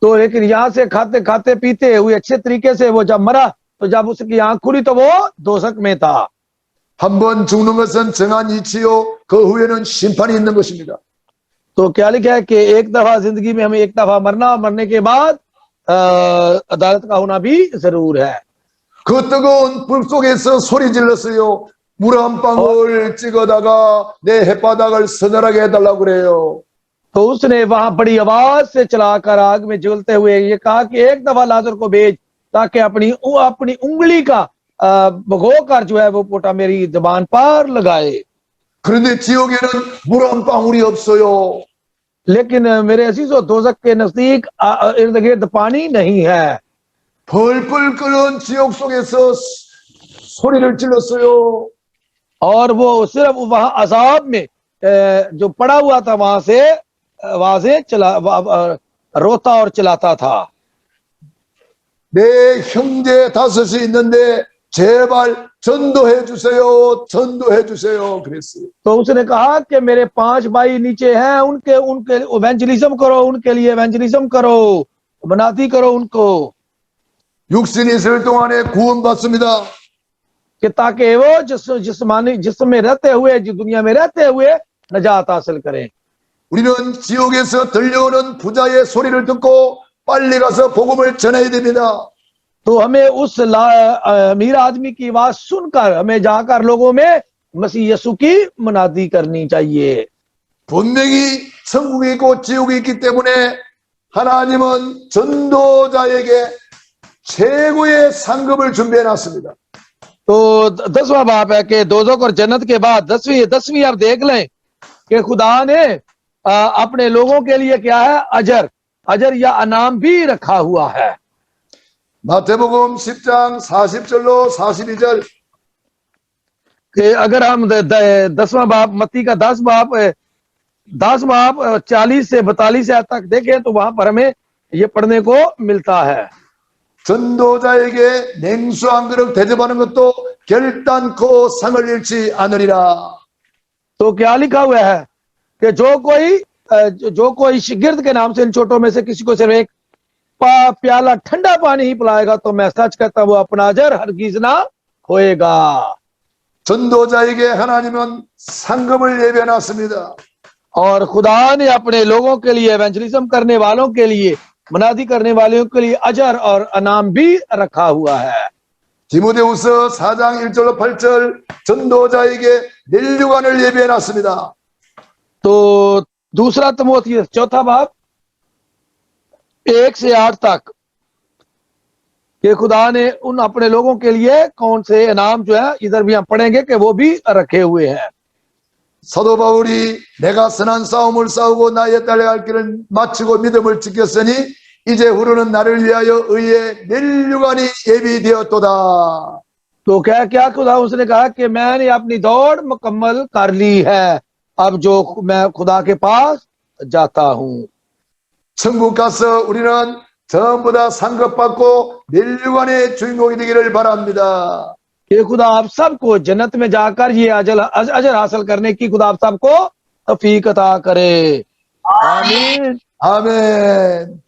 S2: तो लेकिन यहाँ से खाते खाते पीते हुए अच्छे तरीके से वो जब मरा तो जब उसकी आंख खुली तो वो दोजक में था।
S1: 한번 죽는 것은 정한 이치요. 그 후에는 심판이 있는 것입니다.
S2: तो क्या लिखा है कि एक दफा जिंदगी में हमें एक दफा मरना और मरने के बाद अदालत का होना भी जरूर है।
S1: 그 뜨거운 불 속에서 소리 질렀어요. 물 한 방울 찍어다가 내 햇바닥을 서늘하게 해달라고 그래요.
S2: तो उसने वहां बड़ी आवाज से चलाकर आग में झुलते हुए ये कहा कि एक दफा लाजर को भेज ताकि अपनी उंगली का भगो कर जो है वो पोटा मेरी जबान पर लगाए।
S1: 그런데 지옥에는 물 한 방울이 없어요.
S2: लेकिन मेरे अजीजों दोजक के नजदीक इर्द गिर्द पानी नहीं है।
S1: 벌벌 끓는 지옥 속에서 소리를 질렀어요.
S2: और वो सिर्फ वहां अजाब में जो पड़ा हुआ था वहां से आवाजें रोता और चिल्लाता था।
S1: 내 형제 다섯이 있는데 제발 전도해 주세요. 전도해 주세요. 그랬어요.
S2: तो उसने कहा कि मेरे 5 भाई नीचे हैं, उनके इवेंजलिज्म करो, उनके लिए इवेंजलिज्म करो, मनाती करो उनको,
S1: 육신이 있을 동안에 구원받습니다.
S2: कि ताकि वो जिसमें रहते हुए, जो दुनिया में रहते हुए नजात हासिल करें।
S1: 우리는 지옥에서 들려오는 부자의 소리를 듣고 빨리 가서 복음을 전해야 됩니다.
S2: तो हमें उस अमीर आदमी की आवाज सुनकर हमें जाकर लोगों में मसीह यसु की मुनादी करनी चाहिए।
S1: 분명히 천국이 있고 지옥이 있기 때문에 하나님은 전도자에게 최고의 상급을 준비해 놨습니다.
S2: तो 10वां बाब है कि दोजख और जन्नत के बाद 10वीं आप देख लें कि खुदा ने अपने लोगों के लिए क्या है, अजर या अनाम भी रखा हुआ है।
S1: 마태복음 10장 40절로 42절
S2: कि अगर हम 10वां बाब मत्ती का 10 बाब 40 से 42 तक देखें तो वहां पर हमें ये पढ़ने को मिलता है।
S1: 전도자에게 냉수 한 그릇 대접하는 것도 결단코 상을 잃지 않으리라.
S2: तो क्या लिखा हुआ है कि जो कोई शिगिर्द के नाम से इन छोटों में से किसी को सिर्फ एक प्याला ठंडा पानी ही पिलाएगा तो मैं सच कहता हूं वो अपना अजर हरगिज ना होएगा।
S1: 전도자에게 하나님은 상급을 예배해놨습니다.
S2: और खुदा ने अपने लोगों के लिए, एवेंजलिज्म करने वालों के लिए, मुनादी करने वालों के लिए अजर और अनाम भी रखा हुआ है।
S1: 디모데후서 4장 1절로 8절 전도자에게 넬류관을 예배해놨습니다.
S2: तो दूसरा तिमोथेयुस 4 बाब 1 से 8 तक कि खुदा ने उन अपने लोगों के लिए कौन से इनाम जो है इधर भी हम पढ़ेंगे कि वो भी रखे हुए हैं।
S1: 사도 바울이 내가 선한 싸움을 싸우고 나의 달려갈 길을 마치고 믿음을 지켰으니 이제 후르는 나를 위하여 의의 면류관이 예비되었도다.
S2: तो क्या क्या खुदा उसने कहा कि मैंने अपनी दौड़ मुकम्मल कर ली है, अब जो मैं खुदा के पास जाता हूँ।
S1: 천국 가서 우리는 전부 다 상급받고 면류관의 주인공이 되기를 바랍니다.
S2: कि खुदा आप सबको जन्नत में जाकर ये अजर हासिल करने की खुदा आप सबको तौफीक अता करे। आमीन।
S1: 아멘.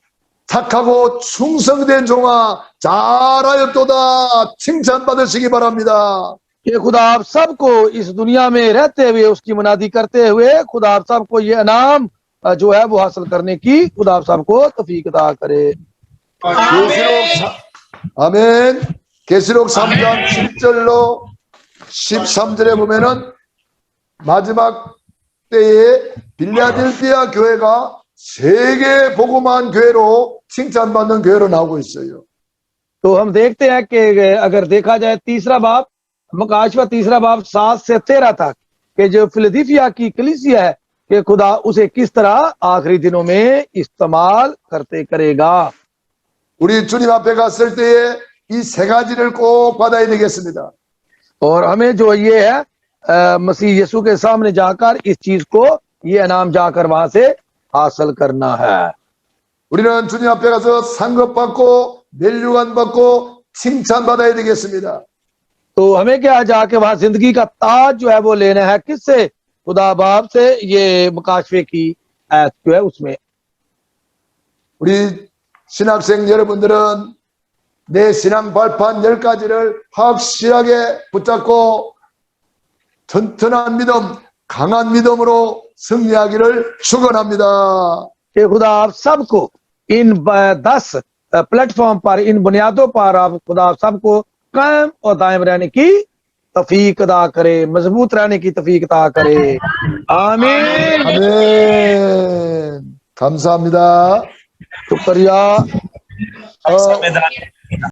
S1: 착하고 충성된 종아 잘하였도다 칭찬받으시기 바랍니다.
S2: कि खुदा आप सबको इस दुनिया में रहते हुए उसकी मुनादी करते हुए खुदा आप सबको ये इनाम जो है वो हासिल करने की खुदा आप सबको तौफीक अता करे।
S1: 아멘. 계시록 3장 7절로 13절에 보면은 마지막 때에 빌라델피아 교회가 세계 복음한 교회로 칭찬받는 교회로 나오고 있어요.
S2: तो हम देखते हैं कि अगर देखा जाए तीसरा बाब मकाशवा तीसरा बाब 7 से 13 तक कि जो फिलदिफिया की कलीसिया है कि खुदा उसे किस तरह आखिरी दिनों में इस्तेमाल करते करेगा।
S1: 우리 주님 앞에 갔을 때에 이 세 가지를 꼭 받아야 되겠습니다.
S2: और हमें जो ये है मसीह यीशु के सामने जाकर इस चीज को ये इनाम जाकर वहां से हासिल करना है।
S1: 우리는 주님 앞에 가서 상급 받고 멸류관 받고 칭찬 받아야 되겠습니다.
S2: तो हमें क्या जाके वहां जिंदगी का ताज जो है वो लेना है किससे? खुदा बाप से। ये मुकाशवे की आयत जो है उसमें
S1: 우리 신학생 여러분들은 내 신앙 발판 10가지를 확실하게 붙잡고 튼튼한 믿음, 강한 믿음으로 승리하기를 축원합니다.
S2: कि खुदा आप सबको इन 10 प्लेटफॉर्म पर इन बुनियादों पर आप खुदा आप सबको कायम और दायम रहने की तौफीक अता करे, मजबूत रहने की तौफीक अता करे। आमीन।
S1: 아멘. 감사합니다.
S2: शुक्रिया।
S3: संविधान